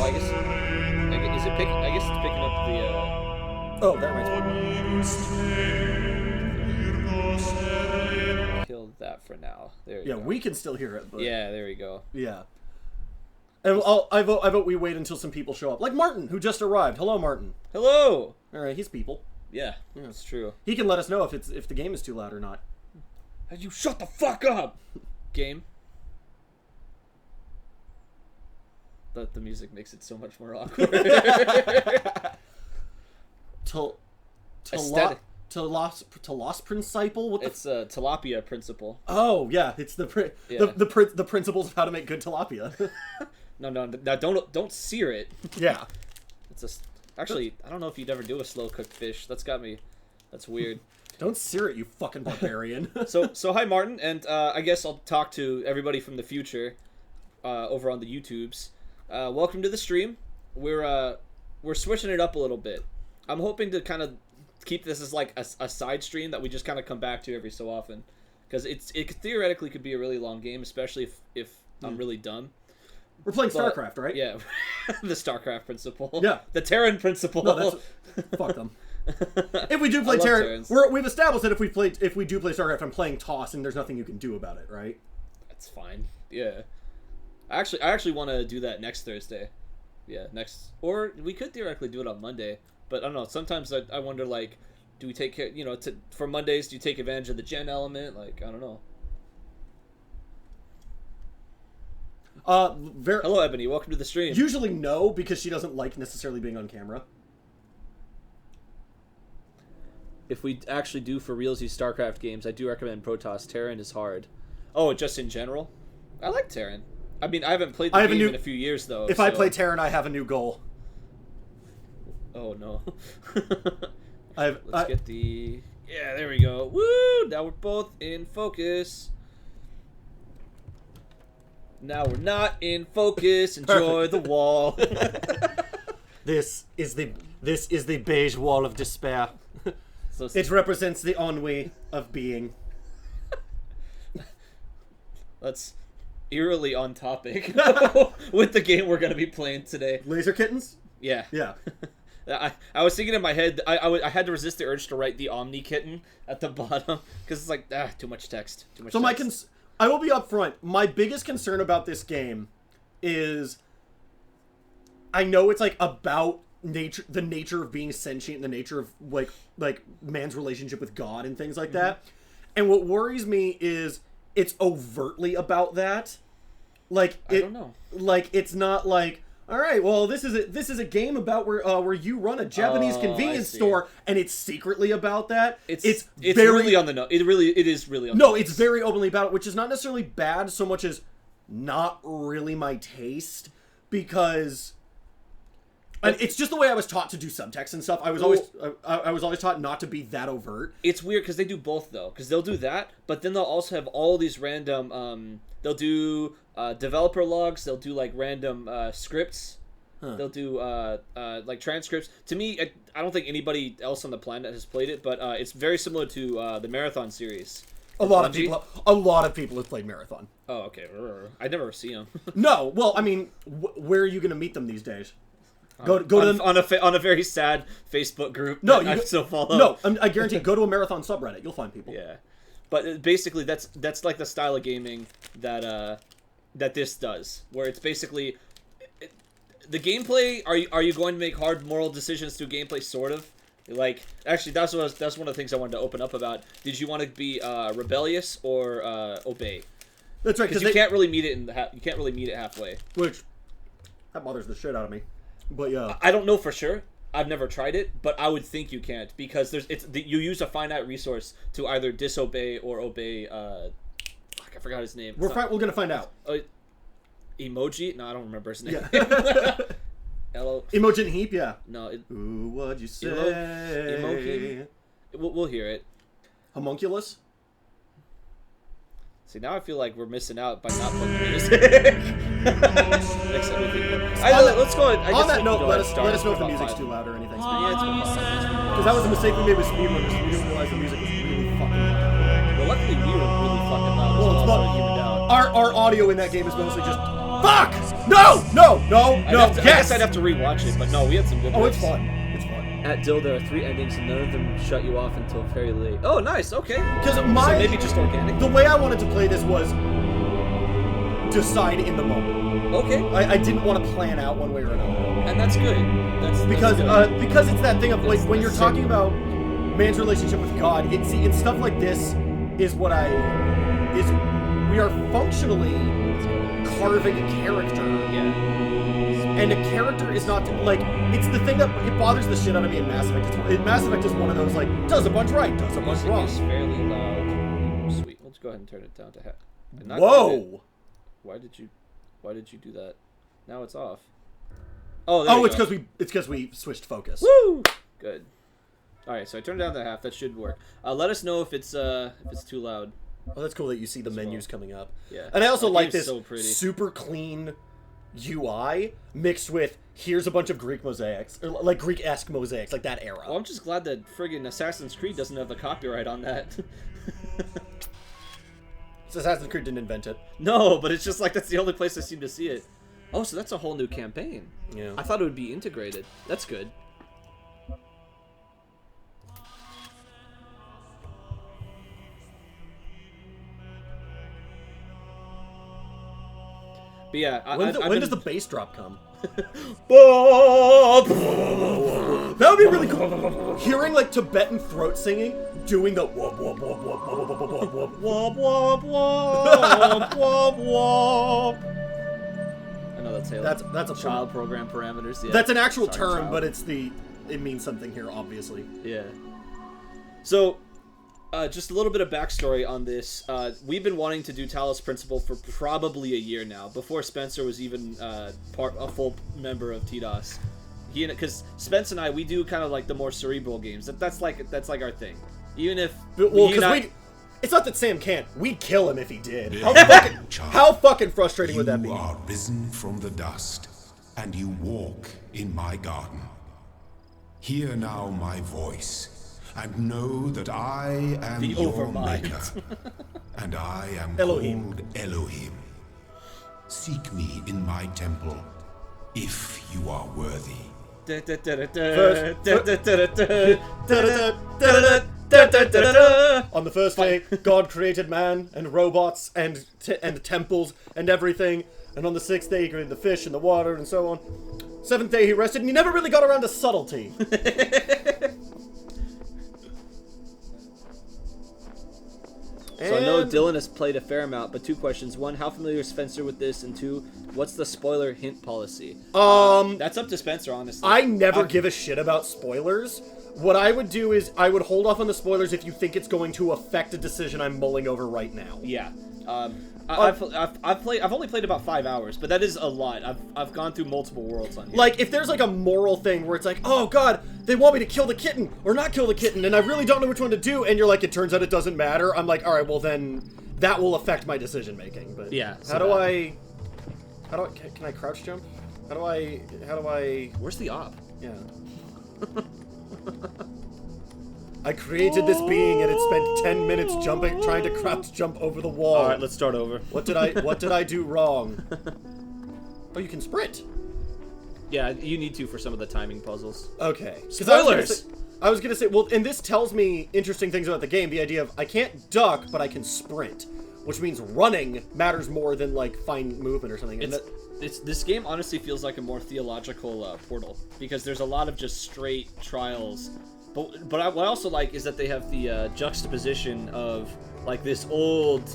I guess is it picking? I guess it's picking up the. Oh, that reminds me. Kill that for now. There you go. Yeah, we can still hear it. But... Yeah, there we go. Yeah. And I vote we wait until some people show up. Like Martin, who just arrived. Hello, Martin. Hello! Alright, he's people. Yeah, that's true. He can let us know if the game is too loud or not. You shut the fuck up! Game. The music makes it so much more awkward. Talos Principle? It's tilapia principle. Oh yeah, it's the principles of how to make good tilapia. No, don't sear it. Yeah. Actually, I don't know if you'd ever do a slow cooked fish. That's weird. Don't sear it, you fucking barbarian. So hi Martin, and I guess I'll talk to everybody from the future over on the YouTubes. Welcome to the stream. We're switching it up a little bit. I'm hoping to kind of keep this as like a side stream that we just kind of come back to every so often, because it theoretically could be a really long game, especially if I'm really dumb. We're playing StarCraft, right? Yeah, the StarCraft principle. Yeah, the Terran principle. No, fuck them. If we do play Terran, we've established that if we do play StarCraft, I'm playing TOS, and there's nothing you can do about it, right? That's fine. Yeah. I actually want to do that next Thursday. Yeah, or we could theoretically do it on Monday, but I don't know. Sometimes I wonder, like, do we take care? For Mondays, do you take advantage of the gen element? Like, I don't know. Hello, Ebony. Welcome to the stream. Usually no, because she doesn't like necessarily being on camera. If we actually do for reals use StarCraft games, I do recommend Protoss. Terran is hard. Oh, just in general? I like Terran. I mean, I haven't played the game in a few years, though. If I play Terran, I have a new goal. Oh, no. Let's get the... Yeah, there we go. Woo! Now we're both in focus. Now we're not in focus. Enjoy the wall. This is the beige wall of despair. It represents the ennui of being. That's eerily on topic with the game we're going to be playing today. Laser Kittens? Yeah. Yeah. I was thinking in my head, I had to resist the urge to write the Omni Kitten at the bottom, because it's like, too much text. I will be upfront. My biggest concern about this game is I know it's like about the nature of being sentient, the nature of like man's relationship with God and things like that. And what worries me is it's overtly about that. Like I don't know. Like it's not like, all right, well, this is a game about where you run a Japanese convenience store, and it's secretly about that. It's very, really on the nose. It is really on the nose. It's very openly about it, which is not necessarily bad so much as not really my taste, because and it's just the way I was taught to do subtext and stuff. I was always taught not to be that overt. It's weird because they do both though, because they'll do that, but then they'll also have all these random they'll do developer logs. They'll do like random scripts. They'll do like transcripts. To me, I don't think anybody else on the planet has played it, but it's very similar to the Marathon series. A lot of people have played Marathon. Oh, okay. I never see them. No, well, I mean, where are you going to meet them these days? Go to them on a very sad Facebook group. No, I still follow. No, I guarantee. Go to a Marathon subreddit. You'll find people. Yeah, but basically that's like the style of gaming that this does, where it's basically the gameplay. Are you going to make hard moral decisions through gameplay? Sort of. Like, actually, that's one of the things I wanted to open up about. Did you want to be rebellious or obey? That's right, because you can't really meet it halfway. Which that bothers the shit out of me. But yeah, I don't know for sure. I've never tried it, but I would think you can't, because you use a finite resource to either disobey or obey. I forgot his name. We're gonna find out. Emoji? No, I don't remember his name. Yeah. Imogen Heap, yeah. No. Ooh, what'd you say? Emoji? We'll hear it. Homunculus? See, now I feel like we're missing out by not putting music. Let's go. On that note, let us know if the music's too loud or anything. Because that was a mistake we made with Speedrunners. We didn't realize the music was really fucking loud. Well, luckily we were really fucking loud. Well, it's not our audio in that game is mostly just Fuck! No! No! No! No! I Yes! guess I'd have to rewatch it, but no, we had some good Oh, it's ones. fun. It's fun. At Dyl, there are 3 endings, and none of them shut you off until very late. Oh, nice. Okay. Because So maybe just organic. the way I wanted to play this was decide in the moment. Okay. I didn't want to plan out one way or another. And that's good. That's Because good. because it's that thing of like That's- when you're that's talking it. about man's relationship with God, it's stuff like this is what we are functionally carving a character. Yeah. And a character is not like it's the thing that it bothers the shit out of me in Mass Effect. Mass Effect is one of those like does a bunch right, does a bunch Music wrong. is fairly loud. Sweet. Let's go ahead and turn it down to half. Whoa! Why did you do that? Now it's off. Oh, there Oh, you it's go. because we switched focus. Woo! Good. All right, so I turned it down to half. That should work. Let us know if it's too loud. Oh, that's cool that you see the menus coming up. Yeah. And I also That like game's this so pretty. super clean UI mixed with here's a bunch of Greek mosaics, or like Greek-esque mosaics, like that era. Well, I'm just glad that friggin' Assassin's Creed doesn't have the copyright on that. Assassin's Creed didn't invent it. No, but it's just like that's the only place I seem to see it. Oh, so that's a whole new campaign. Yeah. I thought it would be integrated. That's good. But yeah, When does the bass drop come? Bob! That would be really cool. Hearing like Tibetan throat singing, doing the whoop whoop whoop whoop whoop whoop whoop whoop. Womp womp womp womp womp. I know that's Halo. That's a child program parameters. Yeah. That's an actual Sorry, term, child. but it means something here, obviously. Yeah. So, just a little bit of backstory on this. We've been wanting to do Talos Principle for probably a year now, before Spencer was even a full member of TDoS. Because Spence and I, we do kind of like the more cerebral games. That's like our thing. Even if it's not that Sam can't. We'd kill him if he did. Child, How fucking frustrating would that be? You are risen from the dust, and you walk in my garden. Hear now my voice, and know that I am The your Overmind. maker, and I am Elohim. called Elohim. Seek me in my temple, if you are worthy. On the first day, God created man and robots and temples and everything. And on the 6th day, he created the fish and the water and so on. 7th day, he rested, and he never really got around to subtlety. So I know Dylan has played a fair amount, but 2 questions. 1, how familiar is Spencer with this? And 2, what's the spoiler hint policy? That's up to Spencer, honestly. I never give a shit about spoilers. What I would do is I would hold off on the spoilers if you think it's going to affect a decision I'm mulling over right now. Yeah. I've only played about 5 hours, but that is a lot. I've gone through multiple worlds on here. Like, if there's like a moral thing where it's like, oh god, they want me to kill the kitten or not kill the kitten, and I really don't know which one to do, and you're like, it turns out it doesn't matter, I'm like, alright, well then, that will affect my decision making. But Yeah, How do I can I crouch jump? How do I Where's the op? yeah. I created this being and it spent 10 minutes trying to crouch jump over the wall. All right, let's start over. What did I do wrong? Oh, you can sprint. Yeah, you need to for some of the timing puzzles. Okay. 'Cause Spoilers! I was gonna say, well, and this tells me interesting things about the game. The idea of I can't duck, but I can sprint, which means running matters more than like fine movement or something. And This game honestly feels like a more theological Portal, because there's a lot of just straight trials. But what I also like is that they have the juxtaposition of like this old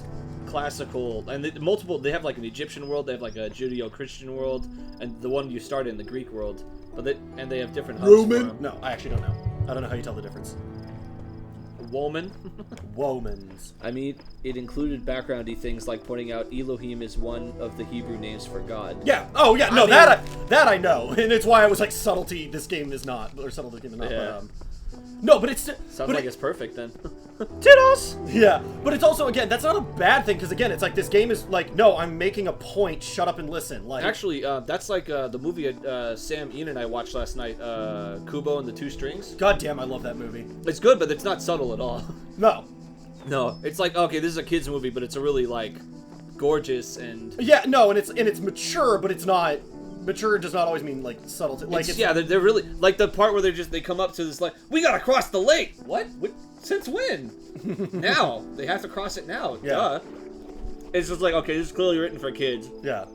classical and they have like an Egyptian world, they have like a Judeo-Christian world, and the one you start in, the Greek world. But they have different hubs for Roman? 'em. No, I actually don't know. I don't know how you tell the difference. Woman. Womans. I mean, it included backgroundy things like pointing out Elohim is one of the Hebrew names for God. Yeah. Oh yeah. No, I mean- that I know, and it's why I was like subtlety. This game is not, or subtlety game is not. Yeah. But, no, but it's Sounds like it's perfect then. TDoS. Yeah, but it's also again that's not a bad thing because again it's like this game is like no, I'm making a point. Shut up and listen. Like Actually, that's like the movie Sam, Ian, and I watched last night, Kubo and the Two Strings. goddamn, I love that movie. It's good, but it's not subtle at all. No. No, it's like, okay, this is a kid's movie, but it's a really, like, gorgeous and yeah, no, and it's mature, but it's not. Mature does not always mean like subtle. Like yeah, they're really like the part where they come up to this like, we gotta cross the lake. What? Since when? Now they have to cross it now. Yeah. Duh. It's just like, okay, this is clearly written for kids. Yeah.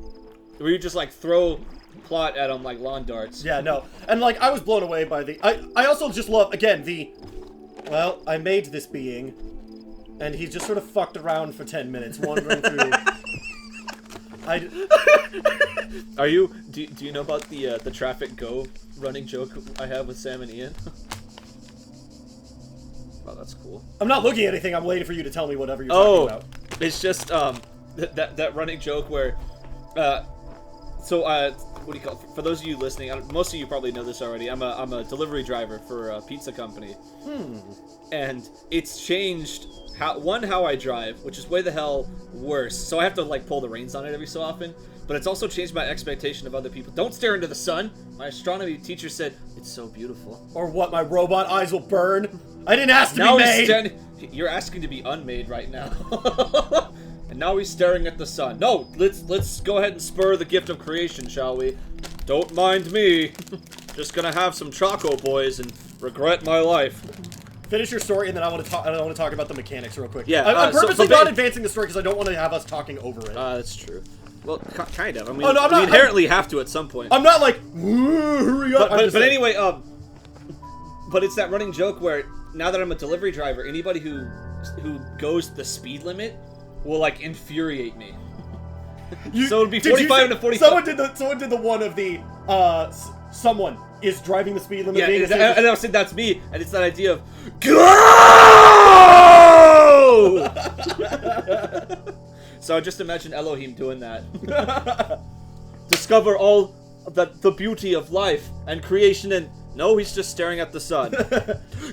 Where you just like throw plot at them like lawn darts. Yeah, no, and like I was blown away by the. I also just love again the. Well, I made this being, and he just sort of fucked around for 10 minutes, wandering through. Are you? Do you know about the traffic go running joke I have with Sam and Ian? Oh, that's cool. I'm not looking at anything. I'm waiting for you to tell me whatever you're talking about. It's just that running joke where what do you call it? For those of you listening, most of you probably know this already. I'm a delivery driver for a pizza company, and it's changed how I drive, which is way the hell worse. So I have to like pull the reins on it every so often. But it's also changed my expectation of other people. Don't stare into the sun. My astronomy teacher said it's so beautiful. Or what? My robot eyes will burn. I didn't ask to be made. You're asking to be unmade right now. And now he's staring at the sun. No, let's go ahead and spur the gift of creation, shall we? Don't mind me. Just gonna have some Choco Boys and regret my life. Finish your story, and then I want to talk about the mechanics real quick. Yeah, I'm purposely not advancing the story because I don't want to have us talking over it. That's true. Well, kind of. I mean, we inherently have to at some point. I'm not like, hurry up. But anyway, but it's that running joke where now that I'm a delivery driver, anybody who goes the speed limit will like infuriate me. So it would be 45 to 45. Someone did the one of the someone is driving the speed limit. Yeah, and I said that's me, and it's that idea of go. So just imagine Elohim doing that. Discover all the beauty of life and creation, and no, he's just staring at the sun.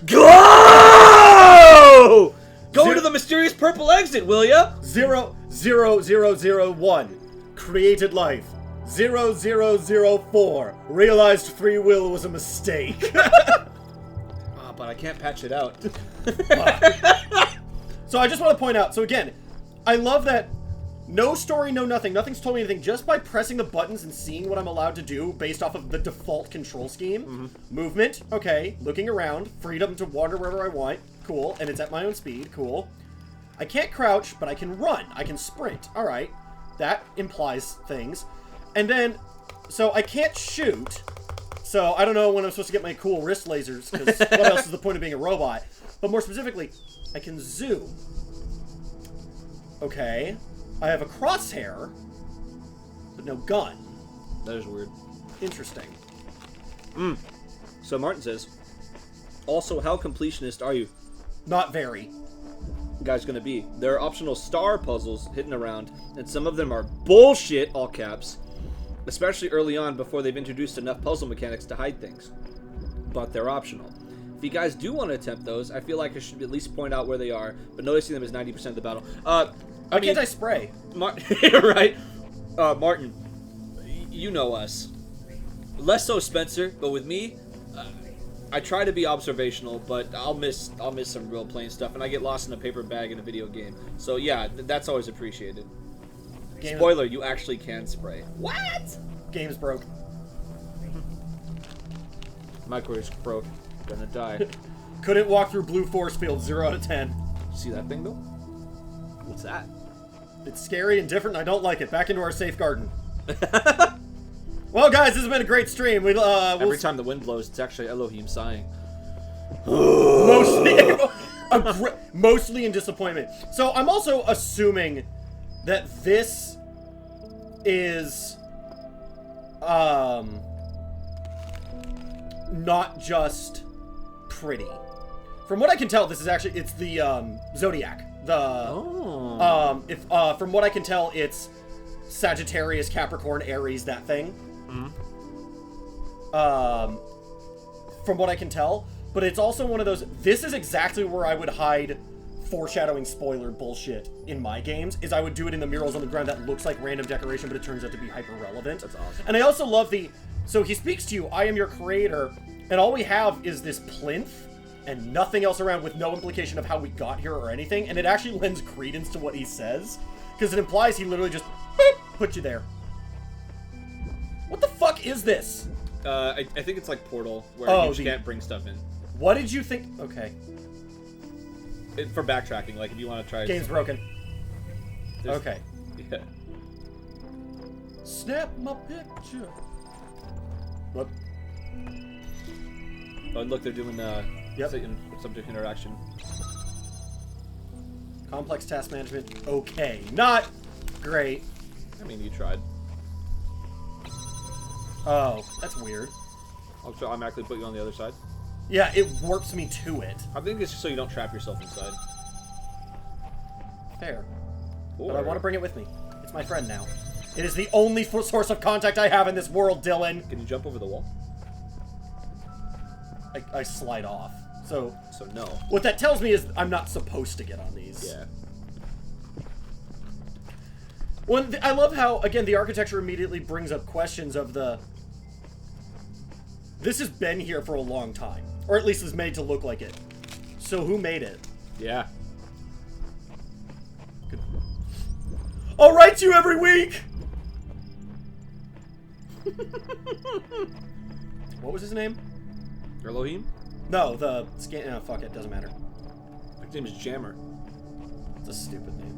Go! Go to the mysterious purple exit, will ya? 00001 created life. 0004 realized free will was a mistake. But I can't patch it out. So I just want to point out. So again, I love that. No story, no nothing. Nothing's told me anything. Just by pressing the buttons and seeing what I'm allowed to do based off of the default control scheme. Mm-hmm. Movement, okay. Looking around. Freedom to wander wherever I want. Cool. And it's at my own speed. Cool. I can't crouch, but I can run. I can sprint. Alright. That implies things. And then, so I can't shoot. So I don't know when I'm supposed to get my cool wrist lasers, because what else is the point of being a robot? But more specifically, I can zoom. Okay. I have a crosshair, but no gun. That is weird. Interesting. So Martin says, also, how completionist are you? Not very. Guy's gonna be. There are optional star puzzles hidden around, and some of them are bullshit, all caps. Especially early on before they've introduced enough puzzle mechanics to hide things. But they're optional. If you guys do want to attempt those, I feel like I should at least point out where they are, but noticing them is 90% of the battle. Why can't I spray? Right? Martin, you know us. Less so Spencer, but with me, I try to be observational, but I'll miss some real plain stuff, and I get lost in a paper bag in a video game. So yeah, that's always appreciated. Spoiler, you actually can spray. What? Game's broke. Microwave's broke. Gonna die. Couldn't walk through blue force field. 0 out of 10. See that thing, though? What's that? It's scary and different, and I don't like it. Back into our safe garden. Well, guys, this has been a great stream. Every time the wind blows, it's actually Elohim sighing. Mostly in disappointment. So I'm also assuming that this is not just pretty. From what I can tell, this is actually it's the Zodiac. From what I can tell, it's Sagittarius, Capricorn, Aries, that thing. From what I can tell, but it's also one of those. This is exactly where I would hide foreshadowing spoiler bullshit in my games. Is I would do it in the murals on the ground that looks like random decoration, but it turns out to be hyper relevant. That's awesome. And I also love so he speaks to you. I am your creator, and all we have is this plinth and nothing else around, with no implication of how we got here or anything. And it actually lends credence to what he says. Because it implies he literally just boop, put you there. What the fuck is this? I think it's like Portal, where you just can't bring stuff in. What did you think? Okay. For backtracking, like if you want to try... Game's broken. Okay. Yeah. Snap my picture. What? Oh, look, they're doing subject interaction. Complex task management. Okay. Not great. I mean, you tried. Oh, that's weird. I'll automatically put you on the other side. Yeah, it warps me to it. I think it's just so you don't trap yourself inside. Fair. Or... But I want to bring it with me. It's my friend now. It is the only source of contact I have in this world, Dylan. Can you jump over the wall? I slide off. So no. What that tells me is I'm not supposed to get on these. Yeah. I love how, again, the architecture immediately brings up questions of the... This has been here for a long time. Or at least is made to look like it. So who made it? Yeah. Good. I'll write to you every week! What was his name? Elohim? No, the scan... Oh, fuck it. Doesn't matter. His name is Jammer. It's a stupid name.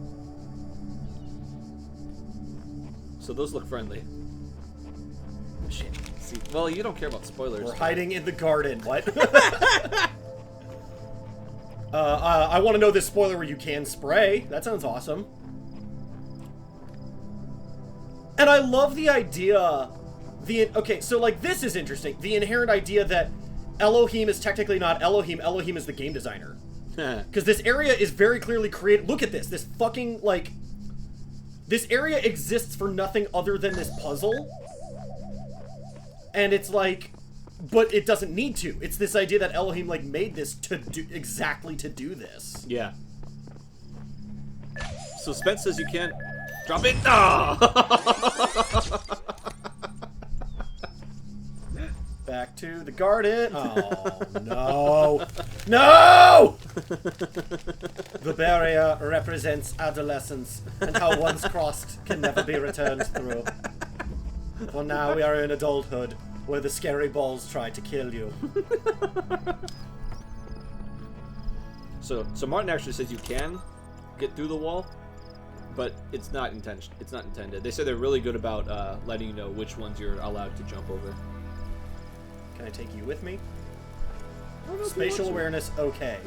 So those look friendly. Shit. See, well, you don't care about spoilers. We're hiding in the garden. What? I want to know this spoiler where you can spray. That sounds awesome. And I love the idea... Okay, so, like, this is interesting. The inherent idea that Elohim is technically not Elohim. Elohim is the game designer. Because this area is very clearly created... Look at this. This fucking, like... This area exists for nothing other than this puzzle. And it's like... But it doesn't need to. It's this idea that Elohim, like, made this to do... Exactly to do this. Yeah. So Spence says you can't... Drop it! Oh! Back to the garden. Oh, no. No! The barrier represents adolescence, and how once crossed can never be returned through. For now we are in adulthood, where the scary balls try to kill you. So Martin actually says you can get through the wall, but it's not intended. They say they're really good about letting you know which ones you're allowed to jump over. Can I take you with me? Spatial awareness, okay.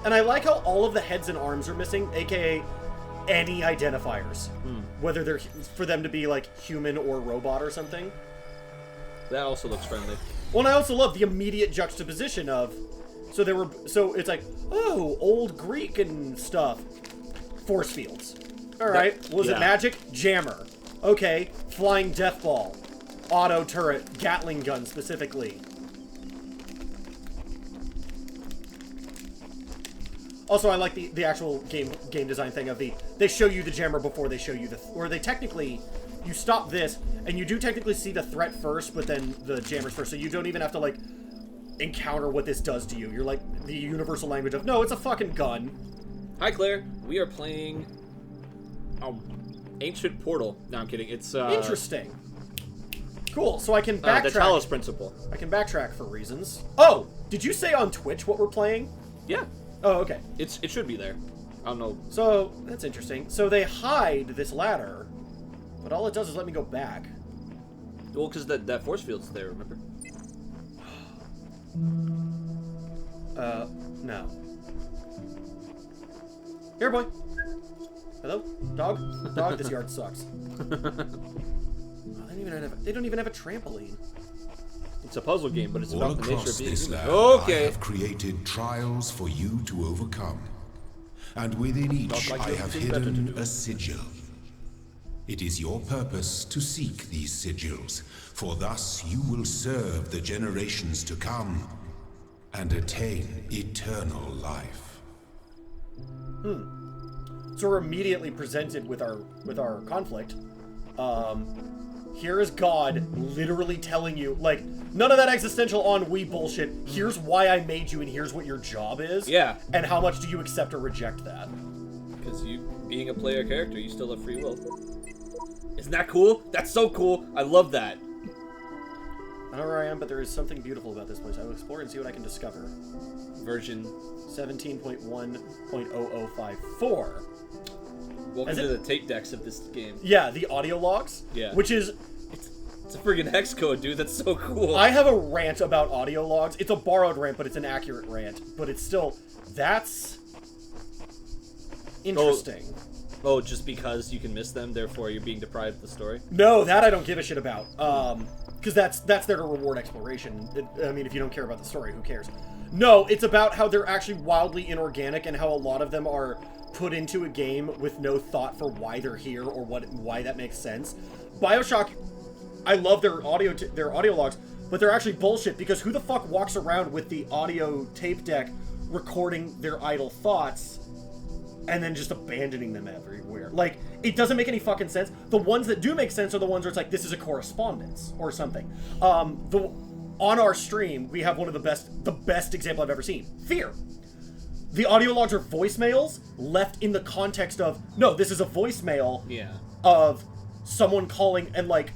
And I like how all of the heads and arms are missing, aka any identifiers. Whether they're for them to be like human or robot or something. That also looks friendly. Well, and I also love the immediate juxtaposition of... So it's like, oh, old Greek and stuff. Force fields. Alright, was it magic? Jammer. Okay, flying death ball. Auto turret, Gatling gun specifically. Also, I like the actual game design thing of they show you the jammer before they show you or they technically, you stop this, and you do technically see the threat first, but then the jammers first, so you don't even have to, like, encounter what this does to you. You're like the universal language of, no, it's a fucking gun. Hi, Claire. We are playing Ancient Portal. No, I'm kidding. It's interesting. Cool. So I can backtrack. The Talos Principle. I can backtrack for reasons. Oh, did you say on Twitch what we're playing? Yeah. Oh, okay. It should be there. I don't know. So that's interesting. So they hide this ladder, but all it does is let me go back. Well, because that force field's there. Remember? No. Here, boy. Hello? Dog? Dog, this yard sucks. They don't even have a trampoline. It's a puzzle game, but it's All about the nature across of being this human. land, Okay. I have created trials for you to overcome. And within each, Not like I you have think better to hidden do. a sigil. It is your purpose to seek these sigils, for thus you will serve the generations to come and attain eternal life. So we're immediately presented with our conflict. here is God literally telling you, like, none of that existential ennui bullshit. Here's why I made you, and here's what your job is. Yeah. And how much do you accept or reject that? Because you, being a player character, you still have free will. Isn't that cool? That's so cool. I love that. I don't know where I am, but there is something beautiful about this place. I will explore and see what I can discover. Version 17.1.0054. Welcome to the tape decks of this game. Yeah, the audio logs. Yeah. Which is... It's a friggin' hex code, dude. That's so cool. I have a rant about audio logs. It's a borrowed rant, but it's an accurate rant. But it's still... That's... interesting. Oh, just because you can miss them, therefore you're being deprived of the story? No, that I don't give a shit about. Because that's there to reward exploration. I mean, if you don't care about the story, who cares? No, it's about how they're actually wildly inorganic and how a lot of them are put into a game with no thought for why they're here or why that makes sense. BioShock, I love their audio logs, but they're actually bullshit because who the fuck walks around with the audio tape deck recording their idle thoughts and then just abandoning them everywhere? Like, it doesn't make any fucking sense. The ones that do make sense are the ones where it's like, this is a correspondence or something. On our stream, we have one of the best example I've ever seen. Fear. The audio logs are voicemails left in the context of, no, this is a voicemail of someone calling and like,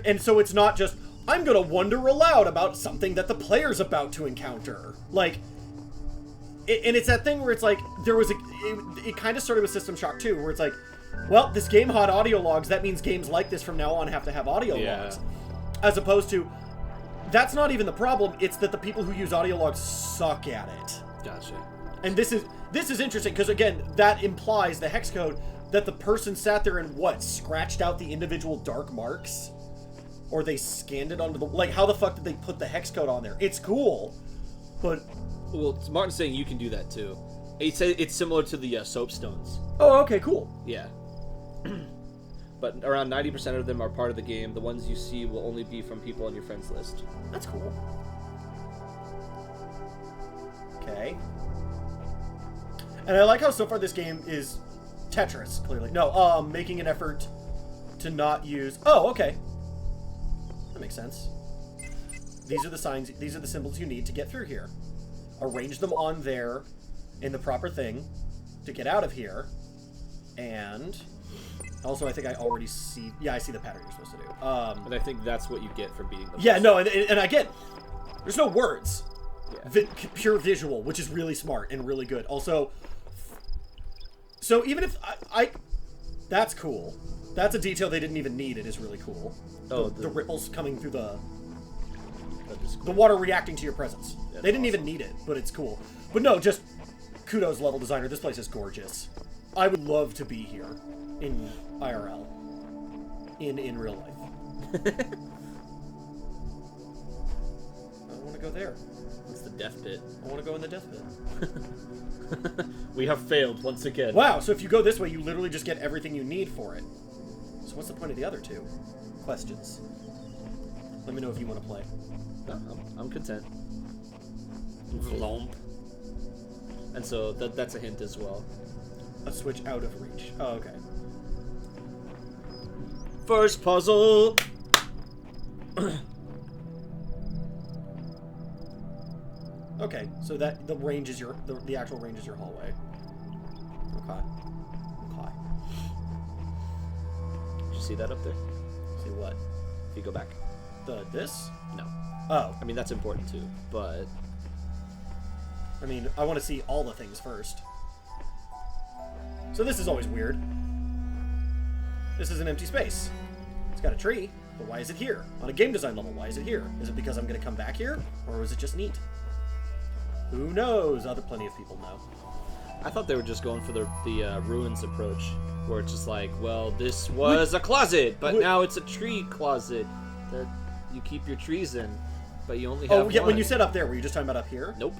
and so it's not just, I'm gonna wonder aloud about something that the player's about to encounter. Like, and it's that thing where it's like, it kind of started with System Shock 2, where it's like, well, this game had audio logs, that means games like this from now on have to have audio logs. As opposed to, that's not even the problem, it's that the people who use audio logs suck at it. Gotcha. And this is interesting, because again, that implies the hex code that the person sat there and scratched out the individual dark marks? Or they scanned it onto the, like, how the fuck did they put the hex code on there? It's cool, but... Well, Martin's saying you can do that too. It's similar to the soapstones. Oh, okay, cool. Yeah. But around 90% of them are part of the game. The ones you see will only be from people on your friends list. That's cool. Okay. And I like how so far this game is Tetris, clearly. No, making an effort to not use... Oh, okay. That makes sense. These are the signs, these are the symbols you need to get through here. Arrange them on there in the proper thing to get out of here. And also I think I already see... Yeah, I see the pattern you're supposed to do. And I think that's what you get for beating the Yeah, boss. no, and again, there's no words. Yeah. Pure visual, which is really smart and really good. Also, so even if that's cool. That's a detail they didn't even need. It is really cool. Oh, the ripples coming through the cool. water reacting to your presence. That's They didn't awesome. even need it, but it's cool. But no, just kudos, level designer. This place is gorgeous. I would love to be here in IRL, in real life. I want to go there. It's the death pit. I want to go in the death pit. We have failed once again. Wow, so if you go this way, you literally just get everything you need for it. So what's the point of the other two? Questions. Let me know if you want to play. No, I'm content. Vlomp. And so that's a hint as well. A switch out of reach. Oh, okay. First puzzle! Okay, so that the range is the actual range is your hallway. Okay. Okay. Did you see that up there? See what? If you go back. This? No. Oh. I mean, that's important too, but... I mean, I want to see all the things first. So this is always weird. This is an empty space. It's got a tree, but why is it here? On a game design level, why is it here? Is it because I'm going to come back here? Or was it just neat? Who knows? Plenty of people know. I thought they were just going for the ruins approach, where it's just like, well, this was a closet, but now it's a tree closet that you keep your trees in, but you only have Oh, yeah, one. when you said up there, were you just talking about up here? Nope.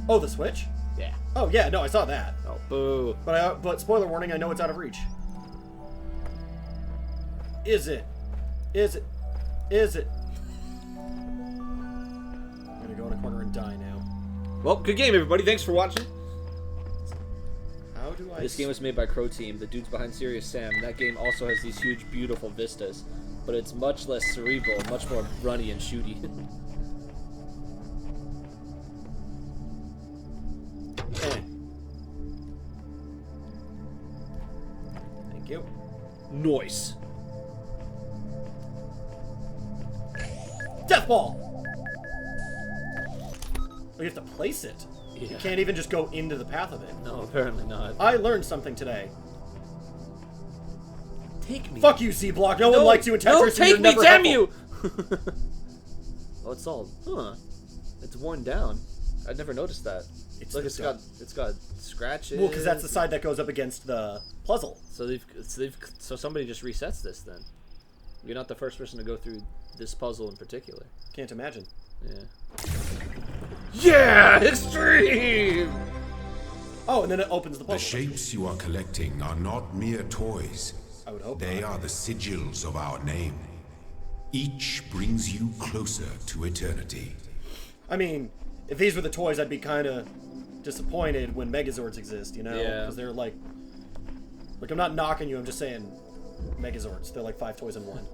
Oh, the switch? Yeah. Oh, yeah, no, I saw that. Oh, boo. But spoiler warning, I know it's out of reach. Is it? Is it? Is it? I'm gonna go in a corner and die now. Well, good game, everybody. Thanks for watching. How do I... This game was made by Crow Team, the dudes behind Serious Sam. That game also has these huge, beautiful vistas, but it's much less cerebral, much more runny and shooty. Thank you. Nice. Death ball! Oh, you have to place it. Yeah. You can't even just go into the path of it. No, apparently not. I learned something today. Take me. Fuck you, C-Block. No one likes you in Tetris. No, and take you're me, never damn helpful. you! Oh, it's all, it's worn down. I'd never noticed that. Look, it's got scratches. Well, because that's the side that goes up against the puzzle. So somebody just resets this then. You're not the first person to go through this puzzle in particular. Can't imagine. Yeah. Yeah, extreme. Oh, and then it opens the puzzle. The shapes you are collecting are not mere toys. I would hope They not. are the sigils of our name. Each brings you closer to eternity. I mean, if these were the toys, I'd be kind of disappointed when Megazords exist, you know? Yeah. Because they're like... Like, I'm not knocking you, I'm just saying Megazords. They're like 5 toys in one.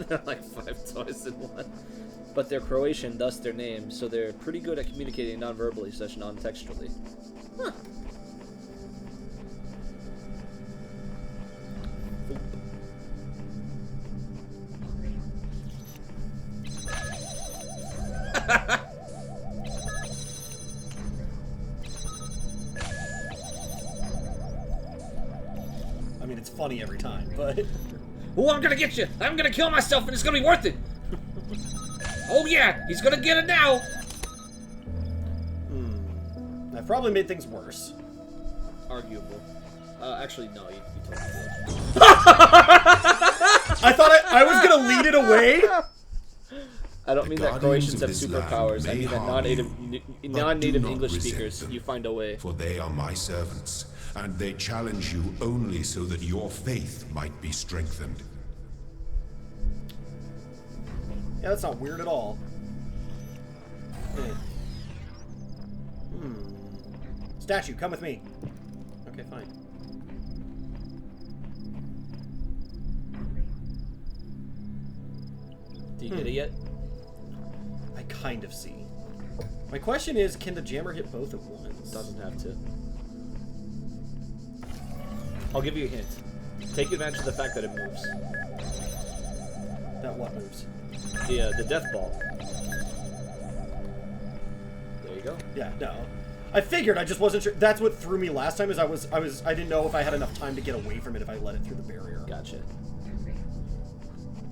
They're like 5 toys in one. But they're Croatian, thus their name, so they're pretty good at communicating non-verbally such non-textually. Huh. I mean, it's funny every time, but... Oh, I'm gonna get you! I'm gonna kill myself and it's gonna be worth it! Oh yeah, he's gonna get it now! I've probably made things worse. Arguable. Actually, no, you totally did. I thought I was gonna lead it away! I don't The mean that guardians Croatians of have this superpowers. land I may mean that harm you, but non-native do not English resent speakers, them. you find a way. For they are my servants, and they challenge you only so that your faith might be strengthened. Yeah, that's not weird at all. Statue, come with me. Okay, fine. Do you get it yet? I kind of see. My question is, can the jammer hit both at once? Doesn't have to. I'll give you a hint. Take advantage of the fact that it moves. That what moves? The death ball. There you go. Yeah, no. I figured, I just wasn't sure. That's what threw me last time, is I didn't know if I had enough time to get away from it if I let it through the barrier. Gotcha.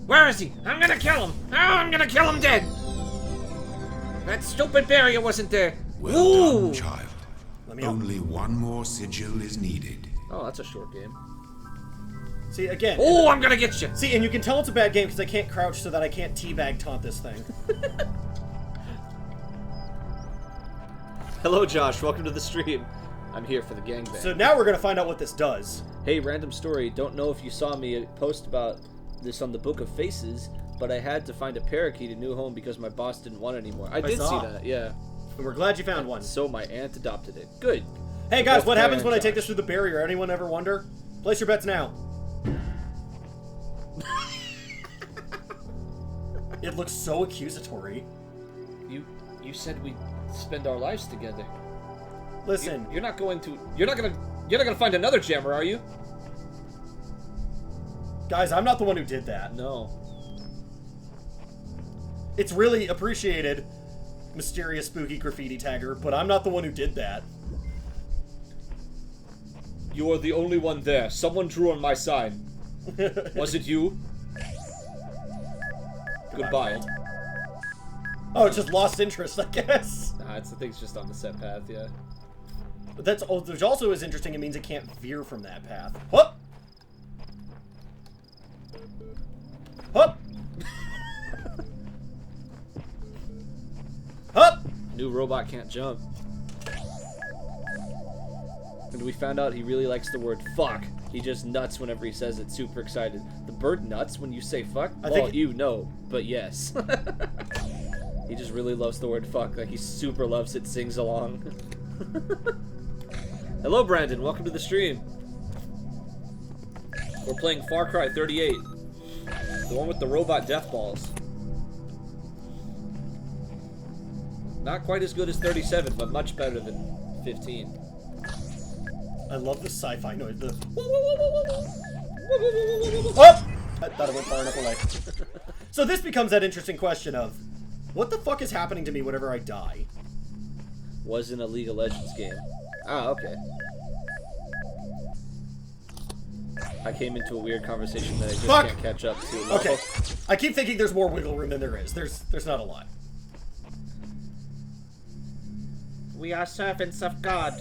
Where is he? I'm gonna kill him! Oh, I'm gonna kill him dead! That stupid barrier wasn't there. Well Ooh! done, child. Let me out. Only one more sigil is needed. Oh, that's a short game. See, again. Oh, I'm gonna get you! See, and you can tell it's a bad game because I can't crouch so that I can't teabag taunt this thing. Hello, Josh. Welcome to the stream. I'm here for the gangbang. So now we're gonna find out what this does. Hey, random story. Don't know if you saw me post about this on the Book of Faces, but I had to find a parakeet a new home because my boss didn't want it anymore. I did saw. see that, yeah. And we're glad you found one. So my aunt adopted it. Good. Hey guys, Both what Claire happens and when I take Josh. this through the barrier? Anyone ever wonder? Place your bets now. It looks so accusatory. You said we'd spend our lives together. Listen, You're not gonna find another jammer, are you? guys, I'm not the one who did that. No. It's really appreciated, mysterious spooky graffiti tagger, but I'm not the one who did that. You are the only one there. Someone drew on my sign. Was it you? Goodbye. Oh, it's just lost interest, I guess. Nah, it's the thing's just on the set path, yeah. But that's which also is interesting. It means it can't veer from that path. Hup! Hup! Hup! New robot can't jump. And we found out he really likes the word fuck. He just nuts whenever he says it, super excited. The bird nuts when you say fuck? I Well, think- you know, but yes. He just really loves the word fuck. Like, he super loves it, sings along. Hello, Brandon. Welcome to the stream. We're playing Far Cry 38. The one with the robot death balls. Not quite as good as 37, but much better than 15. I love the sci-fi noise. The... Oh! I thought it went far enough away. So this becomes that interesting question of, what the fuck is happening to me whenever I die? Was in a League of Legends game. Ah, okay. I came into a weird conversation that I just can't catch up to. Okay. I keep thinking there's more wiggle room than there is. There's not a lot. We are servants of God.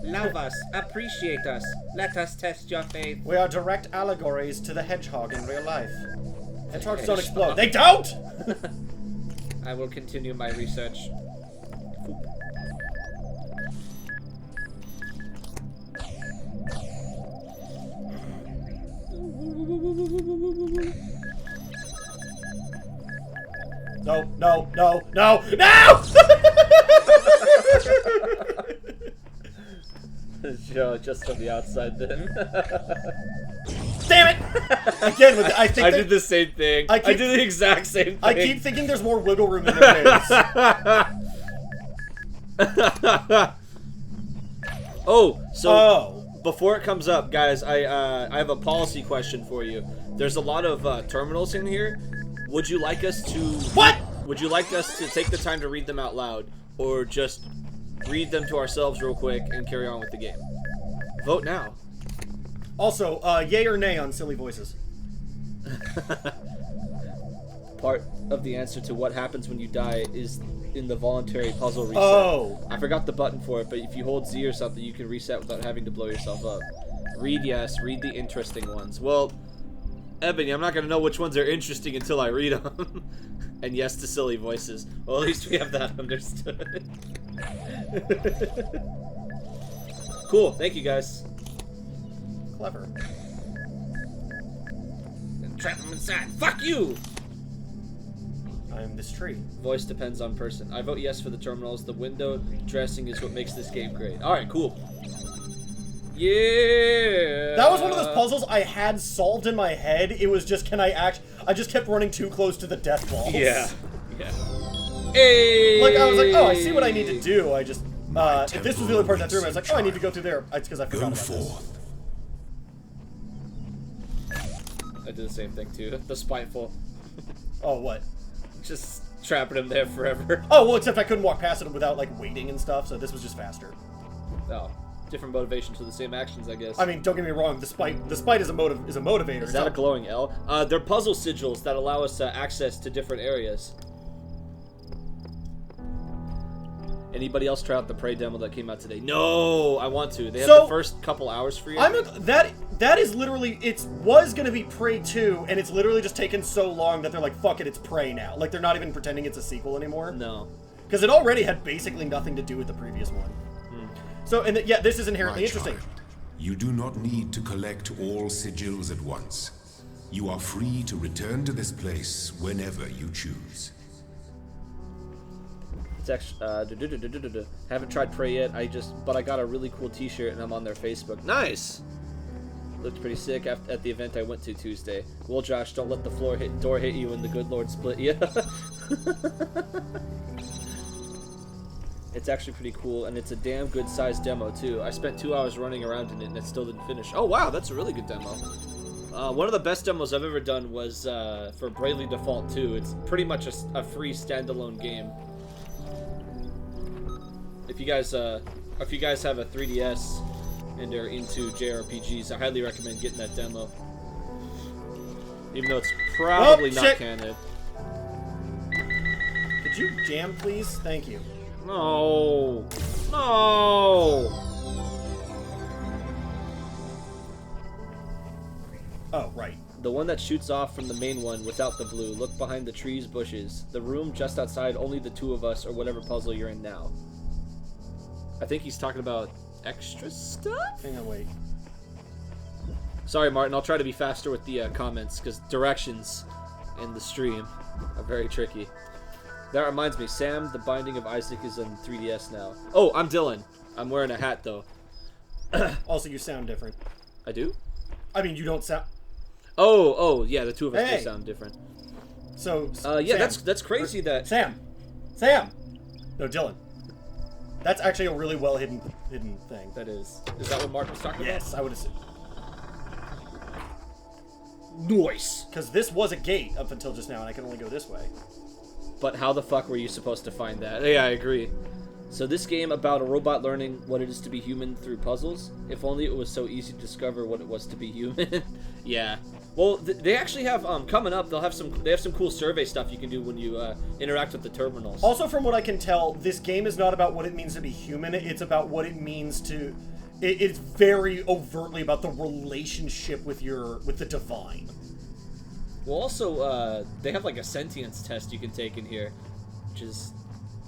Love us. Appreciate us. Let us test your faith. We are direct allegories to the hedgehog in real life. Hedgehogs don't explode. They don't! I will continue my research. No, no, no, no, no! Just from the outside, then. Damn it! Again, with the, I think I did the same thing. I did the exact same thing. I keep thinking there's more wiggle room than there is. So before it comes up, guys, I have a policy question for you. There's a lot of terminals in here. Would you like us to... What? Would you like us to take the time to read them out loud, or just read them to ourselves real quick and carry on with the game? Vote now. Also, yay or nay on silly voices. Part of the answer to what happens when you die is in the voluntary puzzle reset. Oh. I forgot the button for it, but if you hold Z or something, you can reset without having to blow yourself up. Read yes, read the interesting ones. Well, Ebony, I'm not going to know which ones are interesting until I read them. And yes to silly voices. Well, at least we have that understood. Cool, thank you guys. Clever. Trap them inside. Fuck you! I'm this tree. Voice depends on person. I vote yes for the terminals. The window dressing is what makes this game great. Alright, cool. Yeah! That was one of those puzzles I had solved in my head. It was just, I just kept running too close to the death balls. Yeah. Yeah. Hey! Like, I was like, oh, I see what I need to do. I just, if this was the only part that threw me, I was like, oh, I need to go through there. It's because I forgot about this. I did the same thing, too. The spiteful. Oh, what? Just trapping him there forever. Oh, well, except I couldn't walk past it without, like, waiting and stuff, so this was just faster. Oh. Different motivations for the same actions, I guess. I mean, don't get me wrong, the spite is a motivator. Is that a glowing L? They're puzzle sigils that allow us access to different areas. Anybody else try out the Prey demo that came out today? No, I want to. They have the first couple hours free. That is literally, it was gonna be Prey 2, and it's literally just taken so long that they're like, fuck it, it's Prey now. Like, they're not even pretending it's a sequel anymore. No. Because it already had basically nothing to do with the previous one. So, and yeah, this is inherently interesting. You do not need to collect all sigils at once. You are free to return to this place whenever you choose. It's actually, haven't tried Prey yet. But I got a really cool T-shirt and I'm on their Facebook. Nice. Looked pretty sick at the event I went to Tuesday. Well, Josh, don't let the door hit you and the good Lord split you. It's actually pretty cool, and it's a damn good sized demo too. I spent 2 hours running around in it, and it still didn't finish. Oh wow, that's a really good demo. One of the best demos I've ever done was for Bravely Default 2. It's pretty much a free standalone game. If you guys have a 3DS and are into JRPGs, I highly recommend getting that demo. Even though it's probably not canon. Could you jam, please? Thank you. No! No! Oh, right. The one that shoots off from the main one without the blue. Look behind the trees, bushes. The room just outside, only the two of us, or whatever puzzle you're in now. I think he's talking about extra stuff? Hang on, wait. Sorry, Martin, I'll try to be faster with the comments, because directions in the stream are very tricky. That reminds me, Sam, The Binding of Isaac is on 3DS now. Oh, I'm Dylan. I'm wearing a hat, though. Also, you sound different. I do? I mean, you don't sound... Oh, yeah, the two of us Hey. do sound different. So, Yeah, Sam. that's crazy that... Sam! No, Dylan. That's actually a really well-hidden thing. That is. Is that what Mark was talking Yes, I would assume. about? Nice! Because this was a gate up until just now, and I can only go this way. But how the fuck were you supposed to find that? Yeah, I agree. So this game about a robot learning what it is to be human through puzzles. If only it was so easy to discover what it was to be human. Yeah. Well, they actually have coming up. They have some cool survey stuff you can do when you interact with the terminals. Also, from what I can tell, this game is not about what it means to be human. It's about what it means to. It's very overtly about the relationship with the divine. Well, also they have like a sentience test you can take in here, which is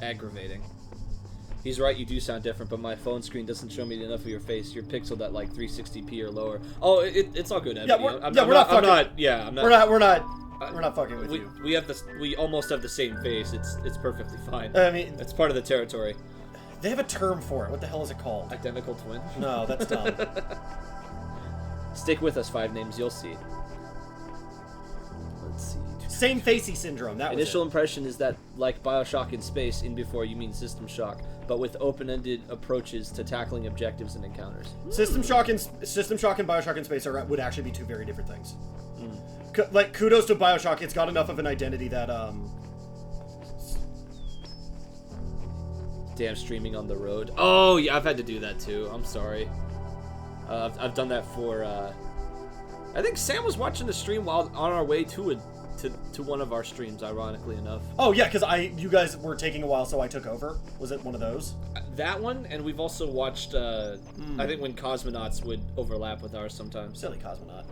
aggravating. He's right, you do sound different, but my phone screen doesn't show me enough of your face. You're pixeled at like 360p or lower. Oh, it's all good, Ebony. We're not fucking with you. We almost have the same face. It's perfectly fine. I mean, it's part of the territory. They have a term for it. What the hell is it called? Identical twin. No, that's dumb. Stick with us, 5 names. You'll see. Let's see. Same facey syndrome. That was Initial it. impression is that, like Bioshock in space, in before you mean System Shock, but with open-ended approaches to tackling objectives and encounters. System Shock and Bioshock in space would actually be two very different things. Like, kudos to Bioshock. It's got enough of an identity that Damn, streaming on the road. Oh yeah, I've had to do that too. I'm sorry. I've done that for. I think Sam was watching the stream while on our way to one of our streams. Ironically enough. Oh yeah, because you guys were taking a while, so I took over. Was it one of those? That one, and we've also watched. I think when Cosmonauts would overlap with ours sometimes. Silly Cosmonaut.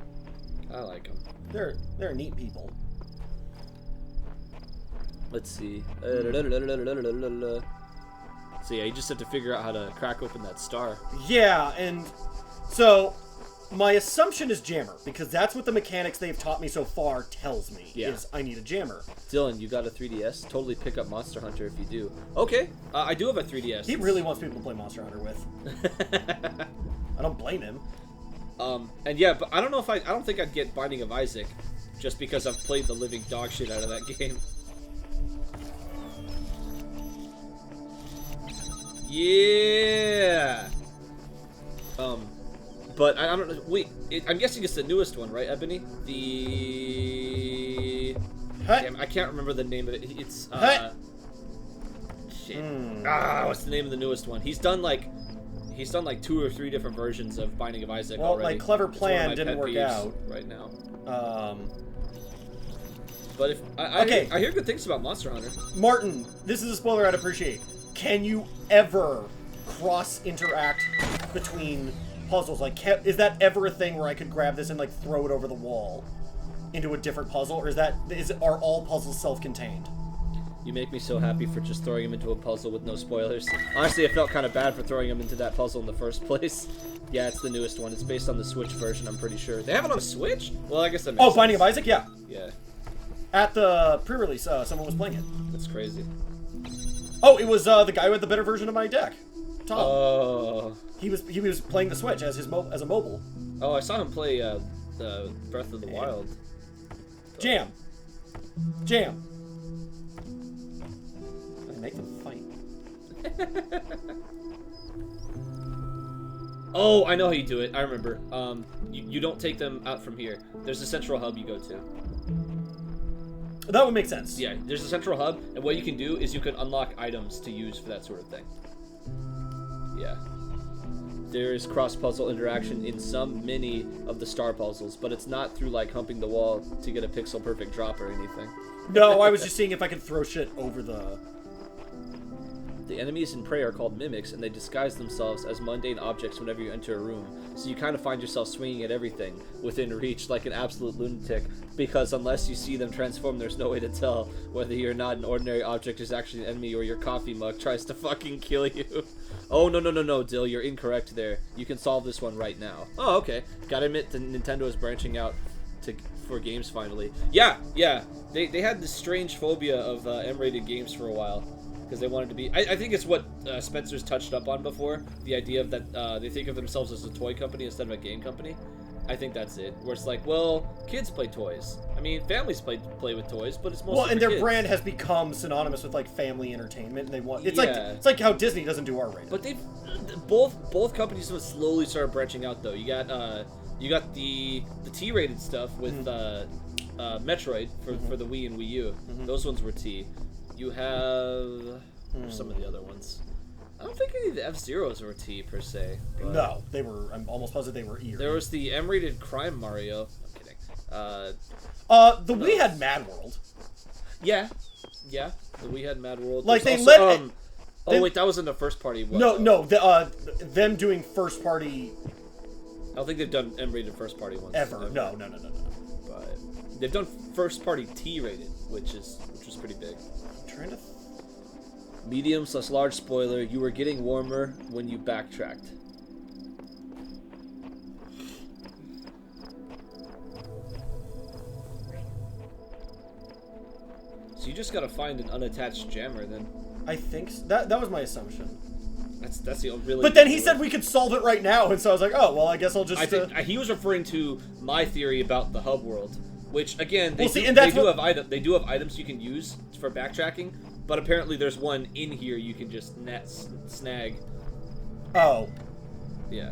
I like them. They're neat people. Let's see. So yeah, you just have to figure out how to crack open that star. Yeah, and so my assumption is jammer, because that's what the mechanics they've taught me so far tells me, is I need a jammer. Dylan, you got a 3DS? Totally pick up Monster Hunter if you do. Okay, I do have a 3DS. He really wants people to play Monster Hunter with. I don't blame him. And yeah, but I don't know if I don't think I'd get Binding of Isaac, just because I've played the living dog shit out of that game. Yeah. But I don't know. Wait, I'm guessing it's the newest one, right, Ebony? Damn, I can't remember the name of it. It's shit. What's the name of the newest one? He's done like 2 or 3 different versions of Binding of Isaac already. Well, my clever plan didn't work out right now. But if I hear good things about Monster Hunter. Martin, this is a spoiler I'd appreciate. Can you ever cross-interact between puzzles? Like, is that ever a thing where I could grab this and, like, throw it over the wall into a different puzzle? Or are all puzzles self-contained? You make me so happy for just throwing him into a puzzle with no spoilers. Honestly, I felt kind of bad for throwing him into that puzzle in the first place. Yeah, it's the newest one. It's based on the Switch version, I'm pretty sure. They have it on the Switch? Well, I guess that makes sense. Binding of Isaac? Yeah. Yeah. At the pre-release, someone was playing it. That's crazy. Oh, it was the guy with the better version of my deck, Tom. Oh. He was playing the Switch as a mobile. Oh, I saw him play the Breath of the Wild. Jam. I make them fight. Oh, I know how you do it. I remember. You don't take them out from here. There's a central hub you go to. That would make sense. Yeah, there's a central hub, and what you can do is you can unlock items to use for that sort of thing. Yeah. There is cross-puzzle interaction in many of the star puzzles, but it's not through, like, humping the wall to get a pixel-perfect drop or anything. No, I was just seeing if I could throw shit over the... The enemies in Prey are called mimics, and they disguise themselves as mundane objects whenever you enter a room. So you kind of find yourself swinging at everything within reach like an absolute lunatic, because unless you see them transform, there's no way to tell whether you're not an ordinary object is actually an enemy or your coffee mug tries to fucking kill you. Oh, no, Dill, you're incorrect there. You can solve this one right now. Oh, okay. Gotta admit, Nintendo is branching out for games finally. Yeah. They had this strange phobia of M-rated games for a while. because they wanted to be. I think it's what Spencer's touched up on before. The idea of that they think of themselves as a toy company instead of a game company. I think that's it. Where it's like, well, kids play toys. I mean, families play with toys, but it's mostly and their kids. brand has become synonymous with like family entertainment. And they want it's Yeah. like how Disney doesn't do R-rated. But they've both companies have slowly started branching out though. You got the T-rated stuff with Metroid for the Wii and Wii U. Those ones were T. You have some of the other ones. I don't think any of the F-Zeros were T per se. But no, they were. I'm almost positive they were E. there was the M-rated Crime Mario. I'm kidding. The Wii had Mad World. Yeah. The Wii had Mad World. Like There's they also, let. wait, that was in the first party. No. Them doing first party. I don't think they've done M-rated first party ones Ever. No. But they've done first party T-rated, which was pretty big. I'm trying to. Medium/large spoiler, you were getting warmer when you backtracked. So you just gotta find an unattached jammer then. I think that was my assumption. That's the really. But then he said we could solve it right now, and so I was like, oh well, I guess I'll just. I think he was referring to my theory about the hub world, which again they do have items you can use for backtracking. But apparently there's one in here you can just snag. Oh. Yeah.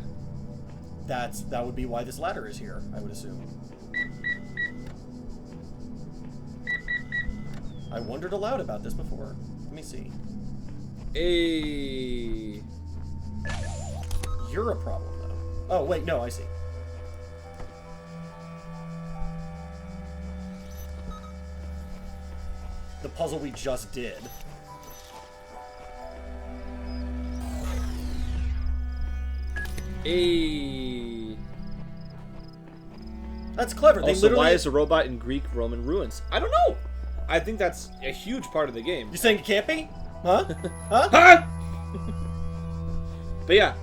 That would be why this ladder is here, I would assume. I wondered aloud about this before. Let me see. Hey. You're a problem, though. Oh, wait, no, I see. The puzzle we just did. Hey. That's clever. They Also, literally. why is a robot in Greek Roman ruins? I don't know. I think that's a huge part of the game. You saying it can't be? Huh? Huh? Huh? But yeah,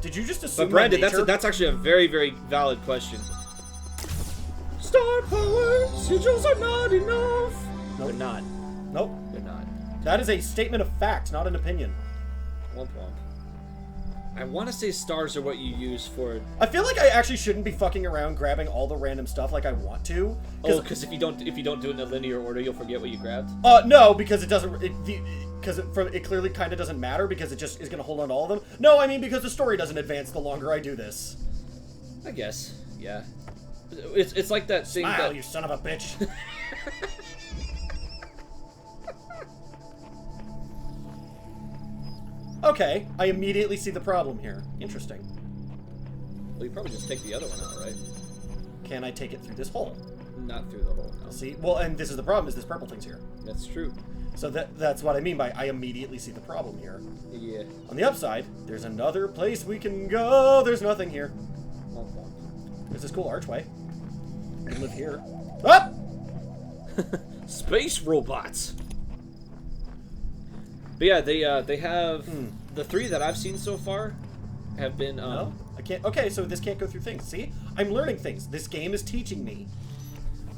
Did you just assume? but Brandon, nature? that's actually a very, very valid question. Star power sigils are not enough. Nope. They're not. Nope. They're not. That is a statement of fact, not an opinion. Womp womp. I want to say stars are what you use for. I feel like I actually shouldn't be fucking around grabbing all the random stuff like I want to. Oh, because if you don't do it in a linear order, you'll forget what you grabbed. No, because it doesn't. Because it clearly kind of doesn't matter because it just is gonna hold on to all of them. No, I mean because the story doesn't advance the longer I do this. I guess, yeah. It's like that thing Smile, that you son of a bitch. Okay, I immediately see the problem here. Interesting. Well, you probably just take the other one out, right? Can I take it through this hole? Not through the hole. No. See? Well, and this is the problem, is this purple thing's here. That's true. So that's what I mean by I immediately see the problem here. Yeah. On the upside, there's another place we can go. There's nothing here. Womp womp. There's this cool archway. We can live here. Ah! Space robots. But yeah, they have the 3 that I've seen so far have been No, I can't. Okay, so this can't go through things. See, I'm learning things. This game is teaching me.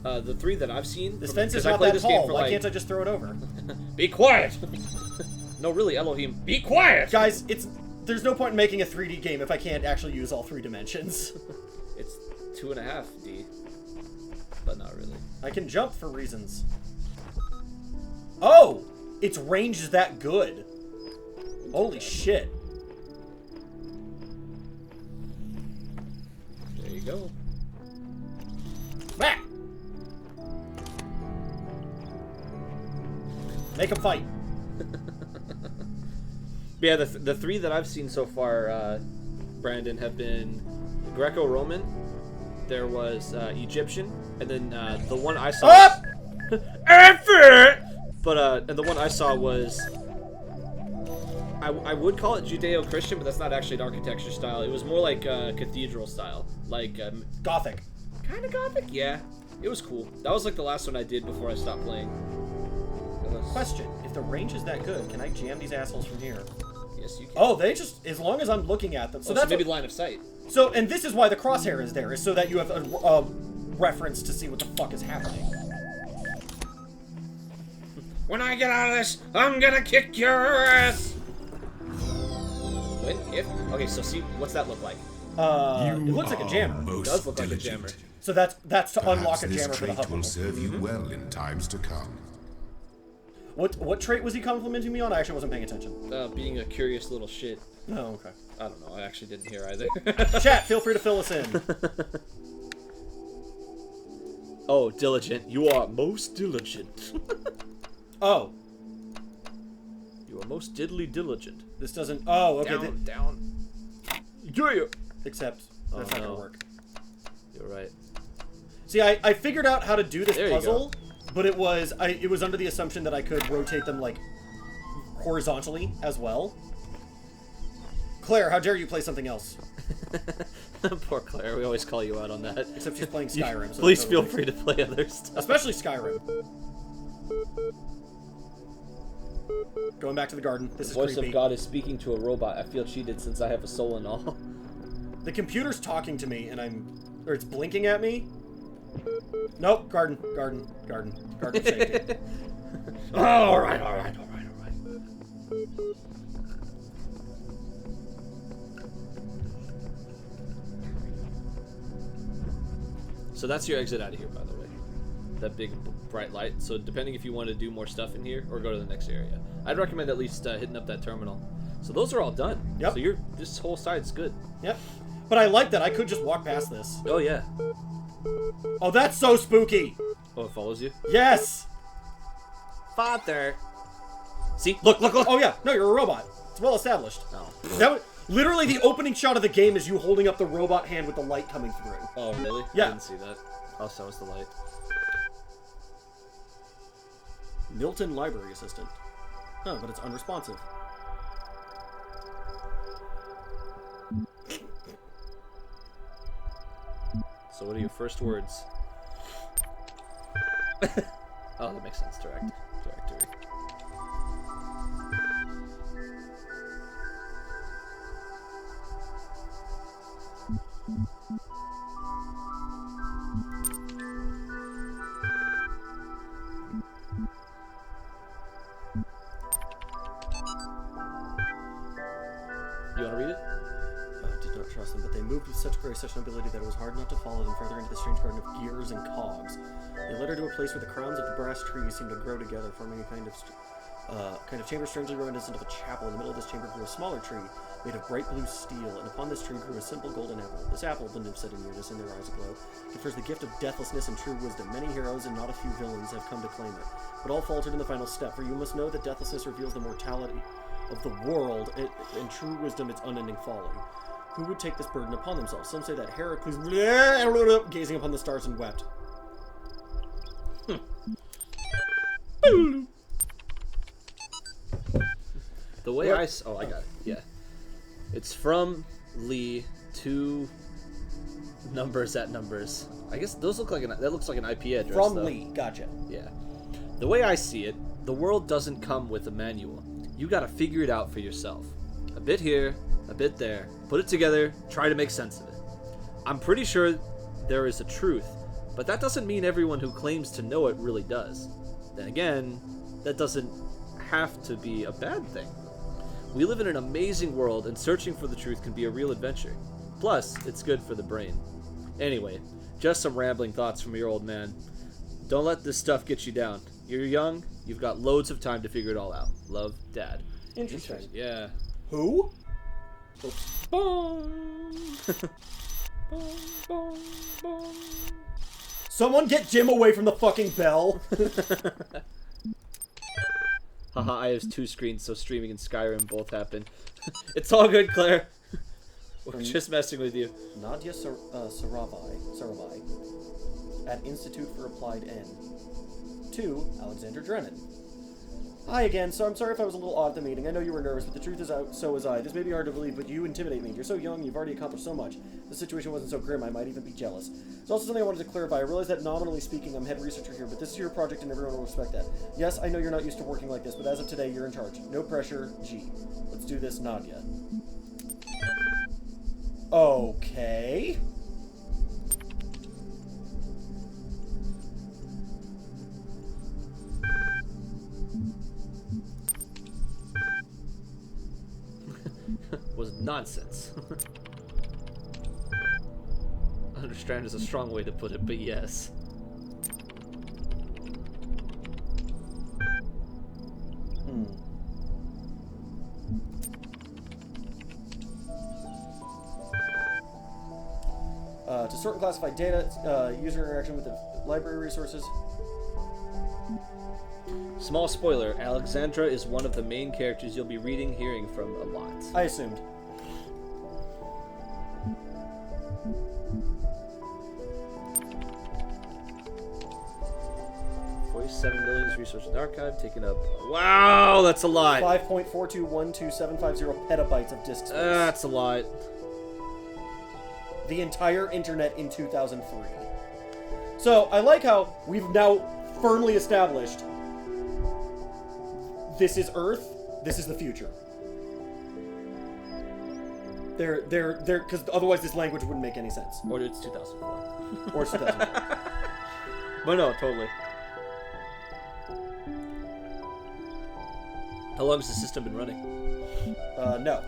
the 3 that I've seen. This fence is I not played that this game tall. for Why like. can't I just throw it over? Be quiet. No, really, Elohim. Be quiet. Guys, there's no point in making a 3D game if I can't actually use all 3 dimensions. It's 2.5D, but not really. I can jump for reasons. Oh, its range is that good. Holy shit. There you go. Bah! Make them fight. But yeah, the 3 that I've seen so far, Brandon, have been Greco-Roman. There was Egyptian, and then the one I saw. Up! But and the one I saw was. I would call it Judeo-Christian, but that's not actually an architecture style. It was more like cathedral style, like Gothic. kind of Gothic. Yeah, it was cool. That was like the last one I did before I stopped playing. Question: if the range is that good, can I jam these assholes from here? Yes, you can. Oh, they just, as long as I'm looking at them. So So that's maybe what, line of sight. so, and this is why the crosshair is there, is so that you have a reference to see what the fuck is happening. When I get out of this, I'm gonna kick your ass! When? If? Okay, so see, what's that look like? It looks like a jammer. Most It does look like a diligent. jammer. So that's to Perhaps unlock a this jammer for the trait hub. will serve you well in times to come. What trait was he complimenting me on? I actually wasn't paying attention. Being a curious little shit. Oh, okay. I don't know, I actually didn't hear either. Chat, feel free to fill us in. Oh, diligent. You are most diligent. Oh, You are most diddly diligent. this doesn't. Oh, okay. Down. Yeah. Except that's not no. gonna work. You're right. See, I figured out how to do this There you puzzle, but it was under the assumption that I could rotate them like horizontally as well. Claire, how dare you play something else? Poor Claire, we always call you out on that. Except she's playing Skyrim. So Please that's feel totally- free to play other stuff. Especially Skyrim. Going back to the garden. This is Voice creepy. of God is speaking to a robot. I feel cheated since I have a soul and all. The computer's talking to me, and or it's blinking at me. Nope. Garden safety. All right. So that's your exit out of here, by the way. That big bright light. So depending if you want to do more stuff in here or go to the next area, I'd recommend at least hitting up that terminal. So those are all done. Yep. So this whole side's good. Yep. But I like that. I could just walk past this. Oh yeah. Oh, that's so spooky. Oh, it follows you. Yes. Father. See, look. Oh yeah. No, you're a robot. It's well established. Oh. Literally, the opening shot of the game is you holding up the robot hand with the light coming through. Oh really? Yeah. I didn't see that. Oh, so was the light. Milton Library Assistant. Huh, but it's unresponsive. So what are your first words? Oh, that makes sense. Directory. You want to read it? Did not trust them, but they moved with such grace, such nobility that it was hard not to follow them further into the strange garden of gears and cogs. They led her to a place where the crowns of the brass trees seemed to grow together, forming a kind of chamber strangely reminiscent of a chapel. In the middle of this chamber grew a smaller tree, made of bright blue steel, and upon this tree grew a simple golden apple. This apple, the nymphs said in unison, their eyes aglow, confers the gift of deathlessness and true wisdom. Many heroes and not a few villains have come to claim it, but all faltered in the final step, for you must know that deathlessness reveals the mortality of the world, and true wisdom its unending folly. Who would take this burden upon themselves? Some say that Heracles, gazing upon the stars and wept. The way I got it. Yeah, it's from Lee to numbers at numbers. I guess those look like that looks like an IP address. From though. Lee, gotcha. Yeah. The way I see it, the world doesn't come with a manual. You gotta figure it out for yourself. A bit here, a bit there. Put it together, try to make sense of it. I'm pretty sure there is a truth, but that doesn't mean everyone who claims to know it really does. Then again, that doesn't have to be a bad thing. We live in an amazing world, and searching for the truth can be a real adventure. Plus, it's good for the brain. Anyway, just some rambling thoughts from your old man. Don't let this stuff get you down. You're young, you've got loads of time to figure it all out. Love, Dad. Interesting. Yeah. Who? Someone get Jim away from the fucking bell. Haha, I have two screens, so streaming and Skyrim both happen. It's all good, Claire. We're just messing with you. Nadia Sarabai at Institute for Applied N. To Alexander Drennan. Hi again, so I'm sorry if I was a little odd at the meeting. I know you were nervous, but the truth is so was I. This may be hard to believe, but you intimidate me. You're so young, you've already accomplished so much. The situation wasn't so grim, I might even be jealous. There's also something I wanted to clarify. I realize that nominally speaking, I'm head researcher here, but this is your project and everyone will respect that. Yes, I know you're not used to working like this, but as of today, you're in charge. No pressure, G. Let's do this, Nadia. Okay. Nonsense. Understand is a strong way to put it, but yes. To sort and classify data, user interaction with the library resources. Small spoiler, Alexandra is one of the main characters you'll be reading, hearing from a lot. I assumed. $47 resources in the archive, taken up. Wow, that's a lot. 5.4212750 petabytes of disk space. That's a lot. The entire internet in 2003. So, I like how we've now firmly established this is Earth, this is the future. They're, because otherwise this language wouldn't make any sense. Or it's 2004. Or it's 2004. But no, totally. How long has the system been running? No.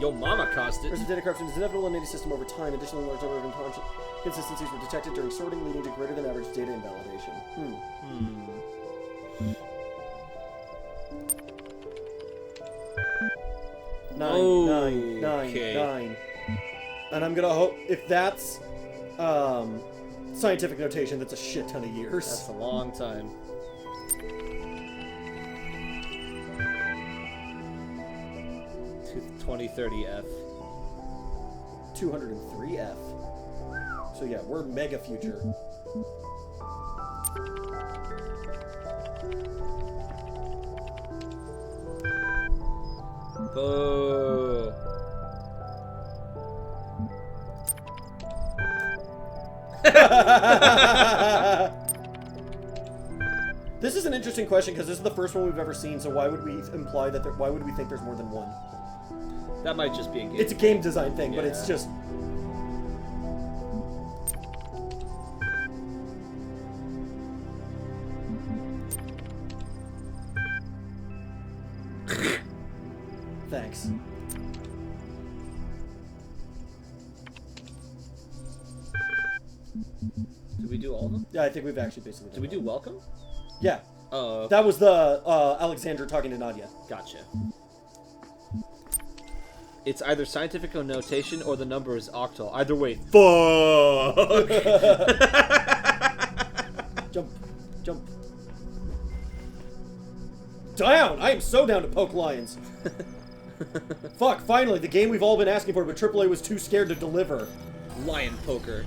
Yo mama caused it. Risk of data corruption is inevitable in any system over time. Additionally, large number of inconsistencies were detected during sorting, leading to greater than average data invalidation. Nine. And I'm gonna hope, if that's scientific notation, that's a shit ton of years. That's a long time. 2030F. 203F. So yeah, we're mega future. Boo. This is an interesting question because this is the first one we've ever seen. So why would we imply that? Why would we think there's more than one? That might just be a game. It's a game design thing, but it's just. Thanks. Did we do all of them? Yeah, I think we've actually basically. Did we do welcome? Yeah. Oh. That was the Alexandra talking to Nadia. Gotcha. It's either scientific notation or the number is octal. Either way, fuck! Jump. Down! I am so down to poke lions. Fuck, finally, the game we've all been asking for, but AAA was too scared to deliver. Lion poker.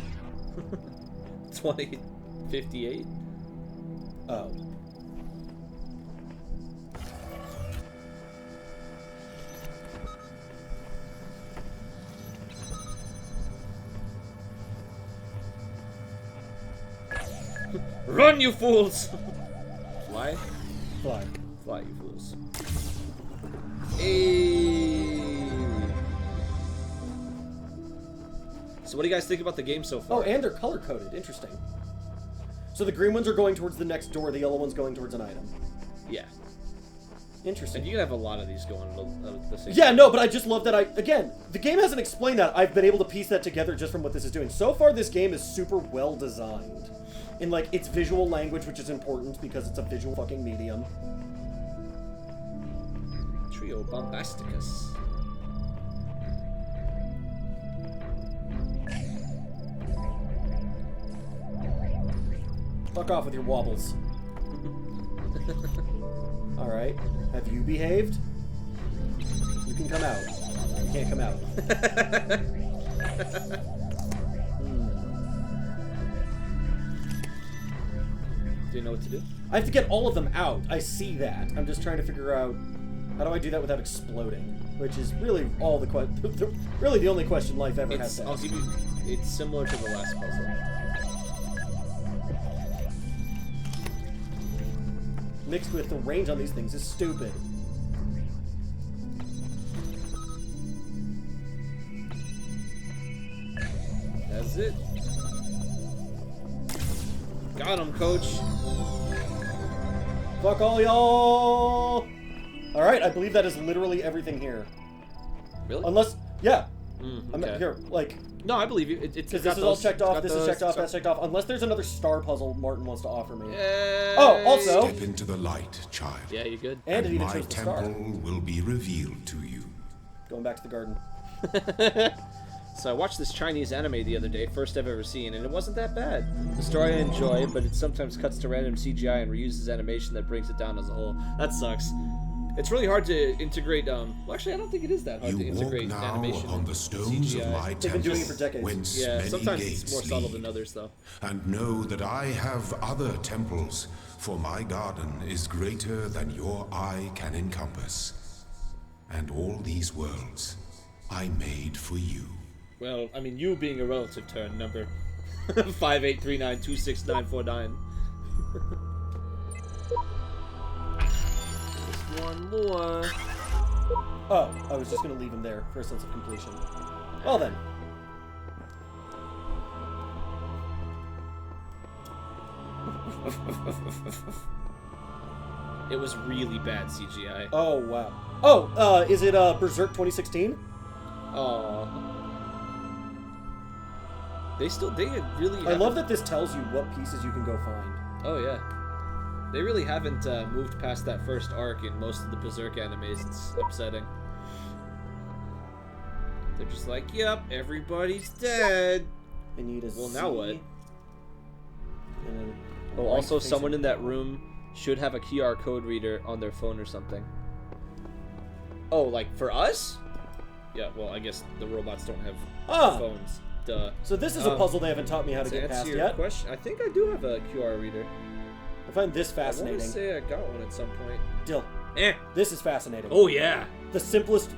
2058? Oh. Run, you fools! Fly? Fly. Fly, you fools. Hey. So what do you guys think about the game so far? Oh, and they're color-coded. Interesting. So the green ones are going towards the next door, the yellow one's going towards an item. Yeah. Interesting. And you can have a lot of these going at the same Yeah, time. no, but I just love that again, the game hasn't explained that. I've been able to piece that together just from what this is doing. So far, this game is super well designed. In, like, its visual language, which is important because it's a visual fucking medium. Trio Bombasticus. Fuck off with your wobbles. Alright. Have you behaved? You can come out. You can't come out. Do you know what to do? I have to get all of them out. I see that. I'm just trying to figure out how do I do that without exploding, which is really all the really the only question life ever has to I'll ask. give you. It's similar to the last puzzle. Mixed with the range on these things is stupid. That's it. Got him, coach. Fuck all y'all! Alright, I believe that is literally everything here. Really? Unless, yeah. I'm Okay. here, like, No, I believe you. It's because this is all checked off, this is checked off, that's checked off. Unless there's another star puzzle Martin wants to offer me. Oh, also. Step into the light, child. Yeah, you good? And it even my shows the star. temple will be revealed to you. Going back to the garden. So I watched this Chinese anime the other day, first I've ever seen, and it wasn't that bad. The story I enjoy, but it sometimes cuts to random CGI and reuses animation that brings it down as a whole. That sucks. It's really hard to integrate, well, actually, I don't think it is that hard to You walk integrate now animation upon the and stones of CGI. my They've been temple, doing it for decades. whence Yeah, many sometimes gates it's more subtle lead. than others, though. And know that I have other temples, for my garden is greater than your eye can encompass. And all these worlds I made for you. Well, I mean, you being a relative term, number 583926949. Just one more. Oh, I was just gonna leave him there for a sense of completion. Well then. It was really bad CGI. Oh, wow. Oh, is it, Berserk 2016? Aww. They really. I love that this tells you what pieces you can go find. Oh yeah. They really haven't moved past that first arc in most of the Berserk animes. It's upsetting. They're just like, yep, everybody's dead. I need a Well, now Z, what? and a Oh, right also, facing- someone in that room should have a QR code reader on their phone or something. Oh, like for us? Yeah, well, I guess the robots don't have phones. Duh. So this is a puzzle they haven't taught me how to get answer past your yet. question, I think I do have a QR reader. I find this I want fascinating. to say I got one at some point. Dill, Eh. this is fascinating. Oh yeah. The simplest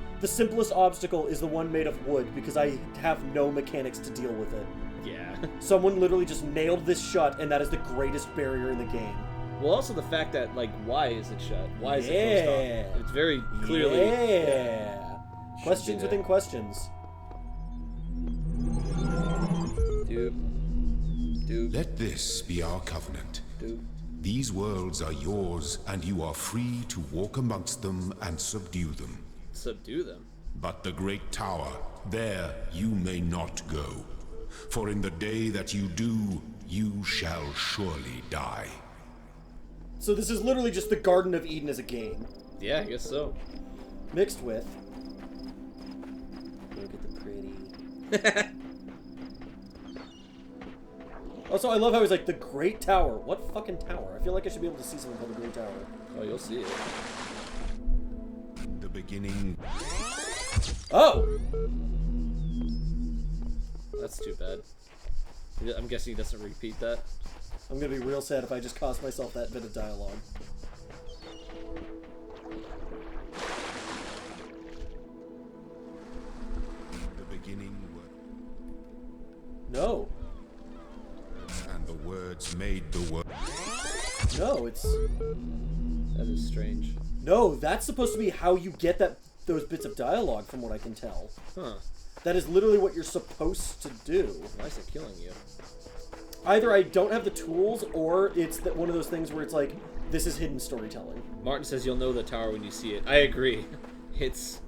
obstacle is the one made of wood because I have no mechanics to deal with it. Yeah. Someone literally just nailed this shut, and that is the greatest barrier in the game. Well, also the fact that, like, why is it shut? Why is it Yeah. closed off? It's very clearly. Yeah. Questions that. within questions. Dude. Let this be our covenant. Dude. These worlds are yours, and you are free to walk amongst them and subdue them. Subdue them. But the great tower, there you may not go. For in the day that you do, you shall surely die. So this is literally just the Garden of Eden as a game. Yeah, I guess so. Mixed with... Look at the pretty... Also, I love how he's like, the Great Tower. What fucking tower? I feel like I should be able to see something called the Great Tower. Oh, you'll see it. In the beginning, Oh! That's too bad. I'm guessing he doesn't repeat that. I'm gonna be real sad if I just cost myself that bit of dialogue. in the beginning were, No. and the words made the world. No, it's... That is strange. No, that's supposed to be how you get those bits of dialogue, from what I can tell. Huh. That is literally what you're supposed to do. Why is it killing you? Either I don't have the tools, or it's one of those things where it's like, this is hidden storytelling. Martin says you'll know the tower when you see it. I agree. It's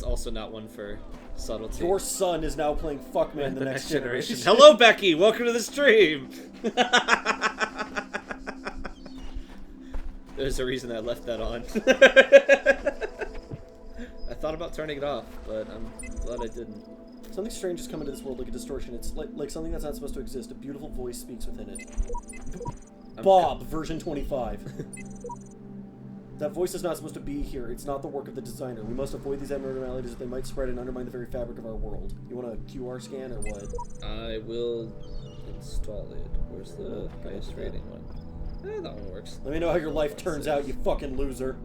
also not one for subtlety. Your son is now playing Fuckman the next generation. Hello, Becky. Welcome to the stream. There's a reason I left that on. I thought about turning it off, but I'm glad I didn't. Something strange has come into this world like a distortion. It's like something that's not supposed to exist. A beautiful voice speaks within it. Bob, version 25. That voice is not supposed to be here. It's not the work of the designer. We must avoid these abnormalities if they might spread and undermine the very fabric of our world. You want a QR scan or what? I will install it. Where's the highest rating one? That one works. Let me know how your life turns out, you fucking loser.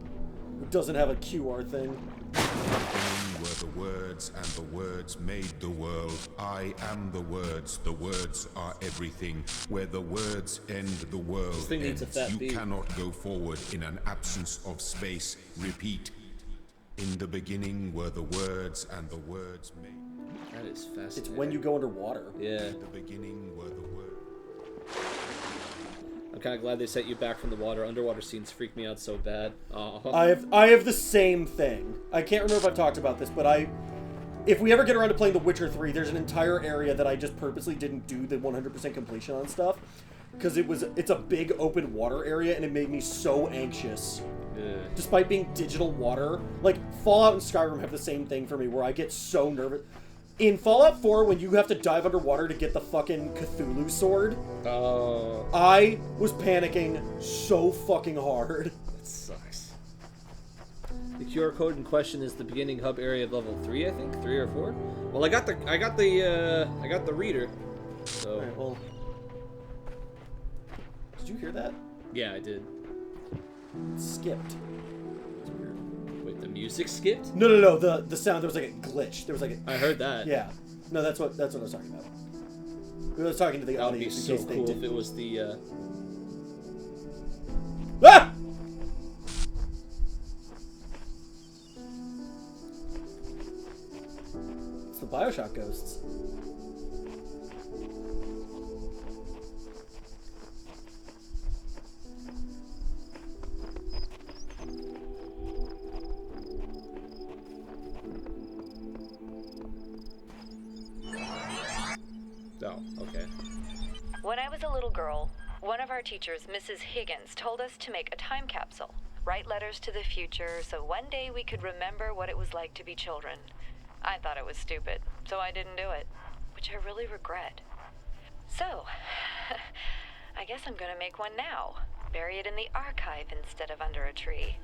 Who doesn't have a QR thing. Were the words, and the words made the world. I am the words are everything. Where the words end, the world This thing needs a ends. fat You beat. cannot go forward in an absence of space. Repeat. In the beginning were the words, and the words made. That is fascinating. It's when you go underwater. Yeah. In the beginning were the words. I'm kind of glad they set you back from the water. Underwater scenes freak me out so bad. Oh. I have the same thing. I can't remember if I've talked about this, but if we ever get around to playing The Witcher 3, there's an entire area that I just purposely didn't do the 100% completion on stuff. Because it's a big open water area, and it made me so anxious. Despite being digital water. Like, Fallout and Skyrim have the same thing for me, where I get so nervous. In Fallout 4, when you have to dive underwater to get the fucking Cthulhu sword, I was panicking so fucking hard. That sucks. The QR code in question is the beginning hub area of level 3, I think, 3 or 4. Well, I got the reader. So. All right, well. Did you hear that? Yeah, I did. It skipped. It's weird. Wait, the music skipped? No. The sound. There was like a glitch. There was like a. I heard that. Yeah. No, that's what I was talking about. I was talking to the That would be audience so in case they cool did. if it was the. Ah! It's the Bioshock ghosts. Oh, okay. When I was a little girl, one of our teachers, Mrs. Higgins, told us to make a time capsule, write letters to the future, so one day we could remember what it was like to be children. I thought it was stupid, so I didn't do it, which I really regret. So, I guess I'm gonna make one now, bury it in the archive instead of under a tree.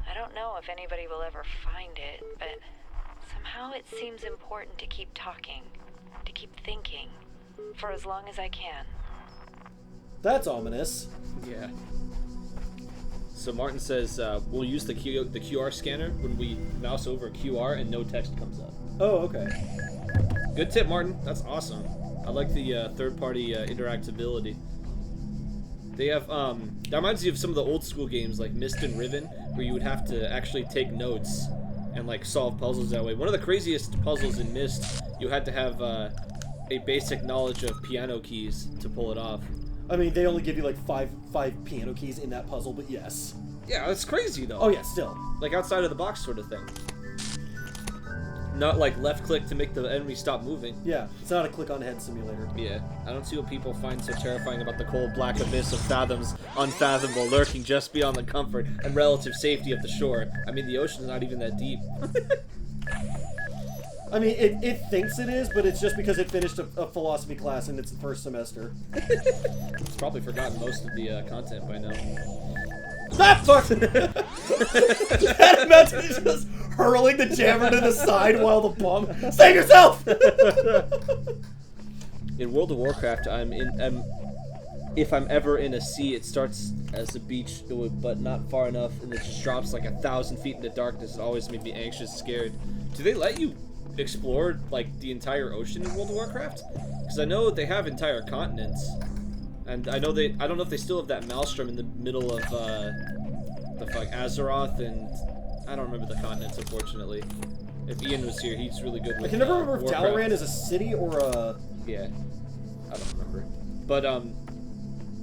I don't know if anybody will ever find it, but somehow it seems important to keep talking, to keep thinking, for as long as I can. That's ominous. Yeah. So Martin says we'll use the QR scanner when we mouse over a QR and no text comes up. Oh, okay. Good tip, Martin. That's awesome. I like the third-party interactability. They have that reminds me of some of the old school games like Myst and Riven, where you would have to actually take notes and like solve puzzles that way. One of the craziest puzzles in Myst, you had to have a basic knowledge of piano keys to pull it off. I mean, they only give you like five piano keys in that puzzle, but yes. Yeah, that's crazy though. Oh yeah, still. Like outside of the box sort of thing. Not like left click to make the enemy stop moving. Yeah, it's not a click-on-head simulator. Yeah, I don't see what people find so terrifying about the cold black abyss of fathoms unfathomable lurking just beyond the comfort and relative safety of the shore. I mean, the ocean's not even that deep. I mean, it thinks it is, but it's just because it finished a philosophy class in its first semester. It's probably forgotten most of the content by now. Ah, fuck! That amount to just hurling the jammer to the side while the bomb... Save yourself! In World of Warcraft, if I'm ever in a sea, it starts as a beach, but not far enough, and it just drops like 1,000 feet into darkness. It always made me anxious, scared. Do they let you explore like the entire ocean in World of Warcraft? Because I know they have entire continents, and I don't know if they still have that maelstrom in the middle of the fuck Azeroth, and I don't remember the continents, unfortunately. If Ian was here, he's really good with I can never remember if Warcraft. Dalaran is a city or a... Yeah, I don't remember. But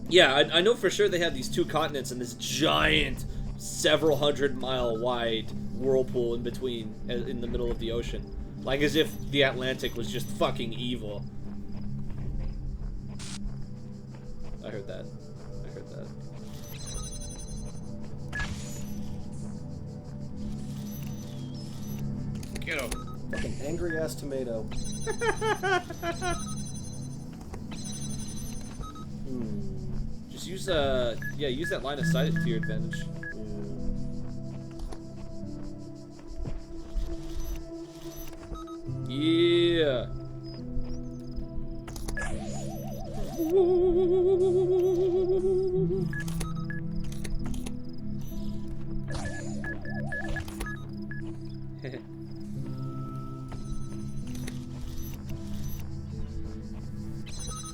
yeah, I know for sure they have these two continents and this giant, several 100-mile wide whirlpool in between, in the middle of the ocean. Like as if the Atlantic was just fucking evil. I heard that. I heard that. Get him. Fucking angry-ass tomato. Just use use that line of sight to your advantage. Yeah. I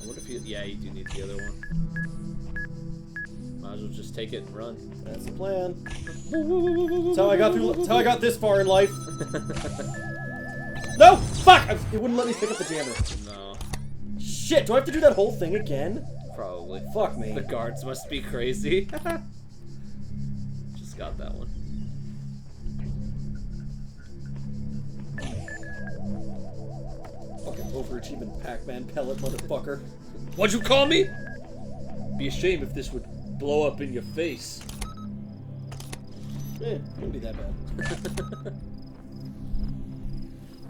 wonder if yeah, you do need the other one. Might as well just take it and run. That's the plan. That's how I got through. That's how I got this far in life. No! Fuck! It wouldn't let me pick up the jammer. No. Shit! Do I have to do that whole thing again? Probably. Fuck me. The guards must be crazy. Just got that one. Fucking overachieving Pac-Man pellet, motherfucker. What'd you call me? Be a shame if this would blow up in your face. Wouldn't be that bad.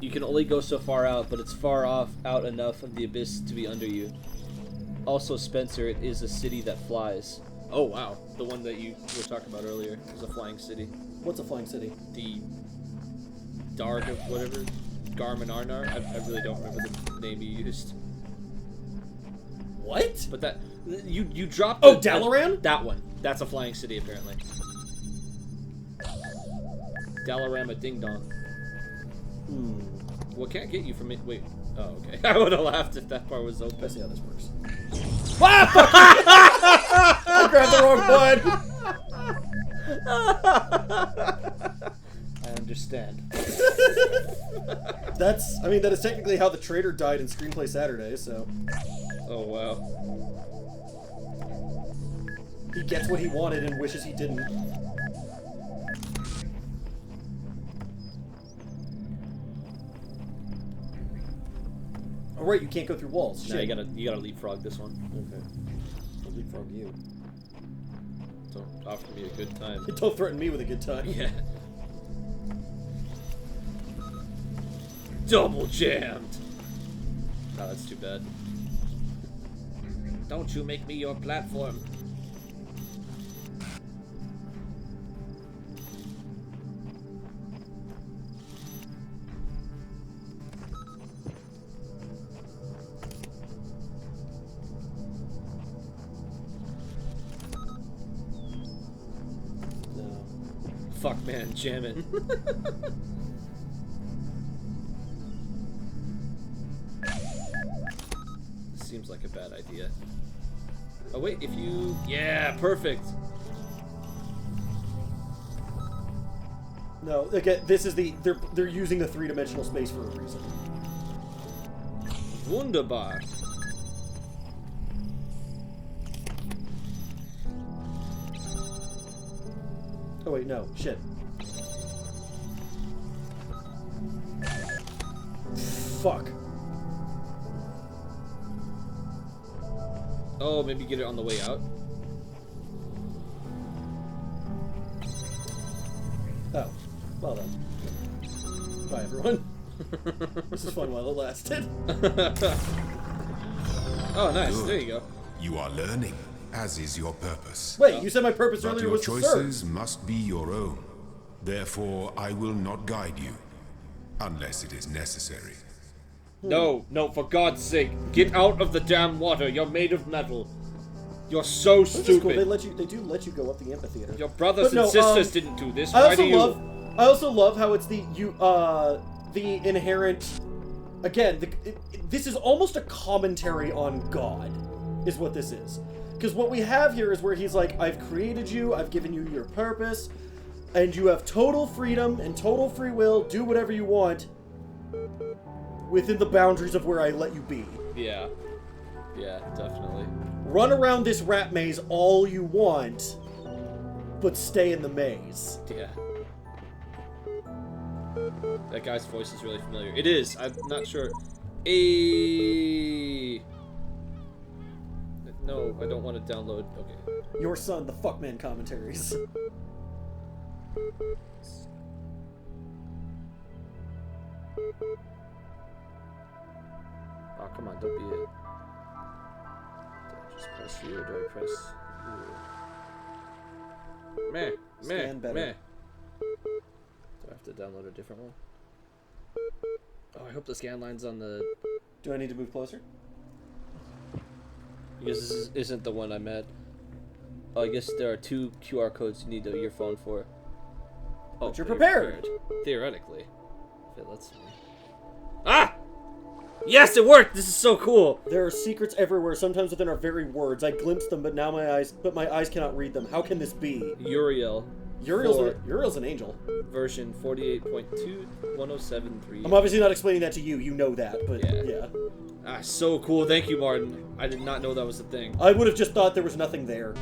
You can only go so far out, but it's far out enough of the abyss to be under you. Also, Spencer, it is a city that flies. Oh, wow. The one that you were talking about earlier is a flying city. What's a flying city? The Darg of whatever. Garmin Arnar? I really don't remember the name you used. What? But that... You dropped... Oh, Dalaran? That one. That's a flying city, apparently. Dalarama Ding Dong. Well, can't get you from it. Wait. Oh, okay. I would have laughed if that part was open. Let's see how this works. I grabbed the wrong button. I understand. That is technically how the traitor died in Screenplay Saturday, so. Oh, wow. He gets what he wanted and wishes he didn't. Oh, right, you can't go through walls. No, Shit. you gotta leapfrog this one. Okay. I'll leapfrog you. Don't offer me a good time. Don't threaten me with a good time. Yeah. Double jammed! Oh, that's too bad. Don't you make me your platform. No. Fuck, man, jamming. This seems like a bad idea. Oh wait, if you... Yeah, perfect! No, again, this is the... They're using the three-dimensional space for a reason. Wunderbar. Oh wait, no. Shit. Fuck. Oh, maybe get it on the way out? Oh. Well then. Bye, everyone. This is fun while it lasted. Oh, nice. Good. There you go. You are learning, as is your purpose. Wait, you said my purpose But earlier your was to choices serve. must be your own. Therefore, I will not guide you, unless it is necessary. No, no, for God's sake. Get out of the damn water. You're made of metal. You're so This is cool. stupid. They do let you go up the amphitheater. Your brothers But no, and sisters didn't do this. I Why do you... I also love how it's the inherent. Again, this is almost a commentary on God, is what this is. Because what we have here is where he's like, I've created you, I've given you your purpose, and you have total freedom and total free will. Do whatever you want within the boundaries of where I let you be. Yeah. Yeah, definitely. Run around this rat maze all you want, but stay in the maze. Yeah. That guy's voice is really familiar. It is. I'm not sure. No, I don't want to download. Okay. Your son, the Fuckman commentaries. Oh, come on, don't be it. Just press U, or do I press U? Meh, Scan better. meh. Do I have to download a different one? Oh, I hope the scan line's on the... Do I need to move closer? Because this isn't the one I'm at. Oh, I guess there are 2 QR codes you need your phone for. Oh, But you're prepared. Theoretically. If it lets me. Ah! Yes, it worked! This is so cool! There are secrets everywhere, sometimes within our very words. I glimpsed them, but my eyes cannot read them. How can this be? Uriel. Uriel's an angel. Version 48.2.1073. I'm obviously not explaining that to you. You know that, but yeah. Ah, so cool. Thank you, Martin. I did not know that was a thing. I would have just thought there was nothing there.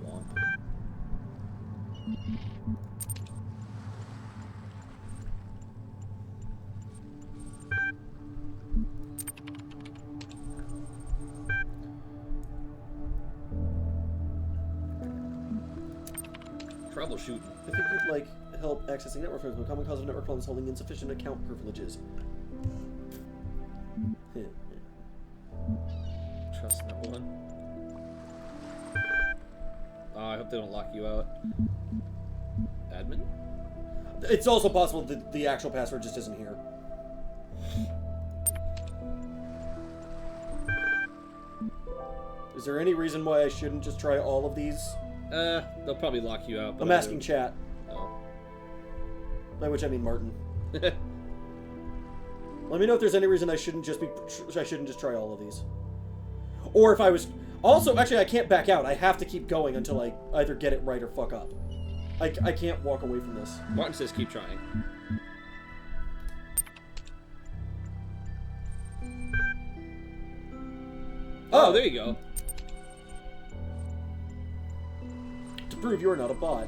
Swamp. Troubleshooting. I think you'd like help accessing network problems, but common cause of network problems holding insufficient account privileges. Trust no one. Oh, I hope they don't lock you out. Admin? It's also possible that the actual password just isn't here. Is there any reason why I shouldn't just try all of these? They'll probably lock you out. But I'm asking chat. Oh. By which I mean Martin. Let me know if there's any reason I shouldn't just try all of these. Or if I was... Also, actually, I can't back out. I have to keep going until I either get it right or fuck up. I can't walk away from this. Martin says keep trying. Oh, there you go. To prove you're not a bot.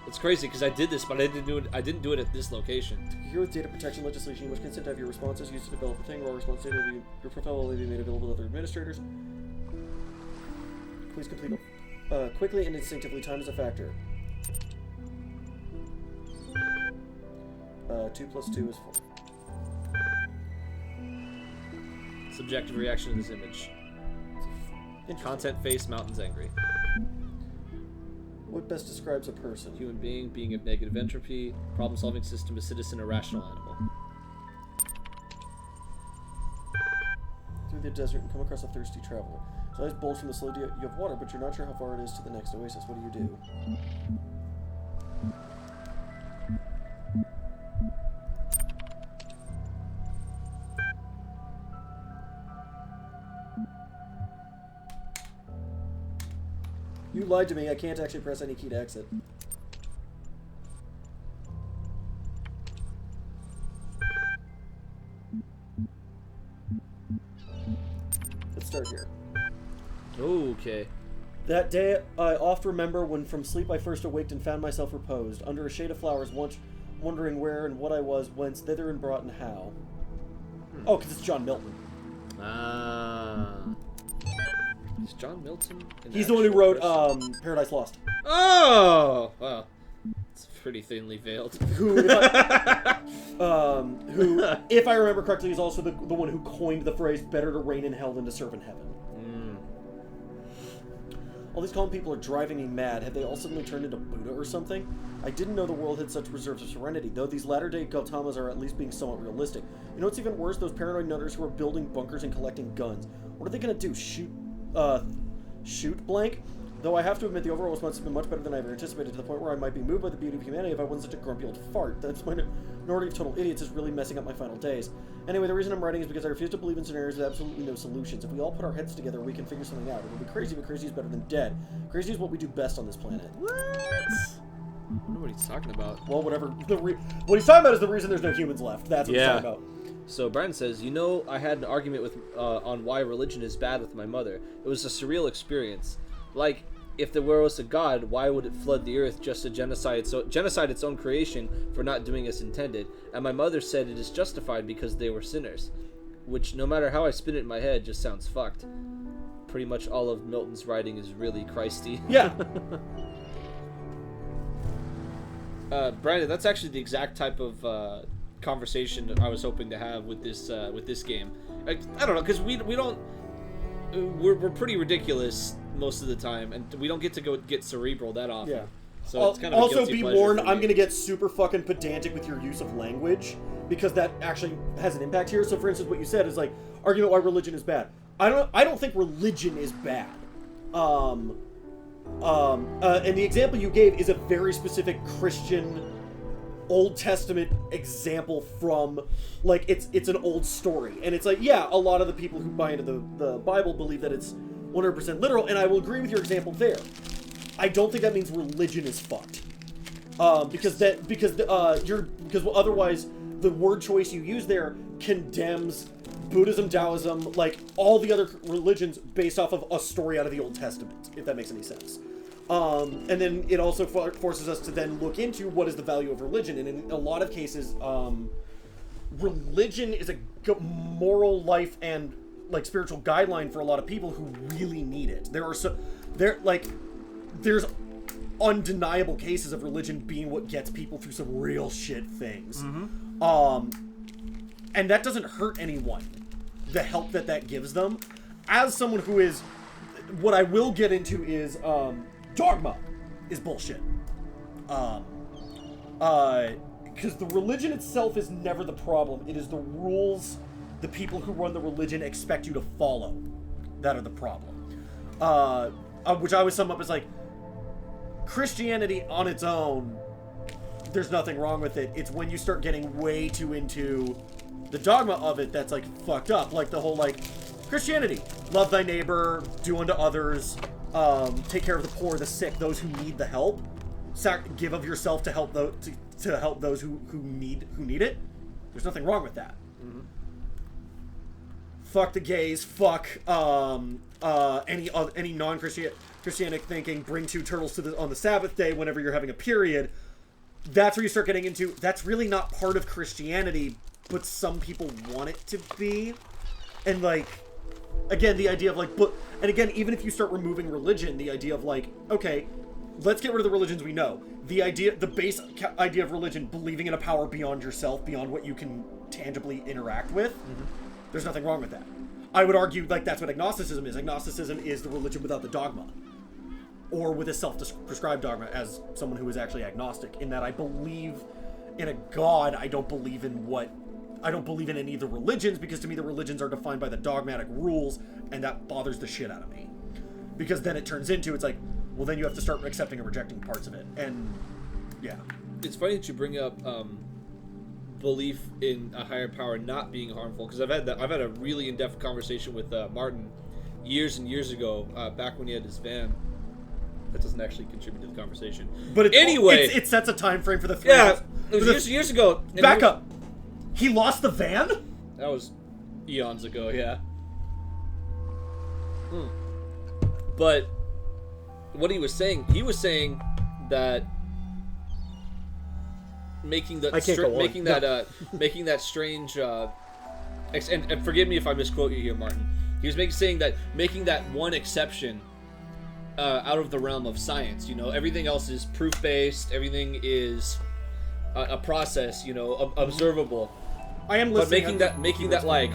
It's crazy because I did this, but I didn't do it at this location. Here with data protection legislation, you must consent to have your responses used to develop a thing. Raw response data will be, your profile will be made available to other administrators. Please complete quickly and instinctively. Time is a factor. 2 plus 2 is 4. Subjective reaction to this image. Content face, mountains angry. What best describes a person? Human being of negative entropy, problem-solving system, a citizen, a rational animal. Through the desert and come across a thirsty traveler. So eyes bulge from the slow. You have water, but you're not sure how far it is to the next oasis. What do you do? You lied to me. I can't actually press any key to exit. Let's start here. Okay. That day, I oft remember when from sleep I first awaked and found myself reposed, under a shade of flowers, once wondering where and what I was, whence, thither and brought, and how. Oh, because it's John Milton. Ah. Is John Milton? He's the one who wrote Paradise Lost. Oh! Wow. It's pretty thinly veiled. Who, if I remember correctly, is also the one who coined the phrase, better to reign in hell than to serve in heaven. All these calm people are driving me mad. Have they all suddenly turned into Buddha or something? I didn't know the world had such reserves of serenity, though these latter-day Gautamas are at least being somewhat realistic. You know what's even worse? Those paranoid nutters who are building bunkers and collecting guns. What are they gonna do? Shoot blank? Though I have to admit the overall response has been much better than I ever anticipated, to the point where I might be moved by the beauty of humanity if I wasn't such a grumpy old fart. That's my minority of total idiots is really messing up my final days. Anyway, the reason I'm writing is because I refuse to believe in scenarios with absolutely no solutions. If we all put our heads together, we can figure something out. It'll be crazy, but crazy is better than dead. Crazy is what we do best on this planet. What? I wonder what he's talking about. Well, whatever. What he's talking about is the reason there's no humans left. That's what he's talking about. So Brian says, you know, I had an argument with on why religion is bad with my mother. It was a surreal experience. Like, if there was a god, why would it flood the earth just to genocide its own creation for not doing as intended? And my mother said it is justified because they were sinners. Which, no matter how I spin it in my head, just sounds fucked. Pretty much all of Milton's writing is really Christy. Yeah. Brandon, that's actually the exact type of conversation I was hoping to have with this game. I don't know, because we're pretty ridiculous most of the time, and we don't get to get cerebral that often. Yeah. So it's kind of also a be pleasure warned, for I'm me. gonna get super fucking pedantic with your use of language, because that actually has an impact here. So, for instance, what you said is like argument why religion is bad. I don't think religion is bad. And the example you gave is a very specific Christian Old Testament example from, like, it's an old story, and it's like, yeah, a lot of the people who buy into the Bible believe that it's 100% literal, and I will agree with your example there. I don't think that means religion is fucked, because otherwise the word choice you use there condemns Buddhism, Taoism, like all the other religions based off of a story out of the Old Testament, if that makes any sense. And then it also forces us to then look into what is the value of religion. And in a lot of cases, religion is a moral life and like spiritual guideline for a lot of people who really need it. There's undeniable cases of religion being what gets people through some real shit things. And that doesn't hurt anyone, the help that gives them. As someone who is, what I will get into is, dogma is bullshit. Because the religion itself is never the problem. It is the rules the people who run the religion expect you to follow that are the problem. Which I always sum up as like, Christianity on its own, there's nothing wrong with it. It's when you start getting way too into the dogma of it that's like fucked up. Like the whole like, Christianity, love thy neighbor, do unto others, take care of the poor, the sick, those who need the help, give of yourself to help those who need it. There's nothing wrong with that. Fuck the gays. Fuck any non-Christianic thinking. Bring two turtles on the Sabbath day whenever you're having a period. That's where you start getting into. That's really not part of Christianity, but some people want it to be. And like, again, the idea of like, and again, even if you start removing religion, the idea of like, okay, let's get rid of the religions we know. The base idea of religion, believing in a power beyond yourself, beyond what you can tangibly interact with. There's nothing wrong with that. I would argue like that's what agnosticism is. Agnosticism is the religion without the dogma. Or with a self-prescribed dogma as someone who is actually agnostic, in that I believe in a God. I don't believe in any of the religions, because to me the religions are defined by the dogmatic rules, and that bothers the shit out of me. Because then it turns into, it's like, well, then you have to start accepting and rejecting parts of it. And yeah. It's funny that you bring up belief in a higher power not being harmful, because I've had a really in-depth conversation with Martin years and years ago, back when he had his van. That doesn't actually contribute to the conversation. But anyway, it sets a time frame for the three. Yeah, it was years ago. Back up. He lost the van? That was eons ago. Yeah. But what he was saying that making that strange and forgive me if I misquote you here, Martin. He was making that one exception out of the realm of science. You know, everything else is proof based. Everything is a process. You know, observable. I am listening. But making that like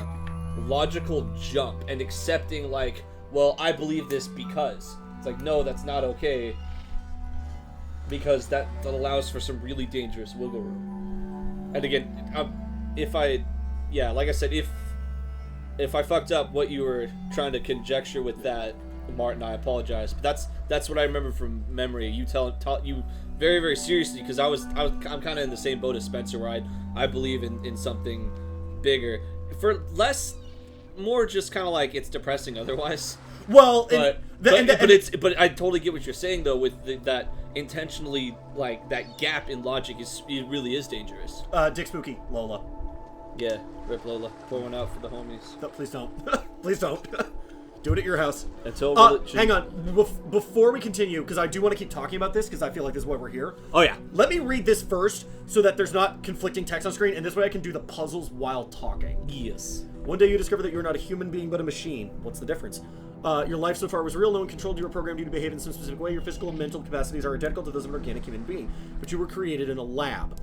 logical jump and accepting like, well, I believe this because it's like, no, that's not okay. Because that allows for some really dangerous wiggle room. And again, like I said, if I fucked up what you were trying to conjecture with that, Martin, I apologize. But that's what I remember from memory. You taught you very, very seriously, because I'm kind of in the same boat as Spencer, where I believe in something bigger. For more just kind of like it's depressing otherwise. Well, but I totally get what you're saying though, with that intentionally, like that gap in logic it really is dangerous. Dick Spooky, Lola. Yeah, rip Lola. Pour one out for the homies. No, please don't. Please don't. Do it at your house. Hang on. Before we continue, because I do want to keep talking about this, because I feel like this is why we're here. Oh, yeah. Let me read this first, so that there's not conflicting text on screen, and this way I can do the puzzles while talking. Yes. One day you discover that you're not a human being, but a machine. What's the difference? Your life so far was real. No one controlled you or programmed you to behave in some specific way. Your physical and mental capacities are identical to those of an organic human being, but you were created in a lab.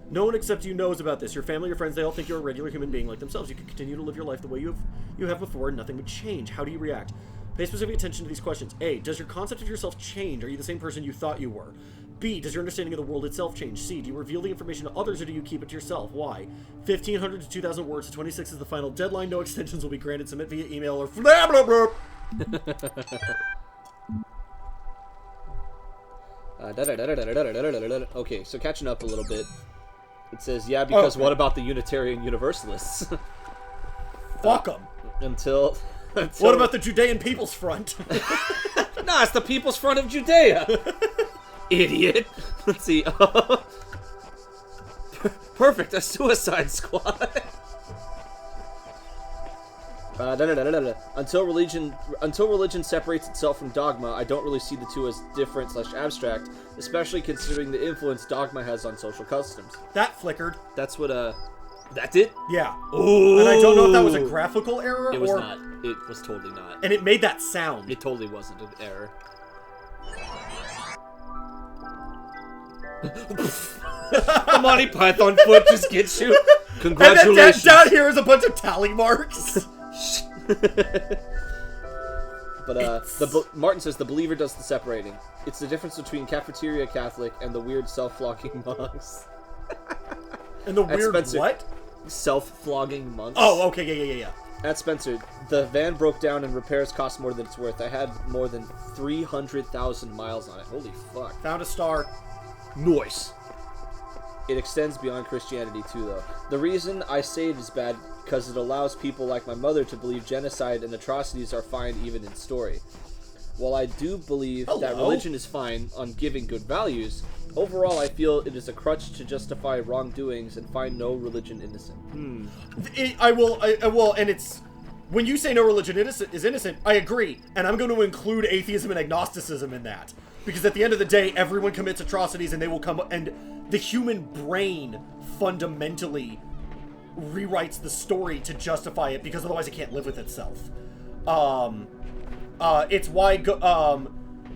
No one except you knows about this. Your family, your friends, they all think you're a regular human being like themselves. You can continue to live your life the way you have before, and nothing would change. How do you react? Pay specific attention to these questions. A, does your concept of yourself change? Are you the same person you thought you were? B, does your understanding of the world itself change? C, do you reveal the information to others, or do you keep it to yourself? Why? 1,500 to 2,000 words. 26 is the final deadline. No extensions will be granted. Submit via email or blah, blah, blah. Okay, so catching up a little bit. It says, yeah, because what about the Unitarian Universalists? Fuck them. Until what about the Judean People's Front? Nah, it's the People's Front of Judea. Idiot. Let's see. Perfect, a Suicide Squad. Until religion separates itself from dogma, I don't really see the two as different/abstract, especially considering the influence dogma has on social customs. That flickered. That's what, that did? Yeah. Ooh. And I don't know if that was a graphical error It was or... not. It was totally not. And it made that sound. It totally wasn't an error. The Monty Python foot just gets you. Congratulations. And then down here is a bunch of tally marks. But Martin says the believer does the separating. It's the difference between cafeteria Catholic and the weird self-flogging monks. And the At weird Spencer, what? Self-flogging monks. Oh, okay, yeah. At Spencer, the van broke down and repairs cost more than it's worth. I had more than 300,000 miles on it. Holy fuck. Found a star. Nice. It extends beyond Christianity too, though. The reason I say it is bad because it allows people like my mother to believe genocide and atrocities are fine even in story. While I do believe that religion is fine on giving good values, overall I feel it is a crutch to justify wrongdoings and find no religion innocent. I will, and it's... When you say no religion is innocent, I agree. And I'm going to include atheism and agnosticism in that. Because at the end of the day, everyone commits atrocities and they will come... And the human brain fundamentally rewrites the story to justify it because otherwise it can't live with itself. It's why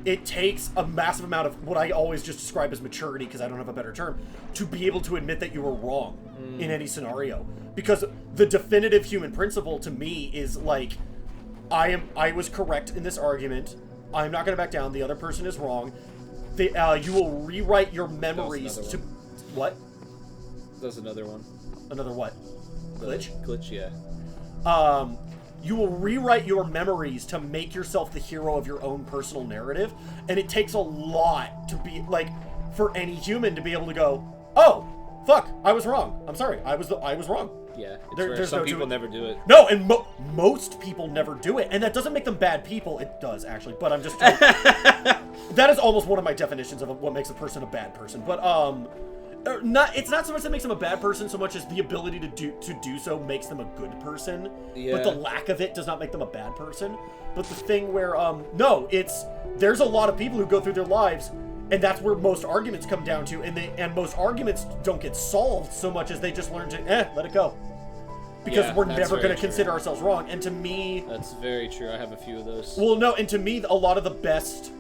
it takes a massive amount of what I always just describe as maturity, because I don't have a better term, to be able to admit that you were wrong in any scenario. Because the definitive human principle to me is like, I was correct in this argument. I'm not going to back down. The other person is wrong. You will rewrite your memories to... What? There's another one. Another what? Glitch? Glitch, yeah. You will rewrite your memories to make yourself the hero of your own personal narrative, and it takes a lot to be, like, for any human to be able to go, oh, fuck, I was wrong. I'm sorry, I was wrong. Yeah, there's some people never do it. No, and most people never do it, and that doesn't make them bad people. It does, actually, but I'm just trying... That is almost one of my definitions of what makes a person a bad person, but, it's not so much that makes them a bad person so much as the ability to do so makes them a good person. Yeah. But the lack of it does not make them a bad person. But the thing where no, there's a lot of people who go through their lives, and that's where most arguments come down to, and most arguments don't get solved so much as they just learn to let it go. Because we're never going to consider ourselves wrong. And to me, that's very true. I have a few of those. Well, no, and to me, a lot of the best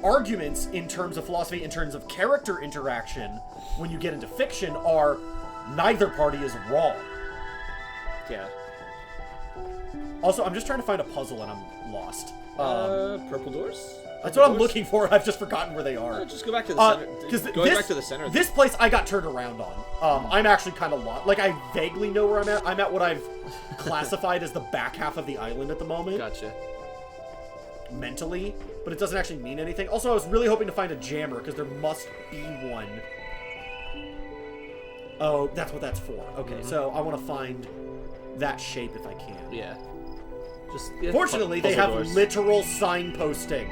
arguments in terms of philosophy, in terms of character interaction, when you get into fiction, are neither party is wrong. Yeah. Also, I'm just trying to find a puzzle and I'm lost. Purple doors? That's what I'm looking for. I've just forgotten where they are. Just go back to the center. Back to the center. This place I got turned around on. I'm actually kind of lost. Like, I vaguely know where I'm at. I'm at what I've classified as the back half of the island at the moment. Gotcha. Mentally, but it doesn't actually mean anything. Also, I was really hoping to find a jammer, because there must be one. Oh, that's what that's for. Okay, so I want to find that shape if I can. Yeah. Fortunately, they have literal signposting.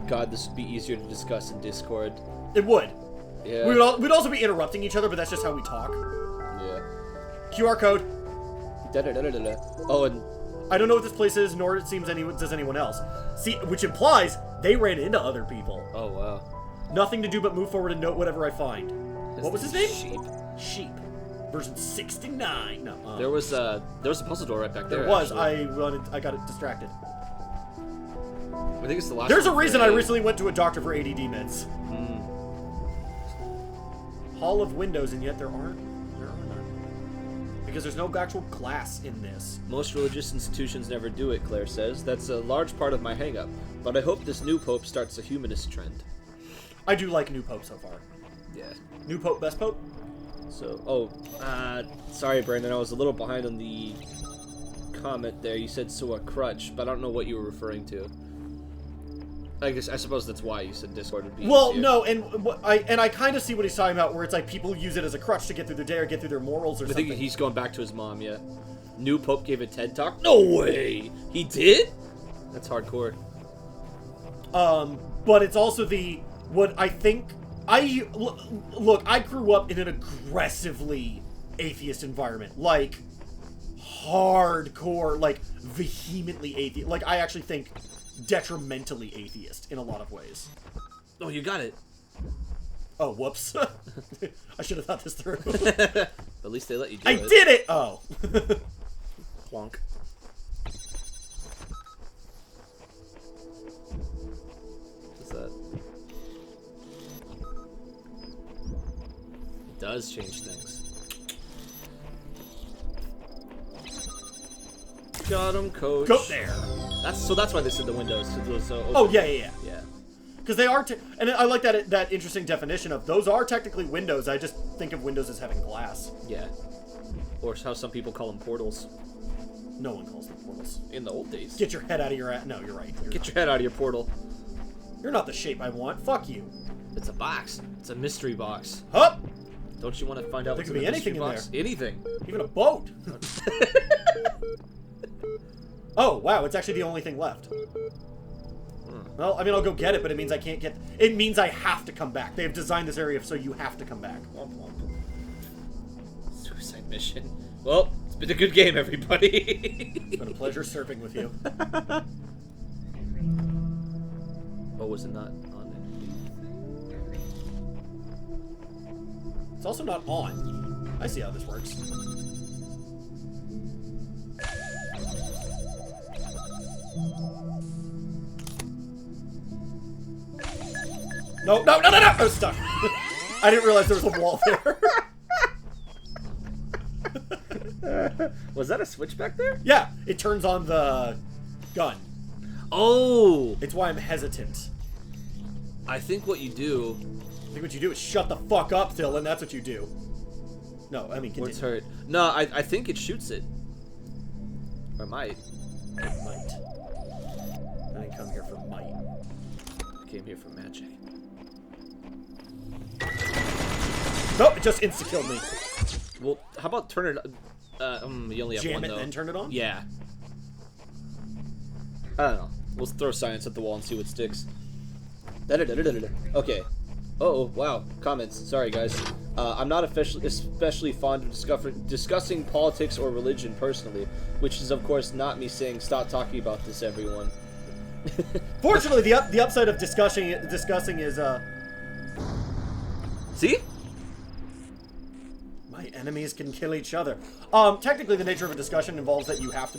God, this would be easier to discuss in Discord. It would. Yeah. We'd also be interrupting each other, but that's just how we talk. Yeah. QR code. Oh, and I don't know what this place is, nor it seems does anyone else. See, which implies they ran into other people. Oh, wow. Nothing to do but move forward and note whatever I find. What was his name? Sheep. Version 69. No. There was a puzzle door right back there. There was. Actually. I got it distracted. I think it's the last. There's a reason I recently went to a doctor for ADD meds. Hall of windows, and yet there are none. Because there's no actual glass in this. Most religious institutions never do it, Claire says. That's a large part of my hang-up. But I hope this new pope starts a humanist trend. I do like new pope so far. Yeah. New pope, best pope? So, sorry, Brandon, I was a little behind on the comment there. You said, so a crutch, but I don't know what you were referring to. I suppose that's why you said Discord would be Well, easier. no, and I kind of see what he's talking about, where it's like people use it as a crutch to get through their day or get through their morals or something. I think he's going back to his mom, yeah. New Pope gave a TED Talk? No way! He did? That's hardcore. But it's also what I think... Look, I grew up in an aggressively atheist environment. Like, hardcore, like, vehemently atheist. Like, I actually think detrimentally atheist in a lot of ways. Oh, you got it. Oh, whoops. I should have thought this through. At least they let you do it. I did it! Oh. Plonk. What's that? It does change things. Got him, coach. Go there. That's why they said the windows. So Oh, yeah. Yeah. Because they are, and I like that interesting definition of those are technically windows. I just think of windows as having glass. Yeah. Or how some people call them portals. No one calls them portals. In the old days. Get your head out of your ass. No, you're right. Get your head out of your portal. You're not the shape I want. Fuck you. It's a box. It's a mystery box. Hup! Don't you want to find out There what's could in be the anything mystery in box? there. Anything. Even a boat. Oh, wow. It's actually the only thing left. Well, I mean, I'll go get it, but it means I can't get... It means I have to come back. They've designed this area so you have to come back. Womp womp. Suicide mission. Well, it's been a good game, everybody. It's been a pleasure surfing with you. Oh, was it not on It's also not on. I see how this works. No, I was stuck. I didn't realize there was a wall there. Was that a switch back there? Yeah, it turns on the gun. Oh! It's why I'm hesitant. I think what you do... I think what you do is shut the fuck up, Dylan. That's what you do. No, I mean, continue. What's hurt? No, I think it shoots it. Or might. It might. I didn't come here for might. I came here for magic. Nope, it just insta-killed me. Well, how about turn it... you only have Jam one, it though. and then turn it on? Yeah. I don't know. We'll throw science at the wall and see what sticks. Okay. Oh, wow. Comments. Sorry, guys. I'm not especially fond of discussing politics or religion personally, which is, of course, not me saying stop talking about this, everyone. Fortunately, the upside of discussing is, See? my enemies can kill each other. Technically, the nature of a discussion involves that you have to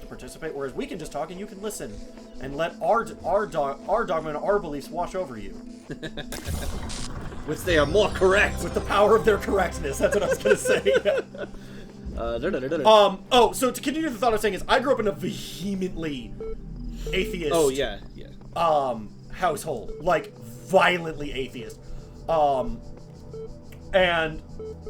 participate, whereas we can just talk and you can listen and let our dogma and our beliefs wash over you. Which they are more correct. With the power of their correctness. That's what I was gonna say. So to continue the thought I was saying is, I grew up in a vehemently atheist. Oh yeah. Household, like violently atheist. And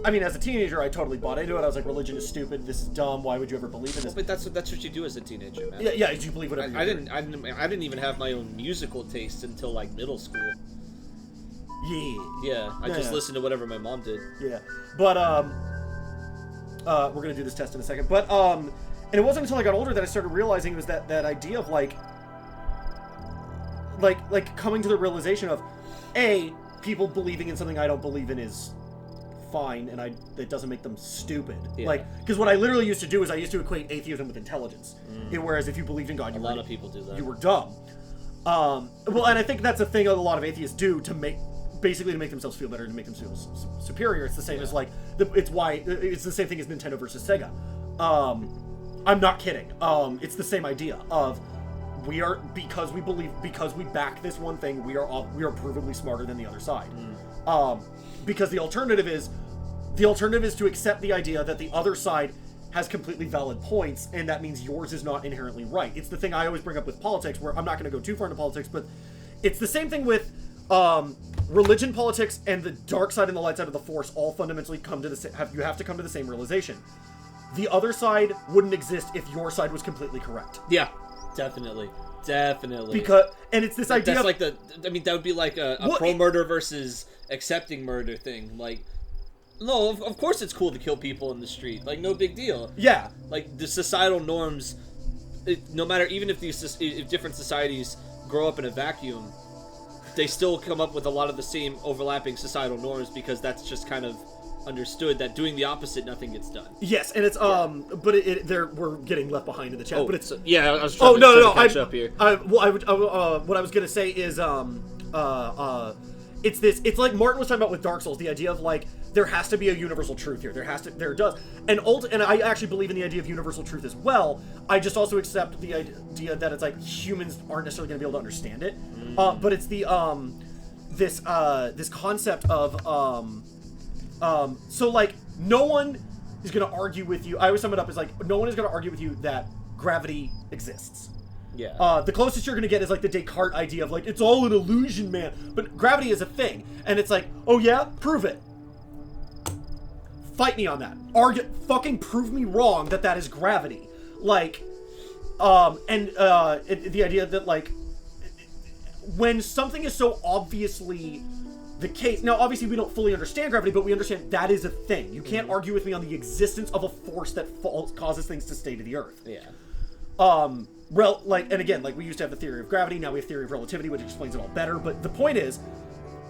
I mean, as a teenager, I totally bought into it. I was like, religion is stupid. This is dumb. Why would you ever believe in this? But that's what you do as a teenager, man. Yeah. You believe whatever. I didn't even have my own musical taste until like middle school. Yeah. I just listened to whatever my mom did. Yeah. But we're gonna do this test in a second. But and it wasn't until I got older that I started realizing it was that idea of like coming to the realization of, people believing in something I don't believe in is fine, and it doesn't make them stupid. Yeah. Like, because what I literally used to do is I used to equate atheism with intelligence. Whereas if you believed in God, A lot of people do that. you were dumb. Well, and I think that's a thing a lot of atheists do to make themselves feel better, to make them feel superior. It's the same as it's the same thing as Nintendo versus Sega. I'm not kidding. It's the same idea of because we back this one thing, we are provably smarter than the other side. Because the alternative is to accept the idea that the other side has completely valid points, and that means yours is not inherently right. It's the thing I always bring up with politics, where I'm not going to go too far into politics, but it's the same thing with religion, politics, and the dark side and the light side of the Force all fundamentally you have to come to the same realization. The other side wouldn't exist if your side was completely correct. Yeah, definitely. And it's this idea that's that would be like a pro-murder versus accepting murder thing. Like, no, of course it's cool to kill people in the street. Like, no big deal. Yeah. Like, the societal norms, no matter, even if if different societies grow up in a vacuum, they still come up with a lot of the same overlapping societal norms, because that's just kind of understood that doing the opposite, nothing gets done. Yes, and it's but we're getting left behind in the chat. But it's yeah, I was trying to catch up here. What I was gonna say is it's like Martin was talking about with Dark Souls, the idea of like there has to be a universal truth here. There does, and I actually believe in the idea of universal truth as well. I just also accept the idea that it's like humans aren't necessarily going to be able to understand it. But it's the this concept of so like no one is going to argue with you. I always sum it up as like no one is going to argue with you that gravity exists. Yeah. The closest you're gonna get is like the Descartes idea of like it's all an illusion, man. But gravity is a thing, and it's like, oh yeah, prove it. Fight me on that. Fucking prove me wrong that is gravity. Like, the idea that like when something is so obviously the case. Now, obviously, we don't fully understand gravity, but we understand that is a thing. You can't argue with me on the existence of a force that causes things to stay to the Earth. Yeah. And again, like we used to have the theory of gravity, now we have theory of relativity, which explains it all better. But the point is,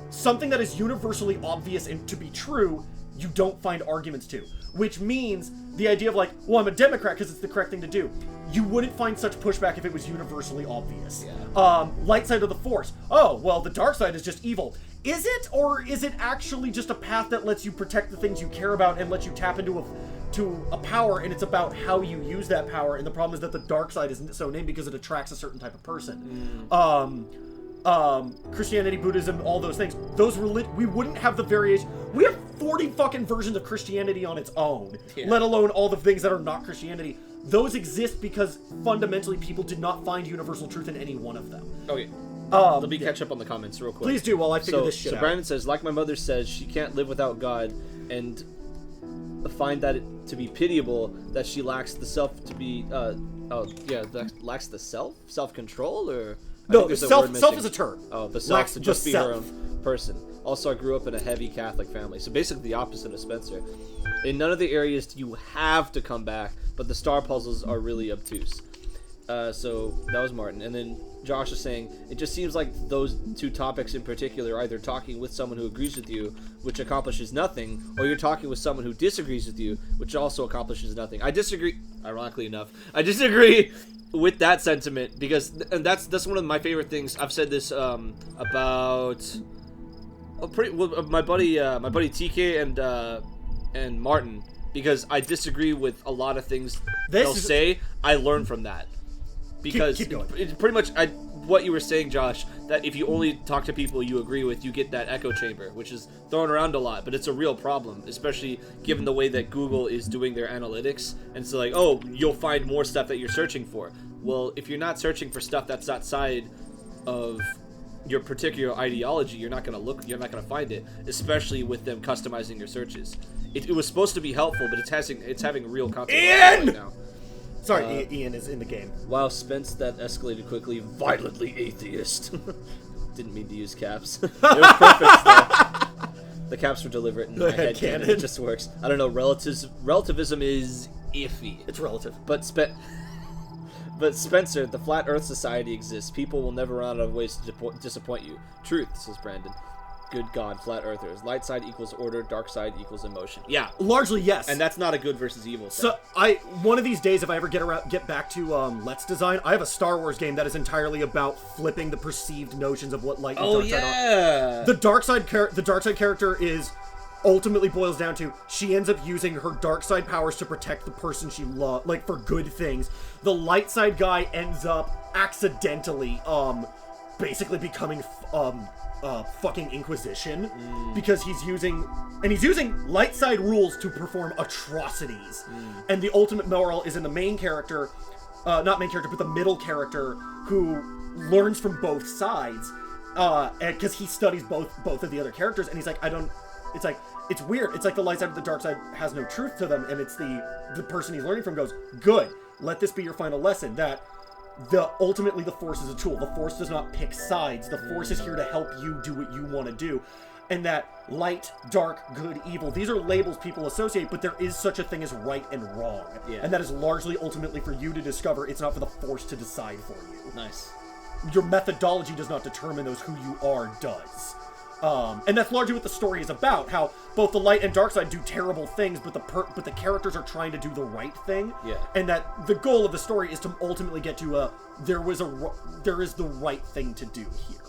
something that is universally obvious and to be true, you don't find arguments to. Which means the idea of like, well, I'm a Democrat because it's the correct thing to do. You wouldn't find such pushback if it was universally obvious. Yeah. Light side of the Force. Oh, well, the dark side is just evil. Is it, or is it actually just a path that lets you protect the things you care about and lets you tap into a power, and it's about how you use that power? And the problem is that the dark side isn't so named because it attracts a certain type of person. Christianity, Buddhism, all those things. We wouldn't have the variation. We have 40 fucking versions of Christianity on its own, let alone all the things that are not Christianity. Those exist because fundamentally people did not find universal truth in any one of them. Okay. Let me catch up on the comments real quick. Please do while I figure this shit out. So Brandon says, like my mother says, she can't live without God, and find that to be pitiable that she lacks the self to be lacks the self-control, or no, self is a term. Oh, the self to just be her own person. Also, I grew up in a heavy Catholic family, so basically the opposite of Spencer. In none of the areas do you have to come back, but the star puzzles are really obtuse. So that was Martin, and then Josh is saying, it just seems like those two topics in particular are either talking with someone who agrees with you, which accomplishes nothing, or you're talking with someone who disagrees with you, which also accomplishes nothing. I disagree, ironically enough, with that sentiment, because and that's one of my favorite things. I've said this about my buddy TK and Martin, because I disagree with a lot of things they'll say. I learn from that. Because keep going. It's pretty much what you were saying, Josh, that if you only talk to people you agree with, you get that echo chamber, which is thrown around a lot, but it's a real problem, especially given the way that Google is doing their analytics. And so, like, oh, you'll find more stuff that you're searching for. Well, if you're not searching for stuff that's outside of your particular ideology, you're not going to find it, especially with them customizing your searches. It was supposed to be helpful, but it's having real consequences right now. Sorry, Ian is in the game. Wow, Spence, that escalated quickly. Violently atheist. Didn't mean to use caps. It was perfect, though. The caps were deliberate in my head canon. It just works. I don't know, relativism is iffy. It's relative. But Spencer, the Flat Earth Society exists. People will never run out of ways to disappoint you. Truth, says Brandon. Good God, flat earthers. Light side equals order, dark side equals emotion. Yeah. Largely, yes. And that's not a good versus evil thing. So, one of these days, if I ever get back to Let's Design, I have a Star Wars game that is entirely about flipping the perceived notions of what light and dark side are. The dark side character is ultimately boils down to she ends up using her dark side powers to protect the person she loves, like for good things. The light side guy ends up accidentally basically becoming fucking Inquisition because he's using light side rules to perform atrocities. And the ultimate moral is in the main character, not main character, but the middle character who learns from both sides, because he studies both of the other characters, and he's like, it's weird. It's like the light side and the dark side has no truth to them, and it's the person he's learning from goes, good, let this be your final lesson, that ultimately the Force is a tool. The Force does not pick sides. The Force is here to help you do what you want to do. And that light, dark, good, evil, these are labels people associate, but there is such a thing as right and wrong. Yeah. And that is largely ultimately for you to discover. It's not for the Force to decide for you. Nice. Your methodology does not determine those. Who you are does. And that's largely what the story is about, how both the light and dark side do terrible things, but the characters are trying to do the right thing. Yeah. And that the goal of the story is to ultimately get to there is the right thing to do here.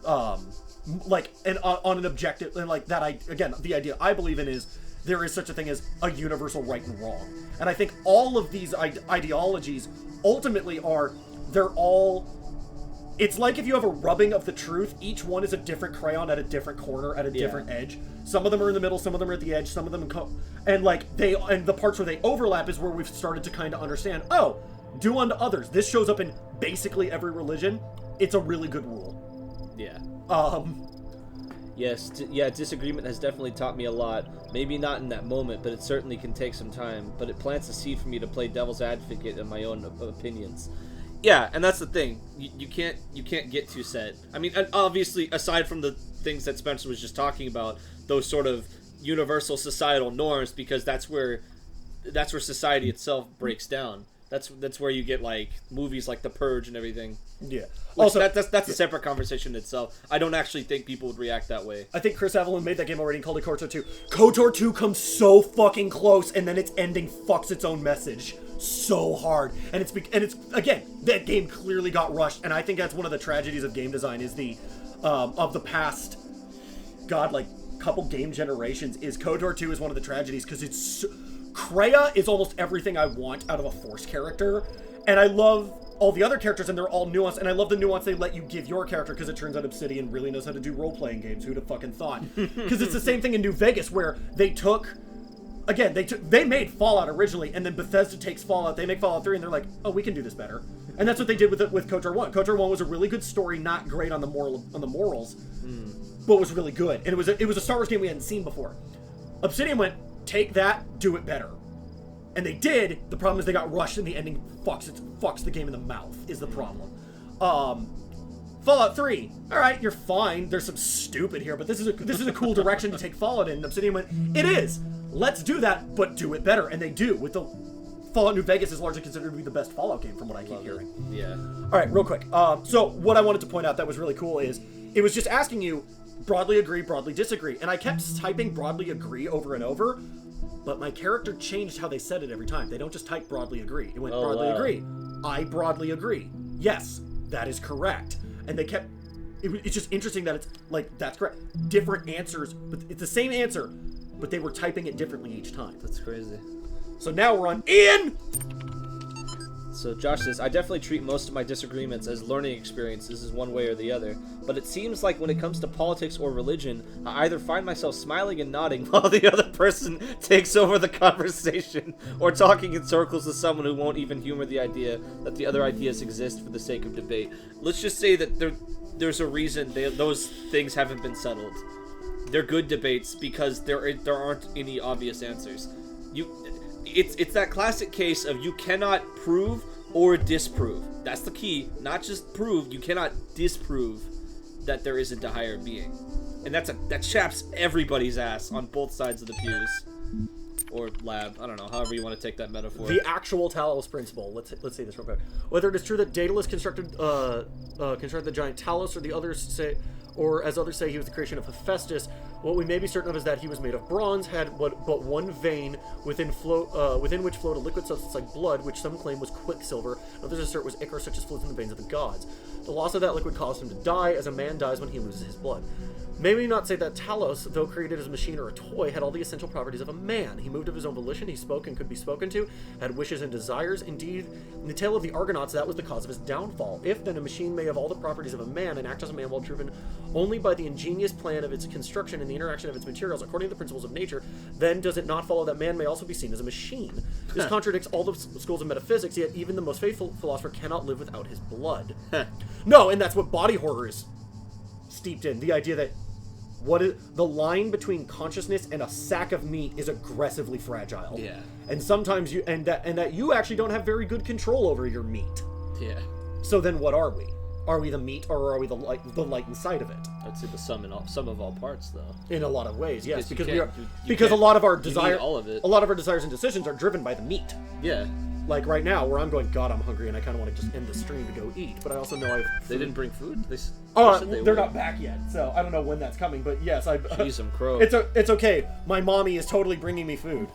And on an objective, and like that, the idea I believe in is there is such a thing as a universal right and wrong. And I think all of these ideologies ultimately it's like if you have a rubbing of the truth, each one is a different crayon at a different corner, at a different edge. Some of them are in the middle, some of them are at the edge, some of them and the parts where they overlap is where we've started to kind of understand, do unto others. This shows up in basically every religion. It's a really good rule. Yeah. Yes, disagreement has definitely taught me a lot. Maybe not in that moment, but it certainly can take some time. But it plants a seed for me to play devil's advocate in my own opinions. Yeah, and that's the thing. You can't get too set. I mean, obviously, aside from the things that Spencer was just talking about, those sort of universal societal norms, because that's where society itself breaks down. That's where you get like movies like The Purge and everything. Yeah. Also, that's a separate conversation in itself. I don't actually think people would react that way. I think Chris Avellone made that game already and called it KOTOR 2. KOTOR 2 comes so fucking close, and then its ending fucks its own message so hard. And it's again, that game clearly got rushed, and I think that's one of the tragedies of game design is of the past, couple game generations, is KOTOR 2 is one of the tragedies because it's Kreia is almost everything I want out of a Force character, and I love all the other characters, and they're all nuanced, and I love the nuance they let you give your character, because it turns out Obsidian really knows how to do role-playing games. Who'd have fucking thought? Because it's the same thing in New Vegas, where they made Fallout originally, and then Bethesda takes Fallout, they make Fallout 3, and they're like, we can do this better. And that's what they did with KOTOR 1. KOTOR 1 was a really good story, not great on the morals, but was really good. And it was a Star Wars game we hadn't seen before. Obsidian went, take that, do it better. And they did. The problem is they got rushed, and the ending fucks the game in the mouth, is the problem. Fallout 3, alright, you're fine. There's some stupid here, but this is a cool direction to take Fallout in. And Obsidian went, it is! Let's do that, but do it better. And they do. With the Fallout New Vegas is largely considered to be the best Fallout game from what I keep hearing. Yeah. Alright, real quick. So what I wanted to point out that was really cool is, it was just asking you, broadly agree, broadly disagree. And I kept typing broadly agree over and over, but my character changed how they said it every time. They don't just type broadly agree. It went broadly agree. I broadly agree. Yes, that is correct. And they kept... It's just interesting that it's like, that's correct. Different answers, but it's the same answer, but they were typing it differently each time. That's crazy. So now we're on Ian! So Josh says, I definitely treat most of my disagreements as learning experiences one way or the other, but it seems like when it comes to politics or religion, I either find myself smiling and nodding while the other person takes over the conversation, or talking in circles to someone who won't even humor the idea that the other ideas exist for the sake of debate. Let's just say that there's a reason those things haven't been settled. They're good debates because there aren't any obvious answers. It's that classic case of you cannot prove or disprove. That's the key. Not just prove, you cannot disprove that there isn't a higher being. And that chaps everybody's ass on both sides of the pews. Or lab, I don't know, however you want to take that metaphor. The actual Talos Principle. Let's say this real quick. Whether it is true that Daedalus constructed the giant Talos, or as others say he was the creation of Hephaestus, what we may be certain of is that he was made of bronze, had but one vein within which flowed a liquid substance like blood, which some claim was quicksilver, others assert was ichor, such as flows in the veins of the gods. The loss of that liquid caused him to die, as a man dies when he loses his blood. May we not say that Talos, though created as a machine or a toy, had all the essential properties of a man. He moved of his own volition, he spoke and could be spoken to, had wishes and desires. Indeed, in the tale of the Argonauts, that was the cause of his downfall. If, then, a machine may have all the properties of a man and act as a man while driven only by the ingenious plan of its construction and the interaction of its materials according to the principles of nature, then does it not follow that man may also be seen as a machine? This contradicts all the schools of metaphysics, yet even the most faithful philosopher cannot live without his blood. No, and that's what body horror is steeped in. The idea that what is the line between consciousness and a sack of meat is aggressively fragile. Yeah. And sometimes that you actually don't have very good control over your meat. Yeah. So then what are we? Are we the meat, or are we the light inside of it? I'd say the sum of all parts, though. In a lot of ways, yes, because you a lot of our all of it. a lot of our desires and decisions are driven by the meat. Yeah. like right now, where I'm going, God, I'm hungry, and I kind of want to just end the stream to go eat. But I also know They didn't bring food? They're not back yet, so I don't know when that's coming. But yes, Jeez, I'm crow. It's okay. My mommy is totally bringing me food.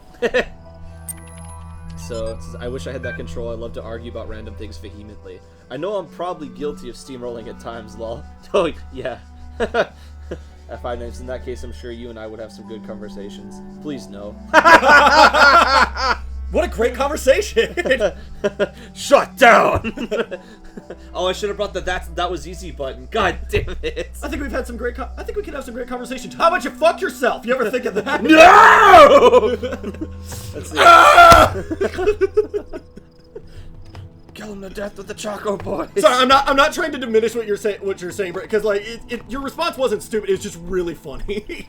So, I wish I had that control. I love to argue about random things vehemently. I know I'm probably guilty of steamrolling at times, lol. Oh, yeah. F5 names. In that case, I'm sure you and I would have some good conversations. Please no. What a great conversation! Shut down! Oh, I should have brought the that was easy button. God damn it! I think we've had some great. I think we could have some great conversations. How about you fuck yourself? You ever think of that? No! Let's see. Kill him to death with the Choco Boys. Sorry, I'm not trying to diminish what you're saying, because like your response wasn't stupid. It's just really funny.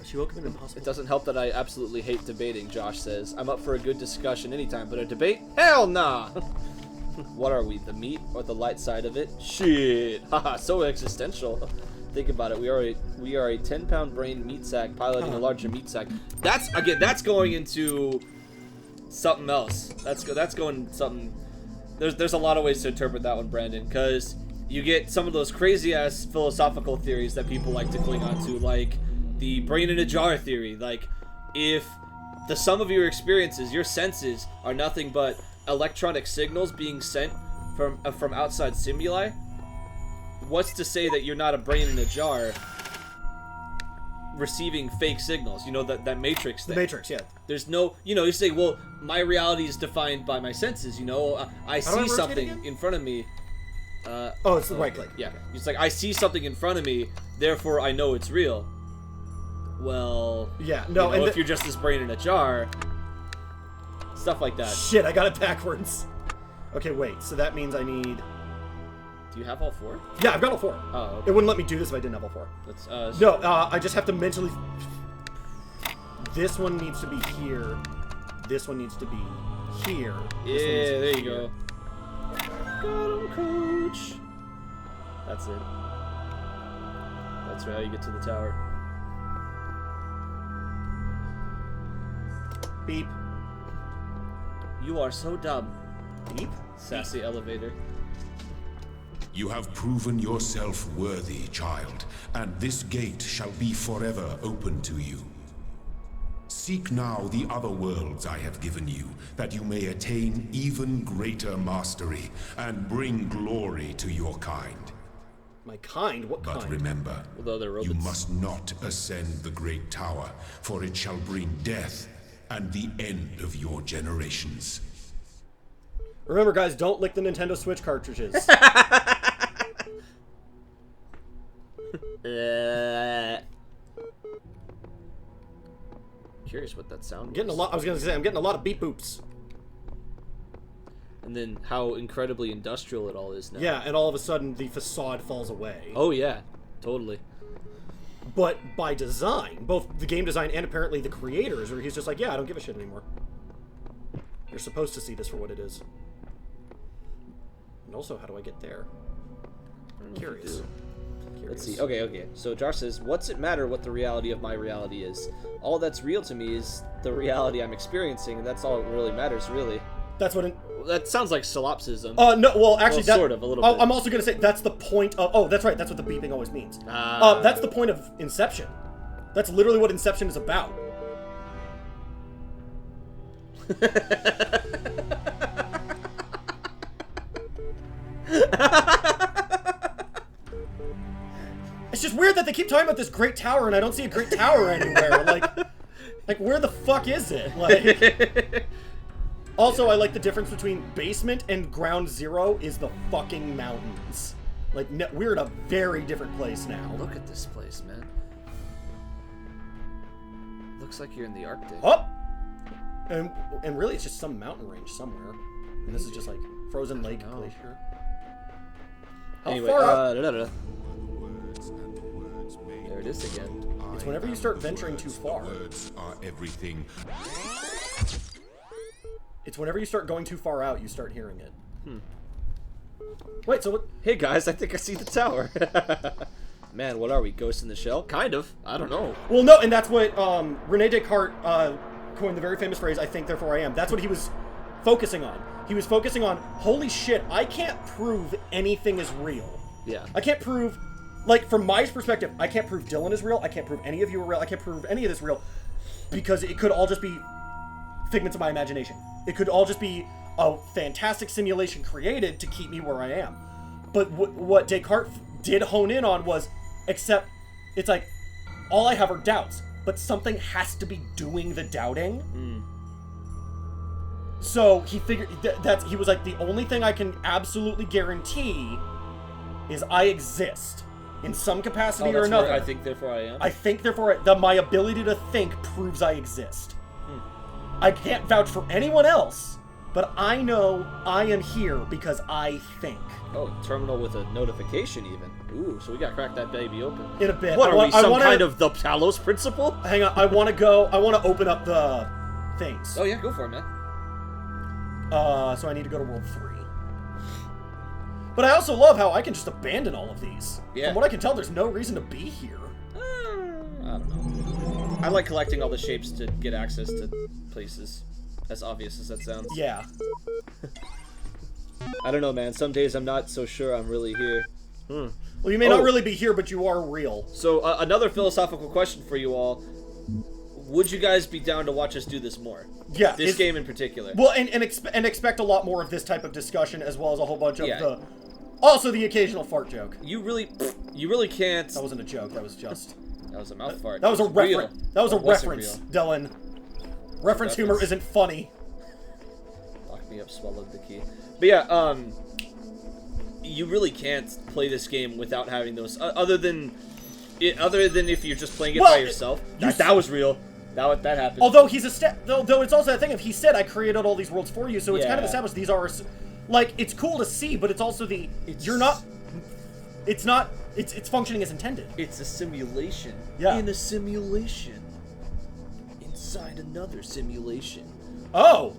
She woke up in an impossible. It doesn't help that I absolutely hate debating. Josh says I'm up for a good discussion anytime, but a debate? Hell nah. What are we? The meat or the light side of it? Shit. Haha. So existential. Think about it. We are a 10-pound brain meat sack piloting a larger meat sack. That's going into something else. That's going something. There's a lot of ways to interpret that one, Brandon, because you get some of those crazy ass philosophical theories that people like to cling on to, like the brain in a jar theory. Like, if the sum of your experiences, your senses, are nothing but electronic signals being sent from outside stimuli, what's to say that you're not a brain in a jar receiving fake signals? You know, that Matrix thing. The Matrix, yeah. There's no, you say, well, my reality is defined by my senses, I see something in front of me. Oh, it's the right click. Yeah. It's like, I see something in front of me, therefore I know it's real. Well, yeah, no, and if you're just this brain in a jar, stuff like that. Shit, I got it backwards. Okay, wait, so that means I need... Do you have all four? Yeah, I've got all four. Oh, okay. It wouldn't let me do this if I didn't have all four. Let's, No, I just have to mentally... This one needs to be here. This one needs to be here. Yeah, there you go. Got him, coach. That's it. That's how you get to the tower. Beep. You are so dumb. Beep? Sassy elevator. You have proven yourself worthy, child, and this gate shall be forever open to you. Seek now the other worlds I have given you, that you may attain even greater mastery and bring glory to your kind. My kind? What kind? But remember, With other robots. you must not ascend the great tower, for it shall bring death and the end of your generations. Remember, guys, don't lick the Nintendo Switch cartridges. Curious what that sound was. Getting a lot. I was gonna say I'm getting a lot of beep boops. And then how incredibly industrial it all is now. Yeah, and all of a sudden the facade falls away. Oh yeah, totally. But by design, both the game design and apparently the creators, where he's just like, yeah, I don't give a shit anymore. You're supposed to see this for what it is. And also, how do I get there? Curious. Let's see. Okay. So Josh says, what's it matter what the reality of my reality is? All that's real to me is the reality I'm experiencing, and that's all that really matters, really. That's what That sounds like solipsism. no, well, actually, Well, sort of, a little bit. I'm also going to say that's the point of... Oh, that's right. That's what the beeping always means. That's the point of Inception. That's literally what Inception is about. It's just weird that they keep talking about this great tower and I don't see a great tower anywhere. Like where the fuck is it? Like... Also, I like the difference between basement and ground zero is the fucking mountains. Like, we're in a very different place now. Look at this place, man. Looks like you're in the Arctic. Oh! And really, it's just some mountain range somewhere. And this is just like frozen lake glacier. Anyway, far up? there it is again. It's whenever you start venturing too far. Words are everything. It's whenever you start going too far out, you start hearing it. Wait, so what? Hey guys, I think I see the tower. Man, what are we, Ghost in the Shell? Kind of. I don't know. Well, no, and that's what Rene Descartes coined the very famous phrase, "I think, therefore I am." That's what he was focusing on. He was focusing on, holy shit, I can't prove anything is real. Yeah. I can't prove, like, from my perspective, I can't prove Dylan is real. I can't prove any of you are real. I can't prove any of this real. Because it could all just be figments of my imagination. It could all just be a fantastic simulation created to keep me where I am. But what Descartes did hone in on was, except, it's like, all I have are doubts, but something has to be doing the doubting. So he figured that he was like, the only thing I can absolutely guarantee is I exist in some capacity or another. I think, therefore I am. I think, therefore, my ability to think proves I exist. I can't vouch for anyone else, but I know I am here because I think. Oh, terminal with a notification even. Ooh, so we gotta crack that baby open. In a bit. What, are we some kind of the Talos Principle? Hang on, I want to open up the things. Oh yeah, go for it, man. So I need to go to World 3. But I also love how I can just abandon all of these. Yeah. From what I can tell, there's no reason to be here. I don't know. I like collecting all the shapes to get access to places. As obvious as that sounds. Yeah. I don't know, man. Some days I'm not so sure I'm really here. Well, you may not really be here, but you are real. So, another philosophical question for you all. Would you guys be down to watch us do this more? Yeah. This game in particular. Well, and expect a lot more of this type of discussion, as well as a whole bunch of the... Also, the occasional fart joke. You really can't... That wasn't a joke, that was just... That was a mouth fart. That was a reference. That was a reference, real. Dylan. Reference humor isn't funny. Lock me up, swallowed the key. But yeah, you really can't play this game without having those. Other than if you're just playing it by yourself. That was real. That happened. Although he's a step. Though it's also that thing of he said I created all these worlds for you, so it's kind of established these are, like, it's cool to see, but it's also you're not. It's not. It's functioning as intended. It's a simulation. Yeah. In a simulation. Inside another simulation. Oh.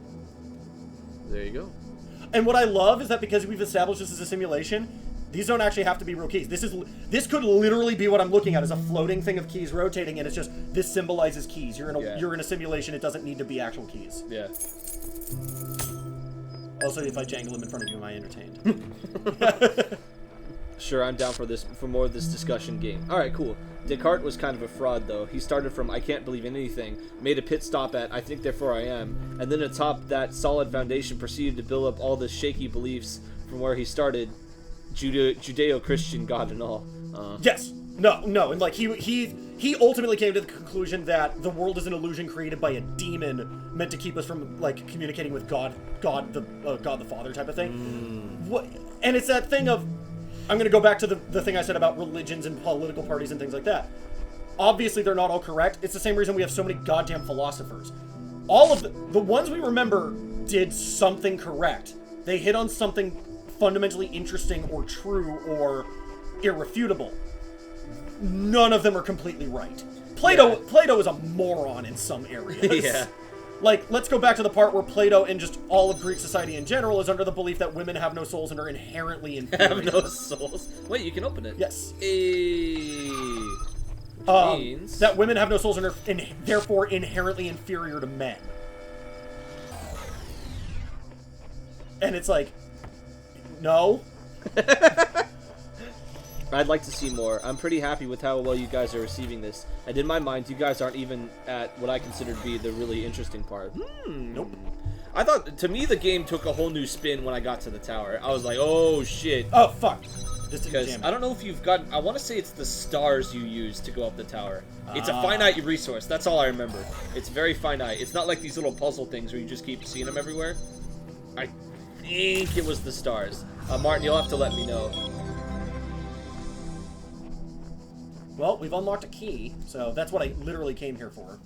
There you go. And what I love is that because we've established this as a simulation, these don't actually have to be real keys. This could literally be what I'm looking at as a floating thing of keys rotating, and it's just this symbolizes keys. You're in a simulation. It doesn't need to be actual keys. Yeah. Also, if I jangle them in front of you, am I entertained? Sure, I'm down for more of this discussion game. Alright, cool. Descartes was kind of a fraud, though. He started from I can't believe in anything, made a pit stop at I think therefore I am, and then atop that solid foundation proceeded to build up all the shaky beliefs from where he started, Judeo-Christian God and all. Yes. No, and like he ultimately came to the conclusion that the world is an illusion created by a demon meant to keep us from, like, communicating with God the Father type of thing. What? And it's that thing of, I'm going to go back to the thing I said about religions and political parties and things like that. Obviously, they're not all correct. It's the same reason we have so many goddamn philosophers. All of the ones we remember did something correct. They hit on something fundamentally interesting or true or irrefutable. None of them are completely right. Plato is a moron in some areas. Yeah. Like, let's go back to the part where Plato and just all of Greek society in general is under the belief that women have no souls and are inherently inferior. Have no souls? Wait, you can open it. Yes. Which means... that women have no souls and are therefore inherently inferior to men. And it's like, no. I'd like to see more. I'm pretty happy with how well you guys are receiving this. And in my mind, you guys aren't even at what I consider to be the really interesting part. Nope. I thought, to me, the game took a whole new spin when I got to the tower. I was like, oh, shit. Oh, fuck. Because I don't know if you've gotten... I want to say it's the stars you use to go up the tower. It's a finite resource. That's all I remember. It's very finite. It's not like these little puzzle things where you just keep seeing them everywhere. I think it was the stars. Martin, you'll have to let me know. Well, we've unlocked a key, so that's what I literally came here for.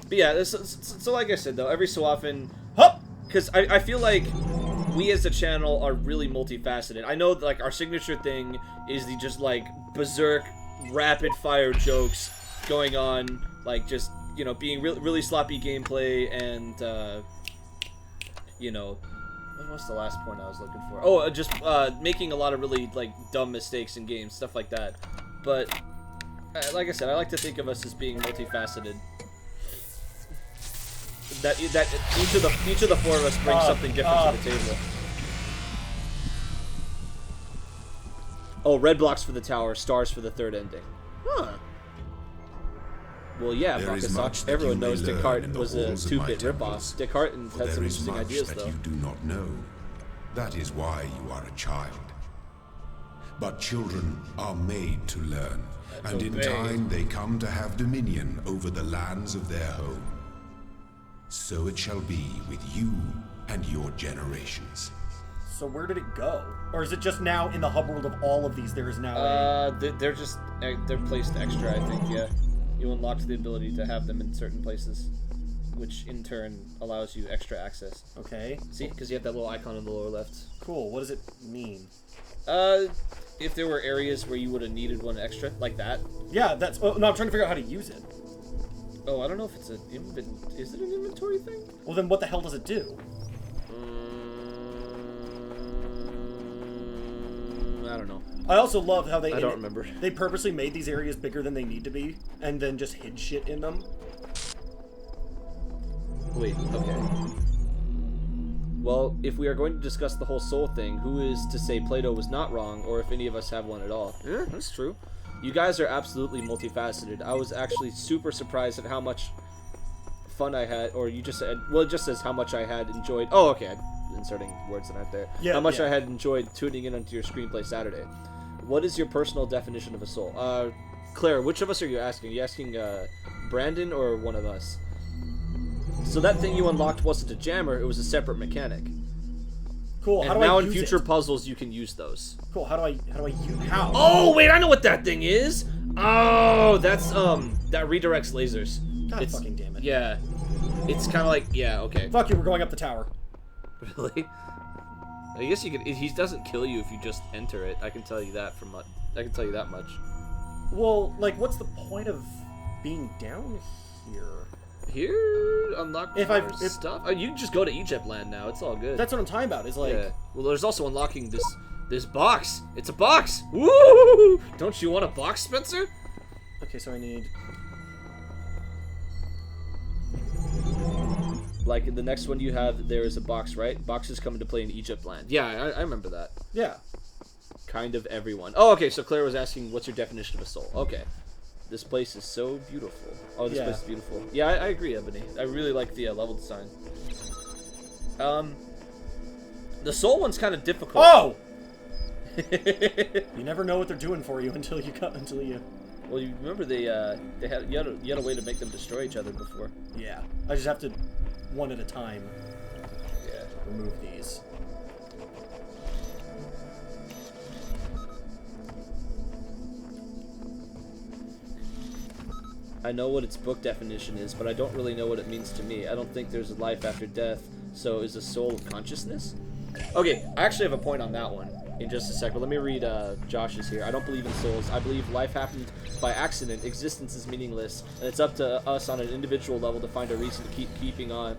But yeah, so like I said, though, every so often... Hup! Because I feel like we as a channel are really multifaceted. I know, like, our signature thing is the just, like, berserk, rapid-fire jokes going on, like, just, you know, being really sloppy gameplay and, you know... What's the last point I was looking for? Oh, just making a lot of really, like, dumb mistakes in games, stuff like that. But, like I said, I like to think of us as being multifaceted. that each of the four of us brings something different to the table. Oh, red blocks for the tower, stars for the third ending. Huh. Well, yeah, everyone knows Descartes was a 2-bit ripoff. Descartes had some interesting ideas, though. You do not know. That is why you are a child. But children are made to learn, and in time they come to have dominion over the lands of their home. So it shall be with you and your generations. So where did it go? Or is it just now in the hub world of all of these? There is now. They're placed extra, I think. Yeah, you unlocked the ability to have them in certain places, which in turn allows you extra access. Okay. See, because you have that little icon in the lower left. Cool. What does it mean? If there were areas where you would have needed one extra, like that. Yeah, that's. Oh, no, I'm trying to figure out how to use it. Oh, I don't know if it's is it an inventory thing? Well, then what the hell does it do? I don't know. I also love how I don't remember. They purposely made these areas bigger than they need to be, and then just hid shit in them. Wait, okay. Well, if we are going to discuss the whole soul thing, who is to say Plato was not wrong, or if any of us have one at all? Yeah, that's true. You guys are absolutely multifaceted. I was actually super surprised at how much fun I had, or you just said, well, it just says how much I had enjoyed. Oh, okay, I'm inserting words that aren't there. Yeah, how much I had enjoyed tuning in onto your Screenplay Saturday. What is your personal definition of a soul? Claire, which of us are you asking? Are you asking Brandon or one of us? So that thing you unlocked wasn't a jammer, it was a separate mechanic. Cool. And now in future puzzles you can use those. Cool. How do I use how? Oh wait, I know what that thing is. Oh, that's that redirects lasers. God fucking damn it. Yeah. It's kind of like okay. Fuck you. We're going up the tower. Really? I guess you could. He doesn't kill you if you just enter it. I can tell you that I can tell you that much. Well, like, what's the point of being down here? Here, unlock stuff. Oh, you can just go to Egypt land now. It's all good. That's what I'm talking about. Is like. Yeah. Well, there's also unlocking this box. It's a box. Woo! Don't you want a box, Spencer? Okay, so I need. Like in the next one you have, there is a box, right? Boxes come into play in Egypt land. Yeah, I remember that. Yeah. Kind of everyone. Oh, okay. So Claire was asking, what's your definition of a soul? Okay. This place is so beautiful. Oh, this place is beautiful. Yeah, I agree, Ebony. I really like the level design. The soul one's kind of difficult. Oh! You never know what they're doing for you until you. Well, you remember you had a way to make them destroy each other before. Yeah. I just have to, one at a time. Yeah. Remove these. I know what its book definition is, but I don't really know what it means to me. I don't think there's a life after death, so is a soul consciousness? Okay, I actually have a point on that one in just a sec, but let me read Josh's here. I don't believe in souls. I believe life happened by accident. Existence is meaningless, and it's up to us on an individual level to find a reason to keeping on.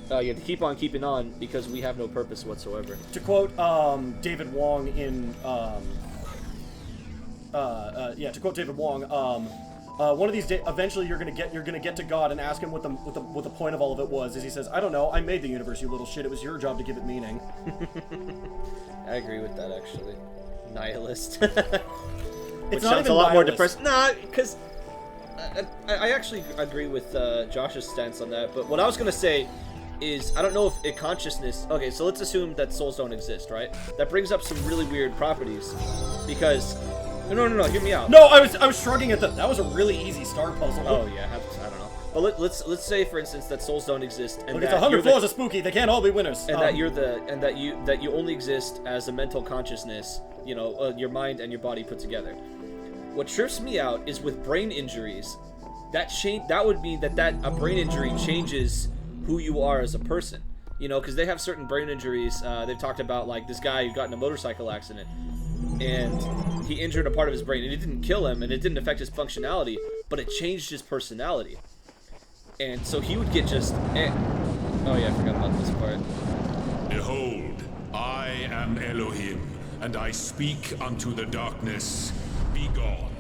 To keep on keeping on because we have no purpose whatsoever. To quote David Wong in to quote David Wong, one of these days, eventually you're gonna get to God and ask him what the point of all of it was. As he says, I don't know, I made the universe, you little shit. It was your job to give it meaning. I agree with that actually. Nihilist. It's sounds a lot more depressed. Nah, because I actually agree with Josh's stance on that. But what I was gonna say is I don't know if consciousness. Okay, so let's assume that souls don't exist, right? That brings up some really weird properties because. No, hear me out. No, I was shrugging at that was a really easy star puzzle. Oh yeah, I don't know. But let's say for instance that souls don't exist and look, it's 100 floors of spooky. They can't all be winners. And that you only exist as a mental consciousness. You know, your mind and your body put together. What trips me out is with brain injuries. That would mean that a brain injury changes who you are as a person. You know, because they have certain brain injuries. They've talked about like this guy who got in a motorcycle accident. And he injured a part of his brain, and it didn't kill him, and it didn't affect his functionality, but it changed his personality. And so he would get just... Oh yeah, I forgot about this part. Behold, I am Elohim, and I speak unto the darkness. Be gone.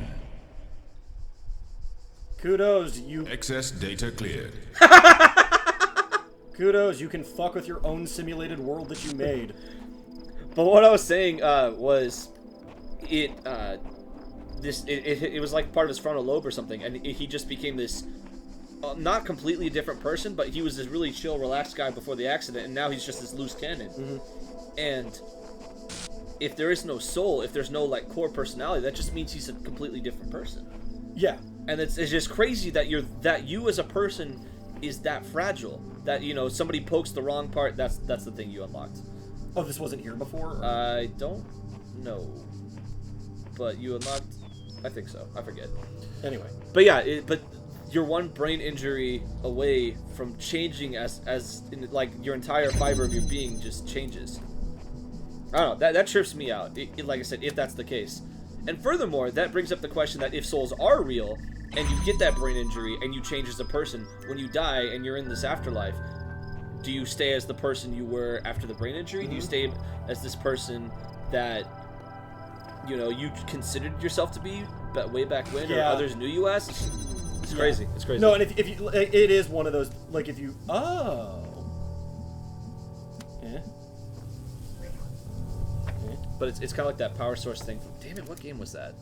Kudos, you... Excess data cleared. Kudos, you can fuck with your own simulated world that you made. But what I was saying was, it was like part of his frontal lobe or something, and he just became this, not completely different person, but he was this really chill, relaxed guy before the accident, and now he's just this loose cannon. Mm-hmm. And if there is no soul, if there's no like core personality, that just means he's a completely different person. Yeah. And it's just crazy that you as a person is that fragile. That, you know, somebody pokes the wrong part, that's the thing you unlocked. Oh, this wasn't here before? Or? I don't know. But you unlocked... I think so. I forget. Anyway. But yeah, but you're one brain injury away from changing as in, like, your entire fiber of your being just changes. I don't know. That trips me out. Like I said, if that's the case. And furthermore, that brings up the question that if souls are real, and you get that brain injury, and you change as a person, when you die and you're in this afterlife, do you stay as the person you were after the brain injury? Mm-hmm. Do you stay as this person that, you know, you considered yourself to be way back when, or others knew you as? It's crazy. It's crazy. No, and if you, it is one of those, like, if you, But it's kind of like that power source thing. Damn it, what game was that?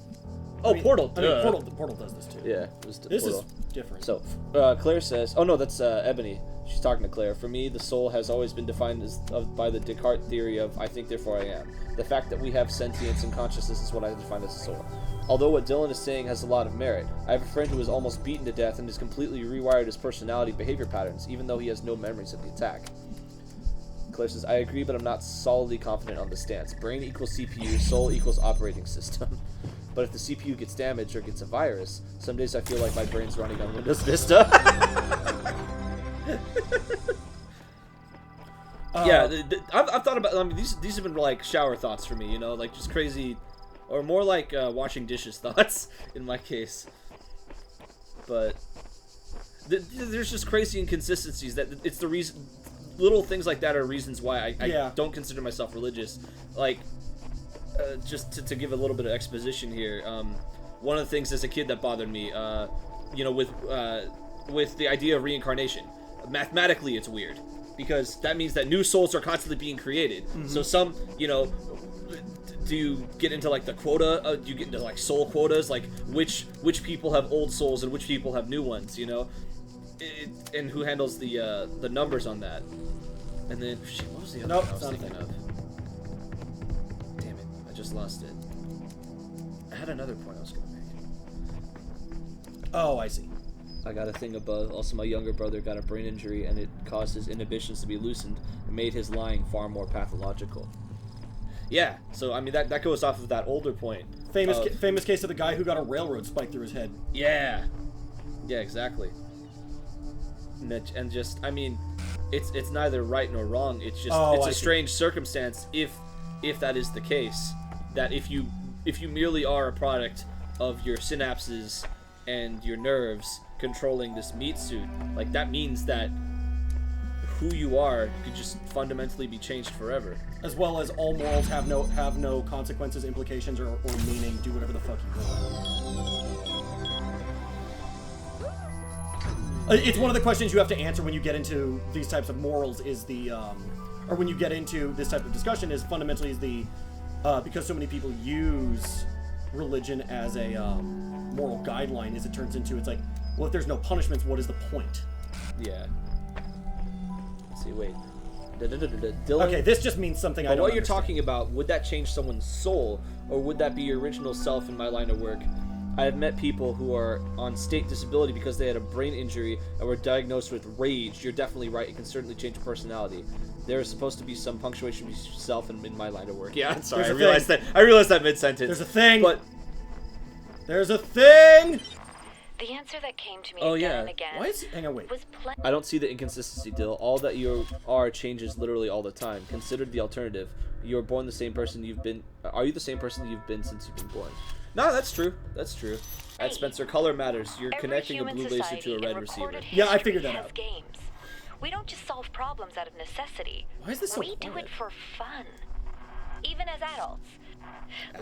Oh, Portal. Portal does this too. Yeah, it was this Portal. is different. So, Claire says, oh no, that's Ebony. She's talking to Claire. For me, the soul has always been defined by the Descartes theory of I think, therefore I am. The fact that we have sentience and consciousness is what I define as a soul. Although what Dylan is saying has a lot of merit. I have a friend who was almost beaten to death and has completely rewired his personality behavior patterns, even though he has no memories of the attack. Claire says, I agree, but I'm not solidly confident on the stance. Brain equals CPU, soul equals operating system. But if the CPU gets damaged or gets a virus, some days I feel like my brain's running on Windows Vista. Yeah, I've thought about. I mean, these have been like shower thoughts for me. You know, like just crazy, or more like washing dishes thoughts in my case. But there's just crazy inconsistencies that it's the reason. Little things like that are reasons why I don't consider myself religious. Like. Just to give a little bit of exposition here, one of the things as a kid that bothered me, you know, with the idea of reincarnation, mathematically it's weird, because that means that new souls are constantly being created. Mm-hmm. So some, you know, do you get into like the quota? Do you get into like soul quotas, like which people have old souls and which people have new ones, you know, and who handles the numbers on that? And then shit, what was the other thing I was thinking of? Just lost it. I had another point I was going to make. Oh, I see. I got a thing above. Also, my younger brother got a brain injury, and it caused his inhibitions to be loosened and made his lying far more pathological. Yeah, so I mean that goes off of that older point. Famous case of the guy who got a railroad spike through his head. Yeah. Yeah, exactly. And just, I mean, it's neither right nor wrong. It's just it's a strange circumstance if that is the case. That if you merely are a product of your synapses and your nerves controlling this meat suit, like that means that who you are could just fundamentally be changed forever. As well as all morals have no consequences, implications, or meaning. Do whatever the fuck you want. It's one of the questions you have to answer when you get into these types of morals. Is the or when you get into this type of discussion, is fundamentally because so many people use religion as a moral guideline, as it turns into, it's like, well, if there's no punishments, what is the point? Yeah. Let's see, wait. Dylan, okay, this just means something I don't what understand. You're talking about, would that change someone's soul, or would that be your original self in my line of work? I have met people who are on state disability because they had a brain injury and were diagnosed with rage. You're definitely right. It can certainly change your personality. There is supposed to be some punctuation between yourself and in my line of work. Yeah, I'm sorry. I realized that mid-sentence. There's a thing. But there's a thing. The answer that came to me again and again. Why is hang on, wait. I don't see the inconsistency, Dill. All that you are changes literally all the time. Consider the alternative. You are born the same person you've been. Are you the same person you've been since you've been born? No, that's true. That's true. At Spencer, color matters. You're connecting a blue laser to a red receiver. Yeah, I figured that out. Games. We don't just solve problems out of necessity. Why is this so We do it for fun. Even as adults.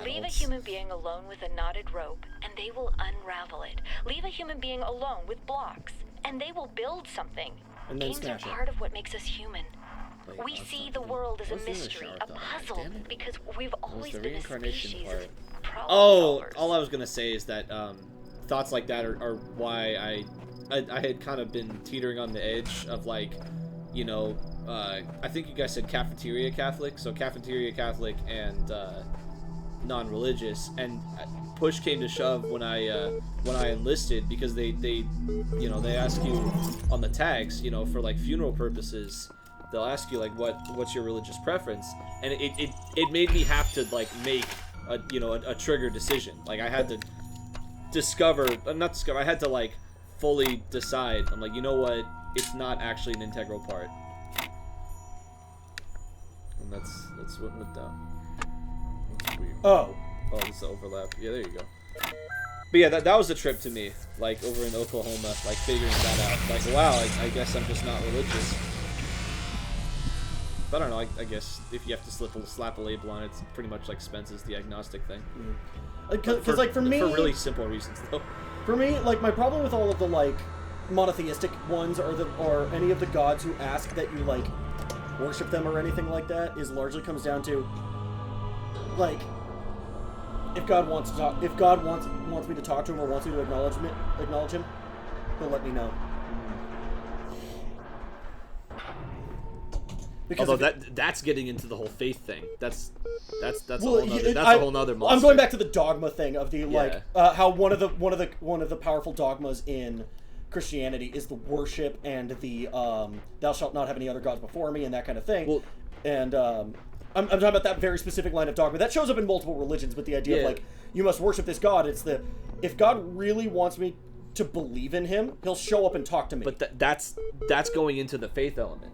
Leave a human being alone with a knotted rope, and they will unravel it. Leave a human being alone with blocks, and they will build something. and then Games are smash it. part of what makes us human. Wait, We I'm see sorry. the world as a What's the mystery, English a art, though? puzzle, Damn it. because we've always the been a reincarnation species part? of problem Oh, solvers. all I was gonna say is that thoughts like that are why I had kind of been teetering on the edge of, like, you know, I think you guys said cafeteria Catholic, so cafeteria Catholic and non-religious, and push came to shove when I enlisted, because they you know, they ask you on the tags, you know, for like funeral purposes, they'll ask you like what's your religious preference, and it made me have to like make a trigger decision. Like I had to I had to like fully decide. I'm like, you know what, it's not actually an integral part, and that's what went down. That's weird. Oh. Oh, this is overlap. Yeah, there you go. But yeah, that was a trip to me, like over in Oklahoma, like figuring that out. Like, wow, I guess I'm just not religious. But I don't know, I guess if you have to slap a label on it, it's pretty much like Spence's the agnostic thing. Because like for me, for really simple reasons though. For me, like my problem with all of the like monotheistic ones or any of the gods who ask that you like worship them or anything like that is largely comes down to like if God wants to talk, if God wants me to talk to him or wants me to acknowledge him, he'll let me know. Because although that's getting into the whole faith thing. That's well, a whole nother monster. I'm going back to the dogma thing of the like Yeah. how one of the powerful dogmas in Christianity is the worship and the thou shalt not have any other gods before me and that kind of thing. Well, and I'm talking about that very specific line of dogma that shows up in multiple religions with the idea of like you must worship this god. It's the if God really wants me to believe in him, he'll show up and talk to me. But that's going into the faith element.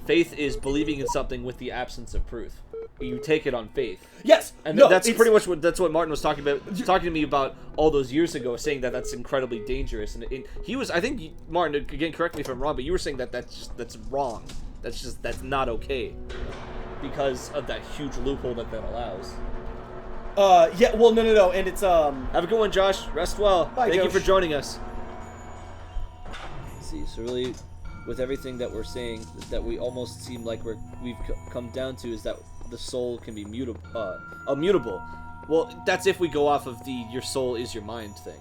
Faith is believing in something with the absence of proof. You take it on faith. Yes, and no, that's pretty much what Martin was talking to me about all those years ago, saying that that's incredibly dangerous. And he was, I think, Martin, again, correct me if I'm wrong, but you were saying that's wrong. That's not okay because of that huge loophole that allows. Yeah, well, no, and it's Have a good one, Josh. Rest well. Bye, Thank you Josh. for joining us. Let's see, so really, with everything that we're saying, that we almost seem like we've come down to is that the soul can be immutable. Well, that's if we go off of the your soul is your mind thing.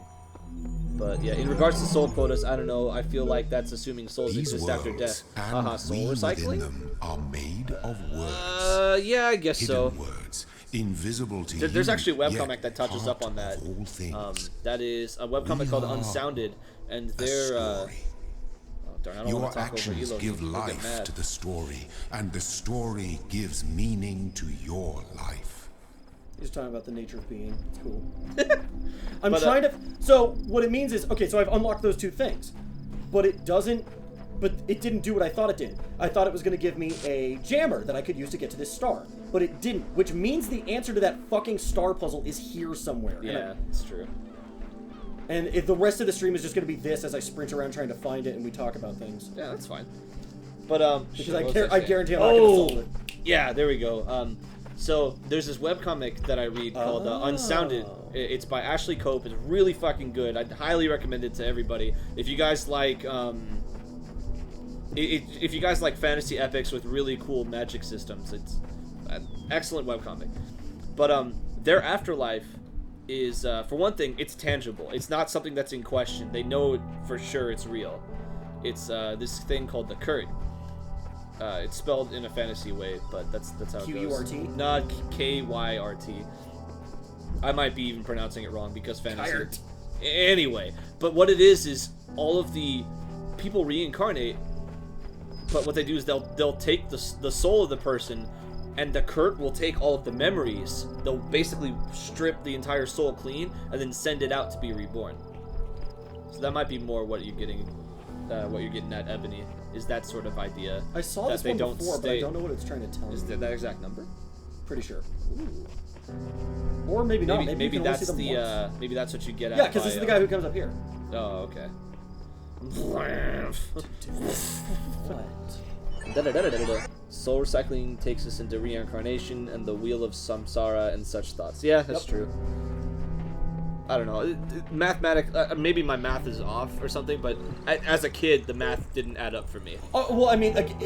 But yeah, in regards to soul quotas, I don't know. I feel like that's assuming souls These exist after death. and Soul we within recycling. them are made of words. Yeah, I guess Hidden so. words, invisible to There's you, actually a yet webcomic that touches part up on that. of all things. That is a webcomic called Unsounded, and A they're story. darn, I don't Your want to talk over actions Elo. give He'll get life mad. to the story, and the story gives meaning to your life. He's talking about the nature of being. It's cool. I'm But, trying to. So what it means is, okay, so I've unlocked those two things, but it doesn't. But it didn't do what I thought it did. I thought it was going to give me a jammer that I could use to get to this star, but it didn't. Which means the answer to that fucking star puzzle is here somewhere. Yeah, it's true. And if the rest of the stream is just going to be this as I sprint around trying to find it and we talk about things. Yeah, that's fine. But Because shit, what was I saying? guarantee I'm not going to solve it. Yeah, there we go. So there's this webcomic that I read called Unsounded. It's by Ashley Cope. It's really fucking good. I'd highly recommend it to everybody. If you guys like, if you guys like fantasy epics with really cool magic systems, it's an excellent webcomic. But their afterlife is, for one thing, it's tangible. It's not something that's in question. They know for sure it's real. It's this thing called the Kurt. It's spelled in a fantasy way, but that's how it goes. Qurt? Not Kyrt. I might be even pronouncing it wrong because fantasy. Kyrt. Anyway, but what it is all of the people reincarnate. But what they do is they'll take the soul of the person, and the Kurt will take all of the memories. They'll basically strip the entire soul clean and then send it out to be reborn. So that might be more what you're getting at, Ebony. Is that sort of idea? I saw that this they one don't before, but I stay- don't know what it's trying to tell Is me. that exact number? Pretty sure. Or maybe not. Maybe you can only that's see them the once. maybe that's what you get at. Yeah, because this is the guy who comes up here. Oh, okay. What? Soul recycling takes us into reincarnation and the wheel of samsara and such thoughts. Yeah, that's Yep. true. I don't know, maybe my math is off or something, but as a kid, the math didn't add up for me. Oh, well, I mean, like,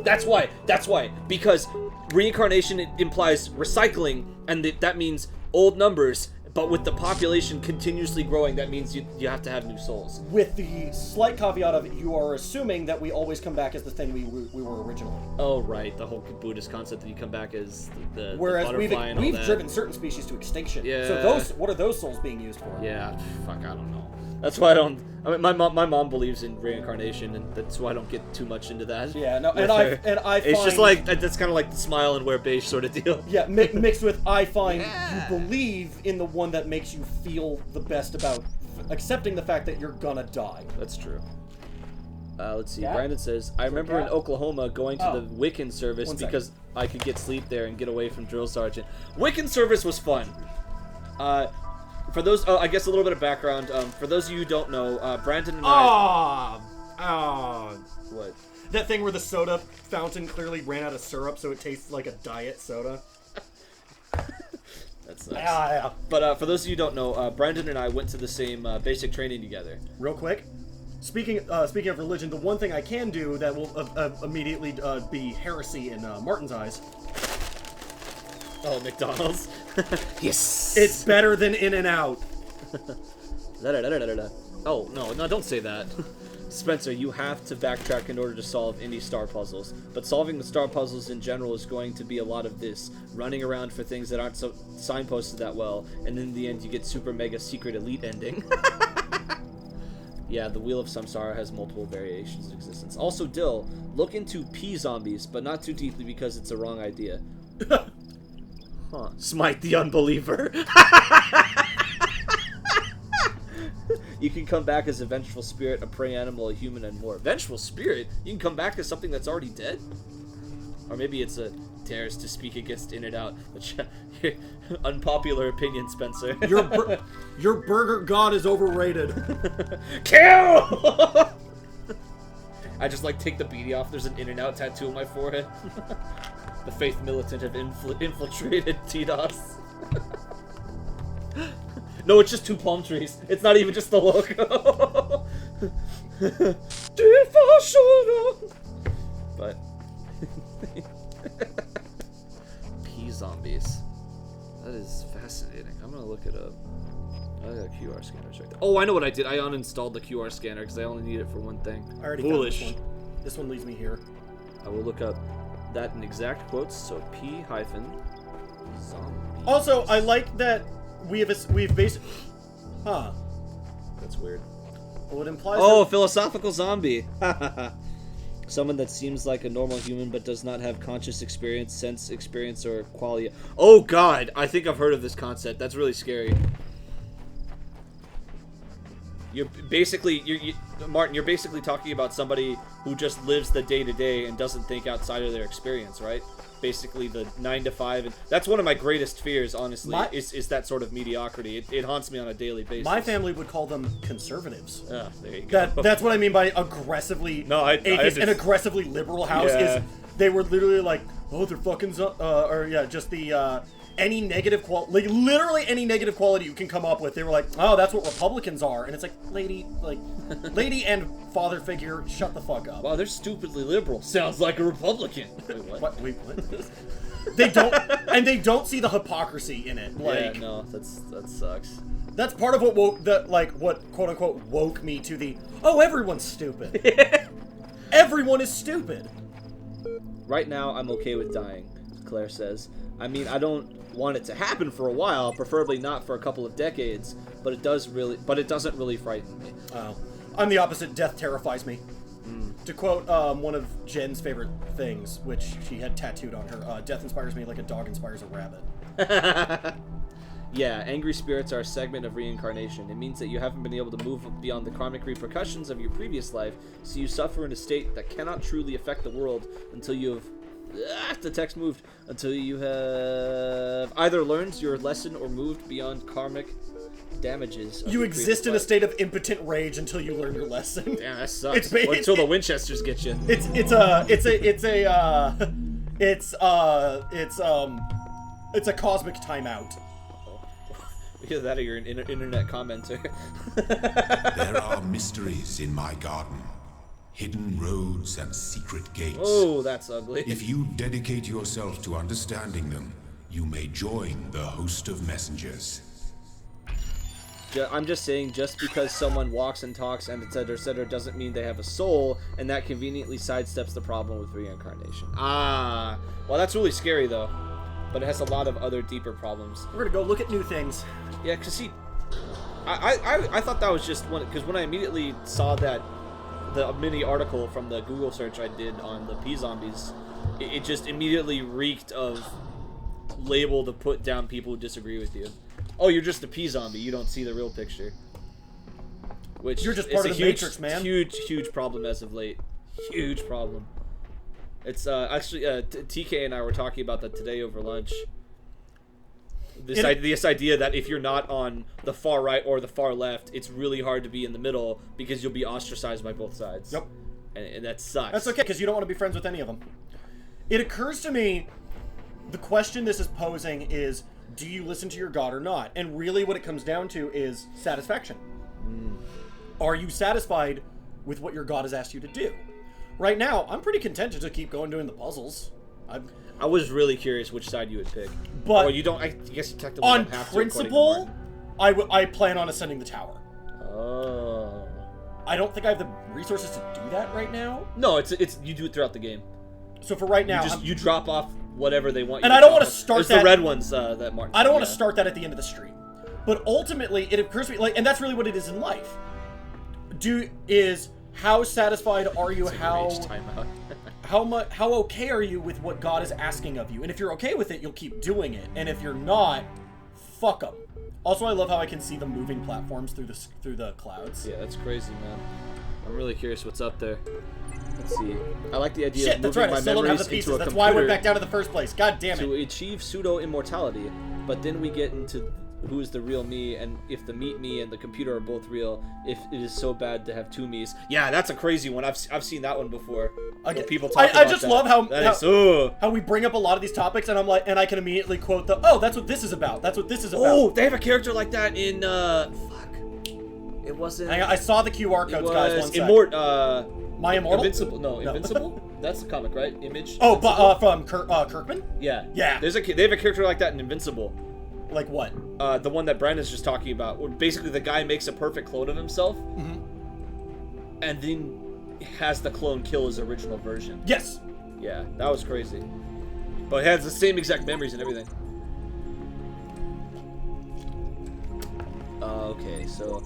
That's why. Because reincarnation implies recycling, and that means old numbers, but with the population continuously growing, that means you have to have new souls. with the slight caveat of you are assuming that we always come back as the thing we were originally. Oh, right, the whole Buddhist concept that you come back as the Whereas butterfly and all we've that. driven certain species to extinction. Yeah. So what are those souls being used for? Yeah, fuck, I don't know. That's why I mean, my mom believes in reincarnation, and that's why I don't get too much into that. Yeah, no, with and I her. find It's just like, that's kind of like the smile and wear beige sort of deal. yeah, mixed with I find you believe in the one that makes you feel the best about accepting the fact that you're gonna die. That's true. Let's see. Cat? Brandon says, I remember in cat? Oklahoma going to Oh. the Wiccan service One second. because I could get sleep there and get away from drill sergeant. Wiccan service was fun. For those, I guess a little bit of background. For those of you who don't know, Brandon and I. What? That thing where the soda fountain clearly ran out of syrup, so it tastes like a diet soda. That sucks. Yeah. But for those of you who don't know, Brandon and I went to the same basic training together. Real quick, speaking of religion, the one thing I can do that will immediately be heresy in Martin's eyes. Oh, McDonald's. Yes. It's better than In-N-Out. Oh, no, don't say that. Spencer, you have to backtrack in order to solve any star puzzles. But solving the star puzzles in general is going to be a lot of this. Running around for things that aren't so signposted that well, and in the end you get super mega secret elite ending. Yeah, the Wheel of Samsara has multiple variations of existence. Also, Dyl, look into P-zombies, but not too deeply because it's a wrong idea. Huh. Smite the unbeliever. You can come back as a vengeful spirit, a prey animal, a human, and more. Vengeful spirit? You can come back as something that's already dead? Or maybe it's a dares to speak against In-N-Out. Which, unpopular opinion, Spencer. Your burger god is overrated. Kill! I just take the beanie off. There's an In-N-Out tattoo on my forehead. The faith militant have infiltrated TDoS. No, it's just two palm trees. It's not even just the logo. But P-zombies. That is fascinating. I'm gonna look it up. I got QR scanners right there. Oh, I know what I did. I uninstalled the QR scanner because I only need it for one thing. I already Foolish. found this one. This one leaves me here. I will look up that in exact quotes. So P-zombie. Also, I like that we've basically. Huh. That's weird. Well, it implies. Oh, philosophical zombie. Someone that seems like a normal human but does not have conscious experience, sense experience, or qualia. Oh God, I think I've heard of this concept. That's really scary. You're basically, Martin, you're basically talking about somebody who just lives the day-to-day and doesn't think outside of their experience, right? Basically the 9 to 5, and that's one of my greatest fears, honestly, is that sort of mediocrity. It haunts me on a daily basis. My family would call them conservatives. Ah, there you go. That's what I mean by aggressively atheist and aggressively liberal house. Yeah. Is they were literally like, oh, they're fucking just the any negative quality, literally any negative quality you can come up with. They were like, oh, that's what Republicans are, and it's like, lady and father figure, shut the fuck up. Wow, they're stupidly liberal. Sounds like a Republican. Wait, what? They don't see the hypocrisy in it. Like, yeah, no, that sucks. That's part of what what quote unquote woke me to the, oh, everyone's stupid. Everyone is stupid. Right now, I'm okay with dying, Claire says. I mean, I don't want it to happen for a while, preferably not for a couple of decades, but it doesn't really frighten me. Oh. I'm the opposite. Death terrifies me. To quote one of Jen's favorite things, which she had tattooed on her, death inspires me like a dog inspires a rabbit. Yeah, angry spirits are a segment of reincarnation. It means that you haven't been able to move beyond the karmic repercussions of your previous life, so you suffer in a state that cannot truly affect the world until you have... the text moved. Until you have either learned your lesson or moved beyond karmic damages. You exist in a state of impotent rage until you learn your lesson. Damn, that sucks. Until the Winchesters get you. It's a cosmic timeout. Either that or you're an internet commenter. There are mysteries in my garden, hidden roads and secret gates. Oh, that's ugly. If you dedicate yourself to understanding them, you may join the host of messengers. I'm just saying, just because someone walks and talks and etc. doesn't mean they have a soul, and that conveniently sidesteps the problem with reincarnation. Ah, well, that's really scary though, but it has a lot of other deeper problems. We're gonna go look at new things. Yeah, cause see, I thought that was just because when I immediately saw that the mini article from the Google search I did on the P zombies, it just immediately reeked of label to put down people who disagree with you. Oh, you're just a P zombie. You don't see the real picture. Which you're just part of the Matrix, man. Huge problem as of late. Huge problem. It's actually TK and I were talking about that today over lunch. This idea that if you're not on the far right or the far left, it's really hard to be in the middle because you'll be ostracized by both sides. Yep. And that sucks. That's okay, because you don't want to be friends with any of them. It occurs to me, the question this is posing is, do you listen to your God or not? And really what it comes down to is satisfaction. Are you satisfied with what your God has asked you to do? Right now, I'm pretty content to keep going doing the puzzles. I was really curious which side you would pick. But or you don't. I guess you technically on don't have to. principle, I plan on ascending the tower. Oh. I don't think I have the resources to do that right now. No, it's you do it throughout the game. So for right now, you drop off whatever they want you and to I don't want to off. start it's that. the red ones that Martin. I don't want to start that at the end of the stream. But ultimately, it occurs to me, like, and that's really what it is in life. How satisfied are you? How okay are you with what God is asking of you? And if you're okay with it, you'll keep doing it. And if you're not, fuck them. Also, I love how I can see the moving platforms through the clouds. Yeah, that's crazy, man. I'm really curious what's up there. Let's see. I like the idea Shit, of that's moving right. I my still don't have memories the into pieces. a That's computer why I went back down to the first place. God damn it. to achieve pseudo-immortality. But then we get into who is the real me, and if the meat me and the computer are both real, if it is so bad to have two me's. Yeah, that's a crazy one. I've seen that one before. People talk about I just that. love how we bring up a lot of these topics, and I'm like, and I can immediately quote that's what this is about. That's what this is about. Oh, they have a character like that in fuck. It wasn't. I saw the QR codes, guys. One sec. My Immortal? Invincible? No, Invincible. That's the comic, right? Image. Oh, but from Kirkman. Yeah. Yeah. They have a character like that in Invincible. Like what? The one that Brandon's just talking about, where basically the guy makes a perfect clone of himself, and then has the clone kill his original version. Yes. Yeah, that was crazy. But it has the same exact memories and everything. Okay, so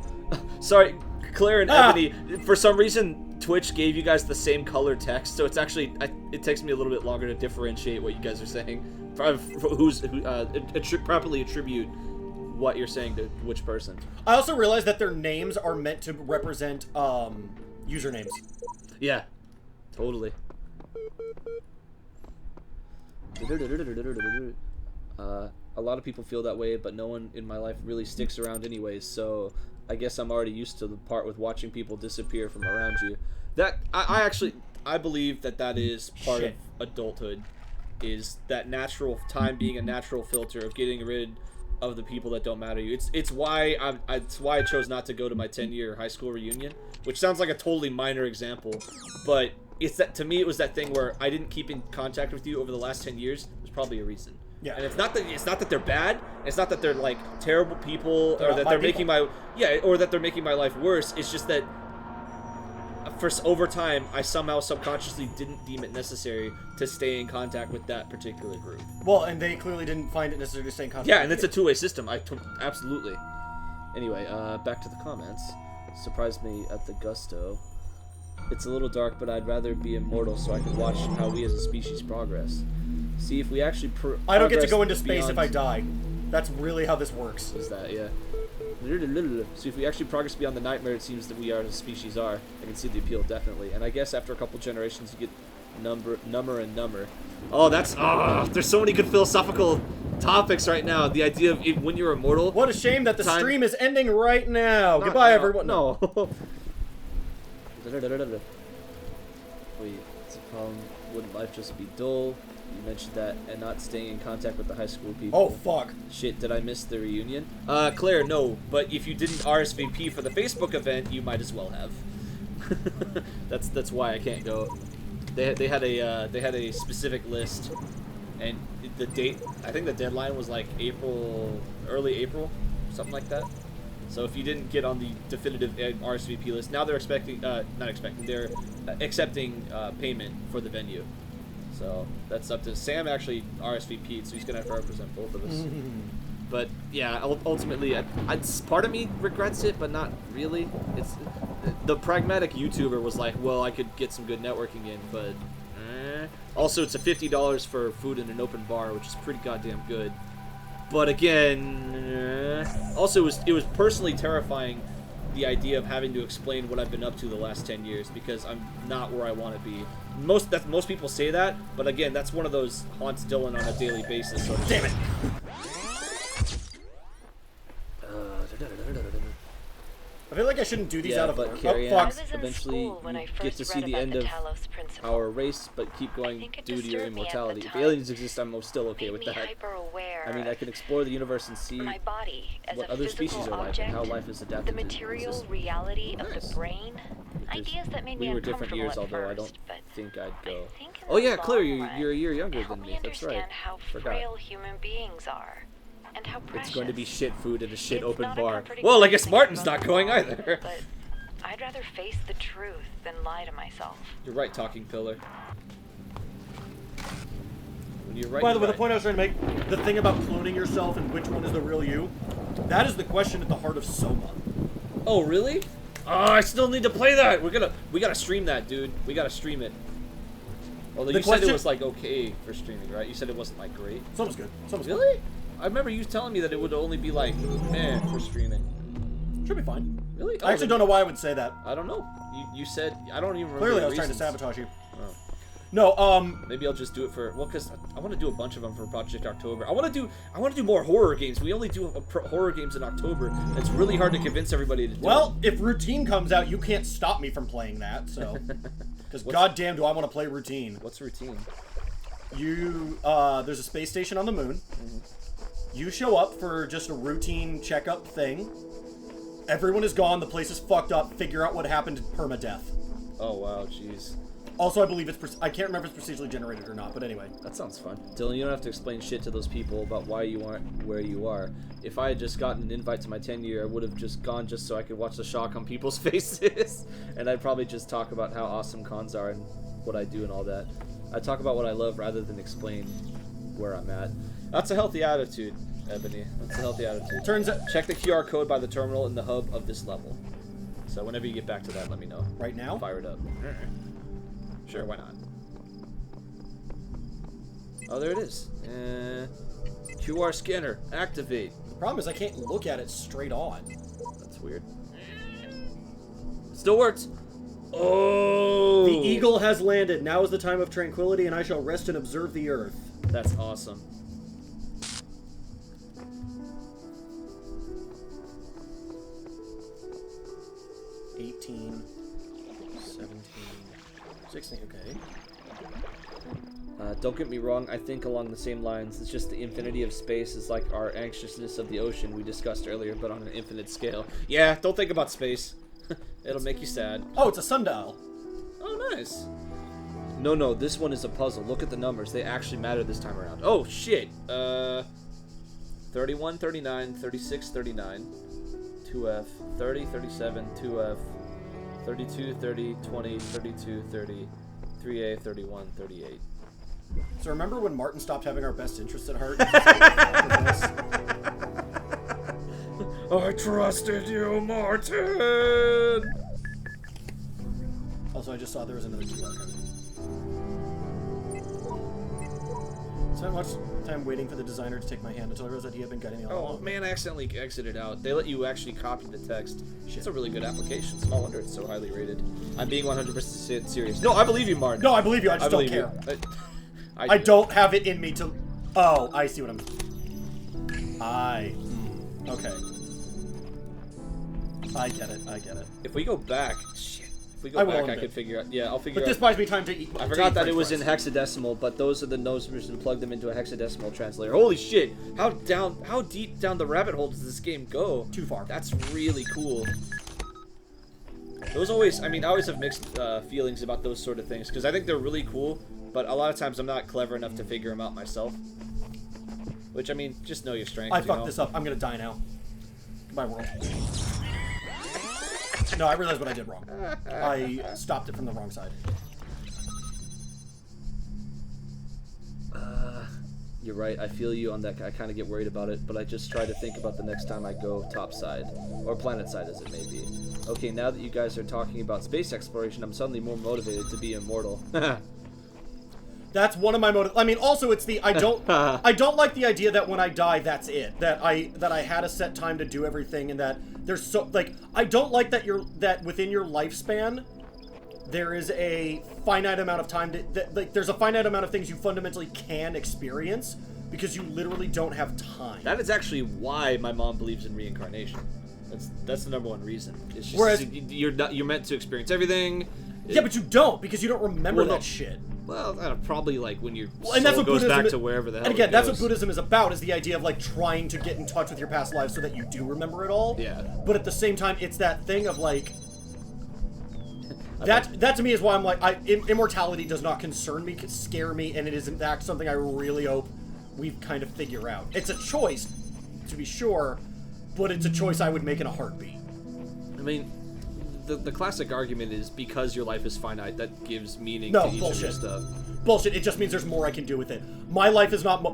sorry, Claire and Ebony. For some reason, Twitch gave you guys the same color text, so it's actually it takes me a little bit longer to differentiate what you guys are saying. Properly attribute what you're saying to which person. I also realized that their names are meant to represent usernames. Yeah, totally. A lot of people feel that way, but no one in my life really sticks around anyways, so I guess I'm already used to the part with watching people disappear from around you. That I believe that is part of adulthood. Is that natural time being a natural filter of getting rid of the people that don't matter to you. It's why I chose not to go to my 10-year high school reunion, which sounds like a totally minor example, but it's that to me it was that thing where I didn't keep in contact with you over the last 10 years. There's probably a reason. Yeah. And it's not that they're bad. It's not that they're like terrible people They're or that they're making my life worse. It's just that over time, I somehow subconsciously didn't deem it necessary to stay in contact with that particular group. Well, and they clearly didn't find it necessary to stay in contact. Yeah, and it's a two-way system. Absolutely. Anyway, back to the comments. Surprised me at the gusto. It's a little dark, but I'd rather be immortal so I can watch how we as a species progress. See if we actually I don't get to go into space if I die. That's really how this works. Is that, yeah. So if we actually progress beyond the nightmare it seems that we are as a species are, I can see the appeal definitely. And I guess after a couple generations you get number and number. Oh, there's so many good philosophical topics right now. The idea of when you're immortal. What a shame that the stream is ending right now. Not Goodbye, now. everyone. No. Wait, it's a problem. Wouldn't life just be dull? You mentioned that, and not staying in contact with the high school people. Oh, fuck. Shit, did I miss the reunion? Claire, no, but if you didn't RSVP for the Facebook event, you might as well have. That's why I can't go. They had a specific list, and the date, I think the deadline was like early April, something like that. So if you didn't get on the definitive RSVP list, now they're they're accepting payment for the venue. So that's up to Sam. Actually RSVP'd, so he's gonna have to represent both of us. But yeah, ultimately, part of me regrets it, but not really. It's the pragmatic YouTuber was like, well, I could get some good networking in, but also it's a $50 for food in an open bar, which is pretty goddamn good. But again, also it was personally terrifying, the idea of having to explain what I've been up to the last 10 years, because I'm not where I want to be. Most people say that, but again, that's one of those haunts Dylan on a daily basis. So damn it. I feel like I shouldn't do these out of work. Carrie Oh, fuck. eventually you get to see the end of our race, but keep going due to your immortality. If aliens exist, I'm still okay with that. I mean, I can explore the universe and see what other species are like and how life is adapted the material reality of the brain. Ideas that made me we were different years, at although first, I don't think I'd go. think in Oh the yeah, Claire, long you're a year run, younger help than me. That's right. understand how frail human beings are. And how precious. It's going to be shit food at a shit It's open not a bar. comforting Well, I thing guess to Martin's think not about going the world, either. But I'd rather face the truth than lie to myself. You're right, talking pillar. When you're right. By the way, you're the point I was trying to make, the thing about cloning yourself and which one is the real you, that is the question at the heart of Soma. Oh, really? Oh, I still need to play that. We gotta stream that, dude. We gotta stream it. Although you said it was like okay for streaming, right? You said it wasn't like great. Soma's good. Soma's good. Really? I remember you telling me that it would only be like, for streaming. Should be fine. Really? I actually don't know why I would say that. I don't know. You said, I don't even remember. Clearly, the I was trying to reasons. sabotage you. Oh. No, Maybe I'll just do it for, well, because I want to do a bunch of them for Project October. I want to do more horror games. We only do horror games in October. It's really hard to convince everybody to do well, if Routine comes out, you can't stop me from playing that, so. Because goddamn do I want to play Routine. What's Routine? There's a space station on the moon. Mm-hmm. You show up for just a routine checkup thing. Everyone is gone, the place is fucked up, figure out what happened, permadeath. Oh, wow, jeez. Also, I believe I can't remember if it's procedurally generated or not, but anyway. That sounds fun. Dylan, you don't have to explain shit to those people about why you aren't where you are. If I had just gotten an invite to my 10-year, I would have just gone just so I could watch the shock on people's faces. And I'd probably just talk about how awesome cons are and what I do and all that. I talk about what I love rather than explain where I'm at. That's a healthy attitude, Ebony. That's a healthy attitude. Turns out, check the QR code by the terminal in the hub of this level. So whenever you get back to that, let me know. Right now? Fire it up. Sure, why not? Oh, there it is. QR scanner, activate. The problem is I can't look at it straight on. That's weird. Still works. Oh! The eagle has landed. Now is the time of tranquility, and I shall rest and observe the earth. That's awesome. Okay. Don't get me wrong, I think along the same lines. It's just the infinity of space is like our anxiousness of the ocean we discussed earlier, but on an infinite scale. Yeah, don't think about space. It'll make you sad. Oh, it's a sundial. Oh, nice. No, this one is a puzzle. Look at the numbers. They actually matter this time around. Oh, shit. 31, 39, 36, 39, 2F, 30, 37, 2F, 32, 30, 20, 32, 30, 3A, 31, 38. So remember when Martin stopped having our best interests at heart? I trusted you, Martin! Also, I just saw there was another QR code. Spent much time waiting for the designer to take my hand until I realized that he had been guiding me all along. Oh man, I accidentally exited out. They let you actually copy the text. Shit. It's a really good application. It's no wonder it's so highly rated. I'm being 100% serious. No, I believe you, Martin. No, I believe you. I just don't care. I don't have it in me to... Oh, I see what I'm... Okay. I get it. If we go back... Shit. If we go I will back, in a I bit. could figure out. Yeah, I'll figure But out. this buys me time to eat. I forgot that it was in hexadecimal, but those are the numbers and plug them into a hexadecimal translator. Holy shit! How deep down the rabbit hole does this game go? Too far. That's really cool. Those always, I always have mixed feelings about those sort of things, because I think they're really cool, but a lot of times I'm not clever enough to figure them out myself. Which, just know your strengths. I fucked this up. I'm gonna die now. Goodbye, world. No, I realized what I did wrong. I stopped it from the wrong side. You're right, I feel you on that. I kind of get worried about it, but I just try to think about the next time I go topside, or planet side as it may be. Okay, now that you guys are talking about space exploration, I'm suddenly more motivated to be immortal. That's one of my motives. Also it's the I don't like the idea that when I die, that's it. That I had a set time to do everything, and that there's so I don't like that within your lifespan there is a finite amount of time there's a finite amount of things you fundamentally can experience because you literally don't have time. That is actually why my mom believes in reincarnation. That's the number one reason. It's just, Whereas you're meant to experience everything. Yeah, but you don't, because you don't remember that shit. Well, probably when your soul and that's what goes Buddhism back to wherever the hell. And again, it that's goes. what Buddhism is about: is the idea of trying to get in touch with your past lives so that you do remember it all. Yeah. But at the same time, it's that thing of that to me is why I'm immortality does not concern me, scare me, and it is in fact something I really hope we kind of figure out. It's a choice, to be sure, but it's a choice I would make in a heartbeat. The classic argument is because your life is finite, that gives meaning No, to each of your stuff. Bullshit. It just means there's more I can do with it. My life is not...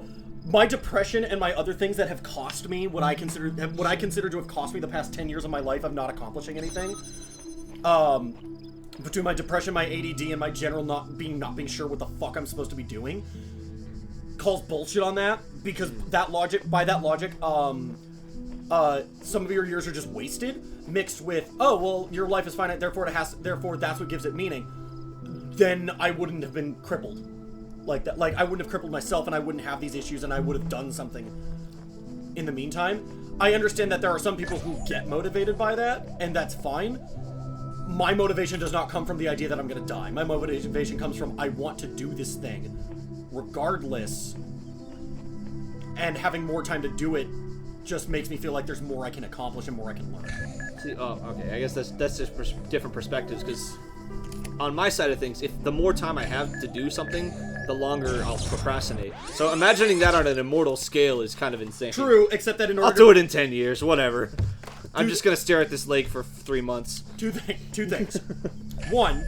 my depression and my other things that have cost me what I consider to have cost me the past 10 years of my life of not accomplishing anything. Between my depression, my ADD, and my general not being sure what the fuck I'm supposed to be doing, calls bullshit on that, because by that logic, some of your years are just wasted, mixed with, oh, well, your life is finite, therefore that's what gives it meaning. Then I wouldn't have been crippled like that. I wouldn't have crippled myself, and I wouldn't have these issues, and I would have done something in the meantime. I understand that there are some people who get motivated by that, and that's fine. My motivation does not come from the idea that I'm going to die. My motivation comes from, I want to do this thing regardless, and having more time to do it just makes me feel like there's more I can accomplish and more I can learn. See, okay. I guess that's just different perspectives, because on my side of things, if the more time I have to do something, the longer I'll procrastinate. So imagining that on an immortal scale is kind of insane. True, except that in order I'll do it in 10 years, whatever. I'm just gonna stare at this lake for 3 months. Two things. One,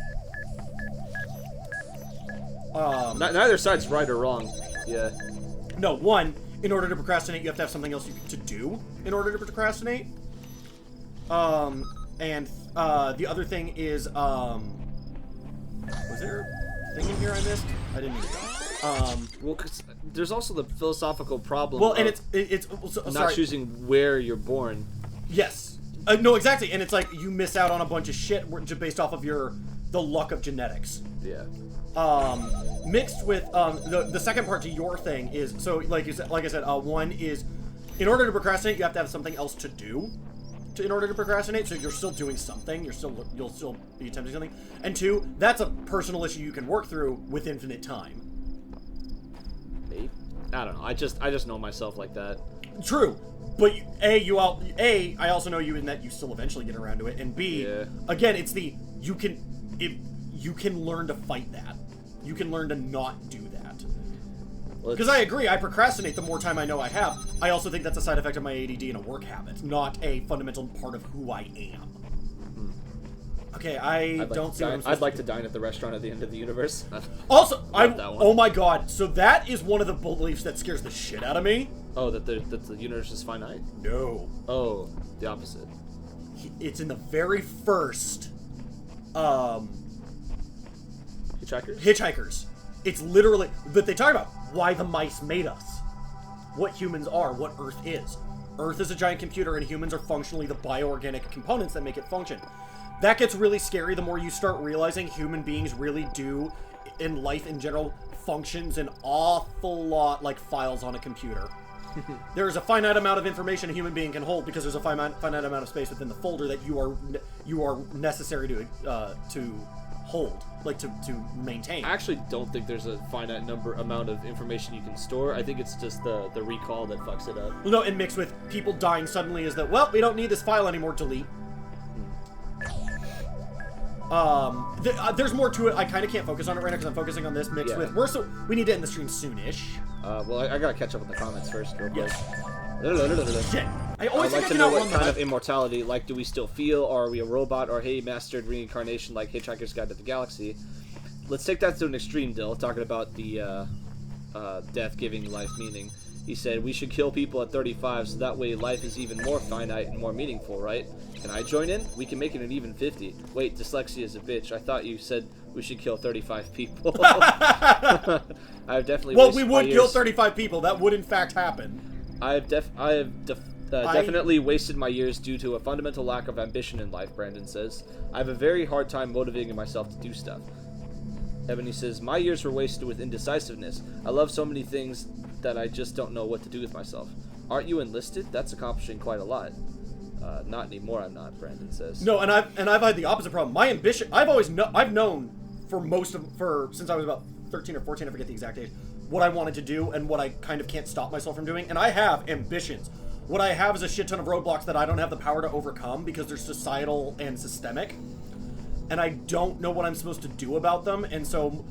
neither side's right or wrong. Yeah. No, one, in order to procrastinate, you have to have something else to do in order to procrastinate. And the other thing is, was there a thing in here I missed? I didn't even well, because there's also the philosophical problem. Well, and of it's not sorry. choosing where you're born. Yes. No, exactly. And it's like you miss out on a bunch of shit just based off of the luck of genetics. Yeah. Mixed with the second part to your thing is, so like I said, one is, in order to procrastinate, you have to have something else to do in order to procrastinate. So you're still doing something. You'll still be attempting something. And two, that's a personal issue you can work through with infinite time. Maybe. I don't know. I just know myself like that. True. But I also know you in that you still eventually get around to it, and B, Yeah. again, it's you can learn to fight that. You can learn to not do that. Because I agree, I procrastinate the more time I know I have. I also think that's a side effect of my ADD and a work habit, not a fundamental part of who I am. Okay, I'd like to dine at the restaurant at the end of the universe. Also, that one. oh my god, so that is one of the beliefs that scares the shit out of me. Oh, that the universe is finite? No. Oh, the opposite. It's in the very first, Hitchhikers. It's literally, but they talk about why the mice made us. What humans are, what Earth is. Earth is a giant computer, and humans are functionally the bioorganic components that make it function. That gets really scary the more you start realizing human beings really do, in life in general, functions an awful lot like files on a computer. There is a finite amount of information a human being can hold because there's a finite amount of space within the folder that you are necessary to hold, like to maintain. I actually don't think there's a finite amount of information you can store. I think it's just the recall that fucks it up. Well, no, and mixed with people dying suddenly is that, well, we don't need this file anymore, delete. There's more to it. I kind of can't focus on it right now because I'm focusing on this mixed with we need to end the stream soonish. Well, I gotta catch up with the comments first real quick. Shit. I always I'd like think to I know can what outrun kind them. of immortality, like, do we still feel, or are we a robot, or hey, mastered reincarnation like Hitchhiker's Guide to the Galaxy? Let's take that to an extreme, Dyl, talking about the death giving life meaning. He said, we should kill people at 35 so that way life is even more finite and more meaningful, right? Can I join in? We can make it an even 50. Wait, dyslexia is a bitch. I thought you said we should kill 35 people. I've definitely we would kill 35 people. That would in fact happen. I have definitely wasted my years due to a fundamental lack of ambition in life, Brandon says. I have a very hard time motivating myself to do stuff. Ebony says, my years were wasted with indecisiveness. I love so many things that I just don't know what to do with myself. Aren't you enlisted? That's accomplishing quite a lot. Not anymore, I'm not, Brandon says. No, and I've had the opposite problem. My ambition, I've known since I was about 13 or 14, I forget the exact age, what I wanted to do and what I kind of can't stop myself from doing, and I have ambitions. What I have is a shit ton of roadblocks that I don't have the power to overcome because they're societal and systemic, and I don't know what I'm supposed to do about them, and so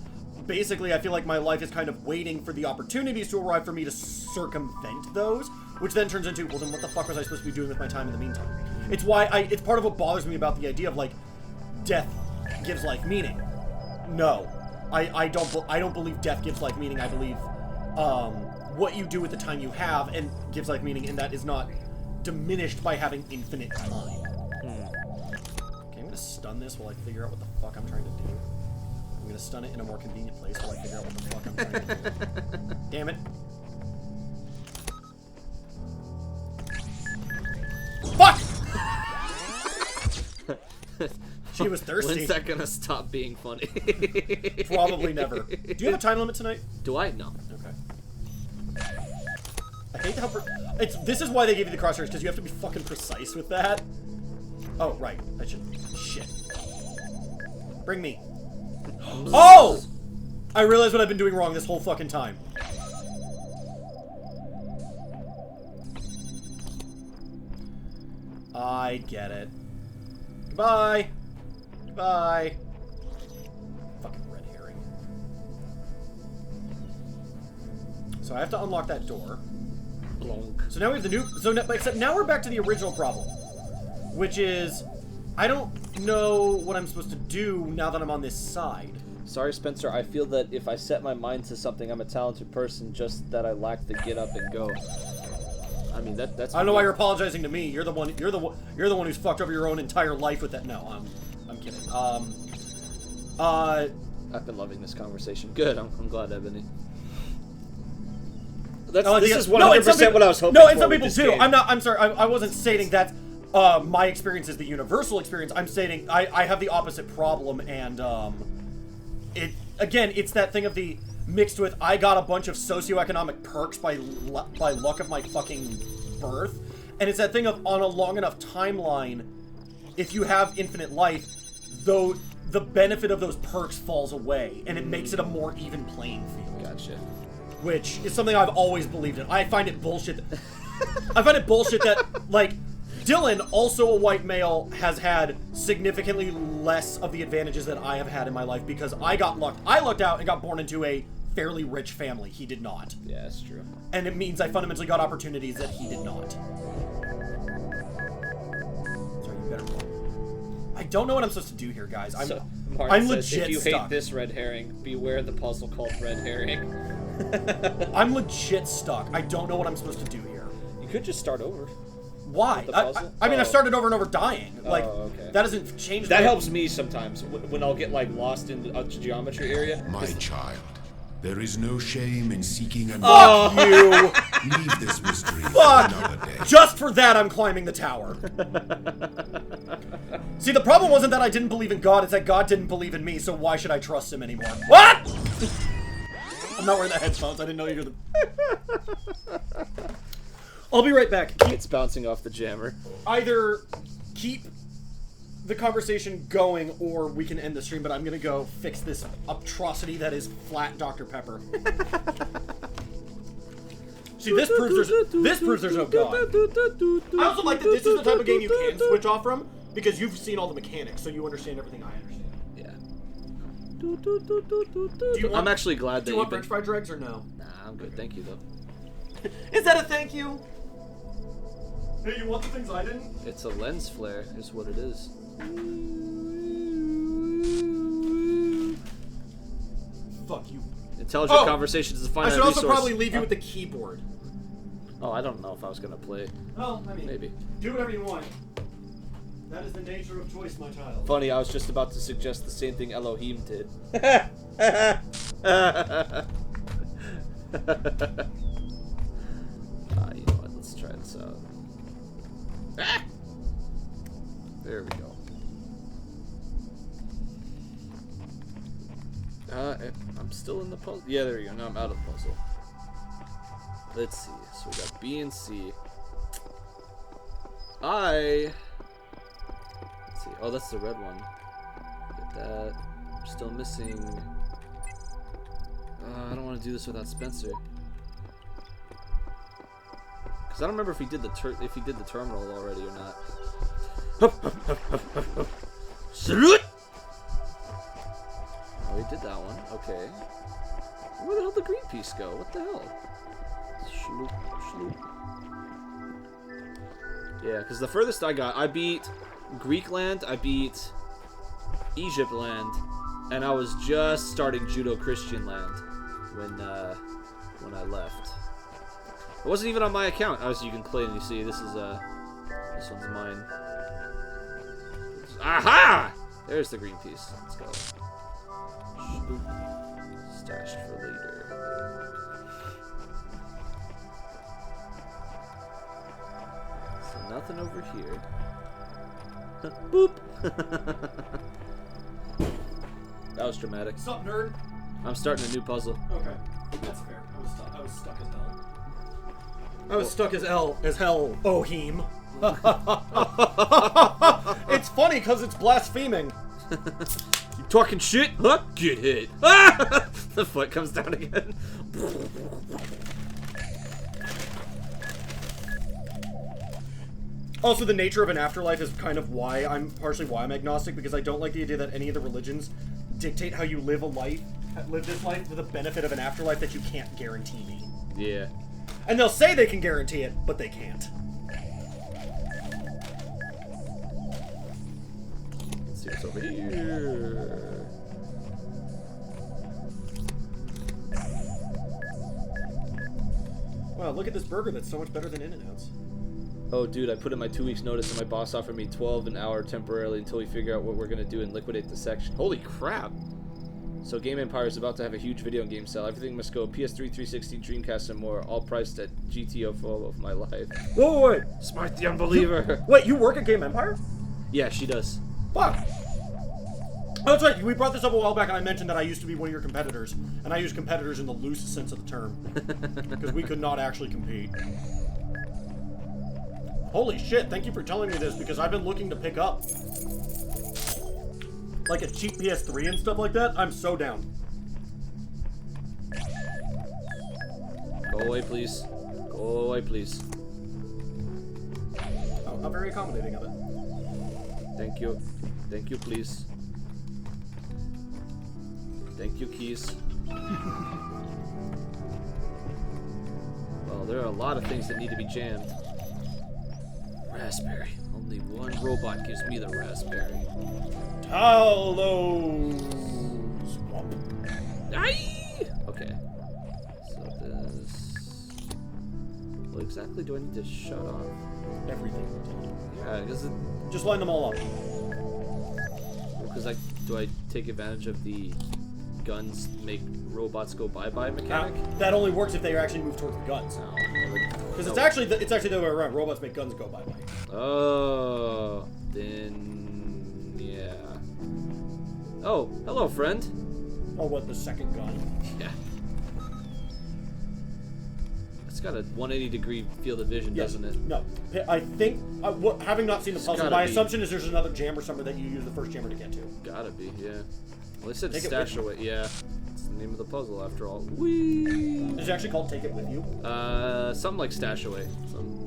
basically I feel like my life is kind of waiting for the opportunities to arrive for me to circumvent those, which then turns into, well, then what the fuck was I supposed to be doing with my time in the meantime? It's why it's part of what bothers me about the idea of, like, death gives life meaning. No. I don't believe death gives life meaning. I believe what you do with the time you have and gives life meaning, and that is not diminished by having infinite time. Okay, I'm gonna stun this while I figure out what the fuck I'm trying to do. I'm gonna stun it in a more convenient place while I figure out what the fuck I'm trying to do. Damn it. Fuck! She was thirsty. When's that gonna stop being funny? Probably never. Do you have a time limit tonight? Do I? No. Okay. I hate how this is why they gave you the crosshairs, because you have to be fucking precise with that. Oh, right. I should... Shit. Bring me. Oh! I realized what I've been doing wrong this whole fucking time. I get it. Goodbye. Goodbye. Fucking red herring. So I have to unlock that door. Blonk. So now we have the new... except now we're back to the original problem. Which is... I don't know what I'm supposed to do now that I'm on this side. Sorry, Spencer. I feel that if I set my mind to something, I'm a talented person, just that I lack the get up and go. I mean, that's... I don't know why you're apologizing to me. You're the one who's fucked over your own entire life with that. No, I'm kidding. I've been loving this conversation. Good. I'm glad, Ebony. This is 100% what I was hoping for. No, and some people too. I'm sorry. I wasn't stating that my experience is the universal experience. I'm stating I have the opposite problem, and it's that thing of the mixed with I got a bunch of socioeconomic perks by luck of my fucking birth, and it's that thing of on a long enough timeline, if you have infinite life, though the benefit of those perks falls away, and it makes it a more even playing field. Gotcha. Which is something I've always believed in. I find it bullshit. I find it bullshit that, like, Dylan, also a white male, has had significantly less of the advantages that I have had in my life because I lucked out and got born into a fairly rich family. He did not. Yeah, that's true. And it means I fundamentally got opportunities that he did not. Sorry, you better go. I don't know what I'm supposed to do here, guys. I'm legit if you stuck. hate this red herring, beware the puzzle called red herring. I'm legit stuck. I don't know what I'm supposed to do here. You could just start over. Why? I mean, I've started over and over dying. Like, okay. That doesn't change. That helps me sometimes when I'll get like lost in a geometry area. My child, there is no shame in seeking a Fuck you! Leave this mystery for Fuck! another day. Just for that, I'm climbing the tower. See, the problem wasn't that I didn't believe in God, it's that God didn't believe in me, so why should I trust him anymore? What?! I'm not wearing the headphones, I didn't know you were the... I'll be right back. It's bouncing off the jammer. Either keep the conversation going, or we can end the stream. But I'm gonna go fix this atrocity that is flat Dr. Pepper. See, this proves there's no God. I also like that this is the type of game you can switch off from because you've seen all the mechanics, so you understand everything I understand. Yeah. I'm actually glad that do you want French fried dregs or no? Nah, I'm good. Thank you though. Is that a thank you? Hey, you want the things I didn't? It's a lens flare, is what it is. Fuck you. Intelligent conversations is a finite I should also resource. probably leave you with the keyboard. Oh, I don't know if I was gonna play. Well, I mean, maybe. Do whatever you want. That is the nature of choice, my child. Funny, I was just about to suggest the same thing Elohim did. You know what? Let's try this out. Ah! There we go. I'm still in the puzzle. Yeah, there we go. Now I'm out of the puzzle. Let's see. So we got B and C. Let's see. Oh, that's the red one. Get that. I'm still missing. I don't want to do this without Spencer. Because I don't remember if he did the terminal already or not. Salute! Oh, he did that one. Okay. Where the hell did the green piece go? What the hell? Shloop, shloop. Yeah, because the furthest I got, I beat Greek land, I beat Egypt land, and I was just starting Judo-Christian land when I left. It wasn't even on my account. You can play and you see this one's mine. Aha! There's the green piece. Let's go. Stashed for later. So nothing over here. Boop. That was dramatic. What's up, nerd? I'm starting a new puzzle. Okay, that's fair. I was stuck as hell. I was stuck as hell, Ohim. It's funny because it's blaspheming. You talking shit? Huh? Get hit. Ah! The foot comes down again. Also, the nature of an afterlife is kind of partially why I'm agnostic, because I don't like the idea that any of the religions dictate how you live this life for the benefit of an afterlife that you can't guarantee me. Yeah. And they'll say they can guarantee it, but they can't. Let's see what's over here. Wow, look at this burger that's so much better than In-N-Out's. Oh, dude, I put in my 2 weeks notice and my boss offered me 12 an hour temporarily until we figure out what we're going to do and liquidate the section. Holy crap! So Game Empire is about to have a huge video game sale. Everything must go PS3, 360, Dreamcast, and more, all priced at GTO full of my life. Whoa, wait! Smart the Unbeliever! Wait, you work at Game Empire? Yeah, she does. Fuck! Oh, that's right, we brought this up a while back and I mentioned that I used to be one of your competitors. And I use competitors in the loose sense of the term. Because we could not actually compete. Holy shit, thank you for telling me this, because I've been looking to pick up like a cheap PS3 and stuff like that. I'm so down. Go away, please. Go away, please. Oh, how very accommodating of it. Thank you. Thank you, please. Thank you, keys. Well, there are a lot of things that need to be jammed. Raspberry. Only one robot gives me the raspberry. Talos Swamp. Aye! Okay. So this... What exactly do I need to shut off? Everything. Yeah, because it... Just line them all up. Because do I take advantage of the guns make robots go bye-bye mechanic? That only works if they actually move towards the guns. Because it's actually the other way around. Robots make guns go bye-bye. Oh, then yeah. Oh, hello, friend. Oh, what, the second gun? Yeah. Let's got a 180-degree field of vision, Yes. doesn't it? No. I think, having not seen the puzzle, gotta my be. assumption is there's another jammer somewhere that you use the first jammer to get to. Gotta be, yeah. Well, they said Take it stash with away. Yeah. It's the name of the puzzle, after all. Whee! Is it actually called Take It With You? Something like stash away. Some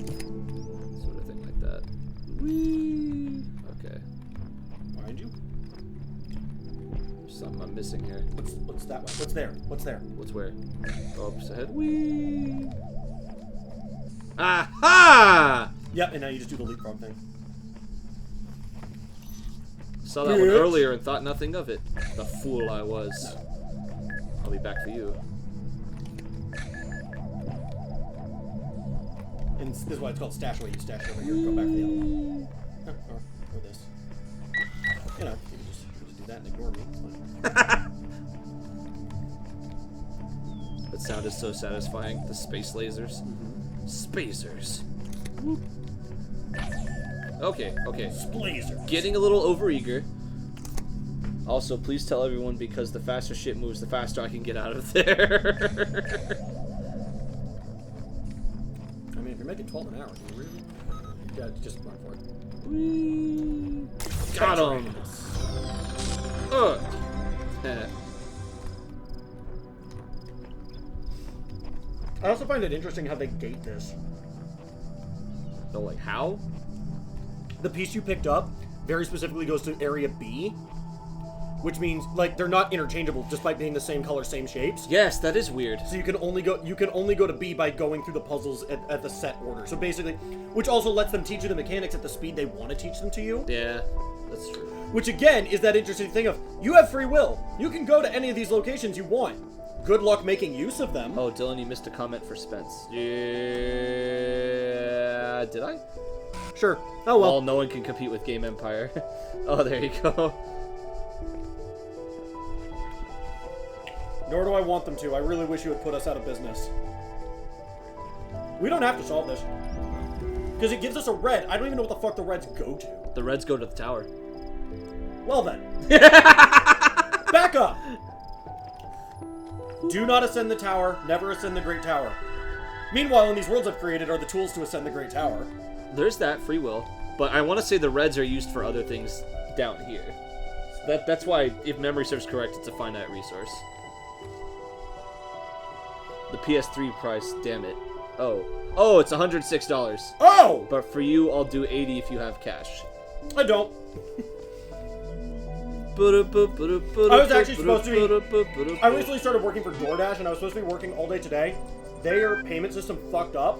sort of thing like that. Whee! Okay. Behind you? There's something I'm missing here. What's that way? What's there? What's there? What's where? Oh, up ahead. Whee! Aha! Yep, and now you just do the leapfrog thing. Saw that one earlier and thought nothing of it. The fool I was. I'll be back for you. And this is why it's called stash away. You stash it over here and go back to the other one. Or this. You know, you can just do that and ignore me. It's fine. That sound is so satisfying. The space lasers. Spacers. Whoop. Okay. Splazers. Getting a little overeager. Also, please tell everyone, because the faster shit moves, the faster I can get out of there. I mean, if you're making 12 an hour, do you really? Yeah, just run for it. Whee! Got him. Ugh. I also find it interesting how they gate this. So, like, how? The piece you picked up very specifically goes to area B, which means like they're not interchangeable despite being the same color, same shapes. Yes, that is weird. So you can only go to B by going through the puzzles at the set order. So basically, which also lets them teach you the mechanics at the speed they want to teach them to you. Yeah, that's true. Which again is that interesting thing of you have free will. You can go to any of these locations you want. Good luck making use of them. Oh, Dylan, you missed a comment for Spence. Yeah, did I? Sure. Oh well. Well, no one can compete with Game Empire. Oh, there you go. Nor do I want them to. I really wish you would put us out of business. We don't have to solve this. Because it gives us a red. I don't even know what the fuck the reds go to. The Reds go to the tower. Well then. Back up! Do not ascend the tower. Never ascend the Great Tower. Meanwhile, in these worlds I've created are the tools to ascend the Great Tower. There's that, free will. But I want to say the Reds are used for other things down here. So that's why, if memory serves correct, it's a finite resource. The PS3 price, damn it. Oh, it's $106. Oh! But for you, I'll do $80 if you have cash. I don't. I was actually supposed to be... I recently started working for DoorDash, and I was supposed to be working all day today. Their payment system fucked up,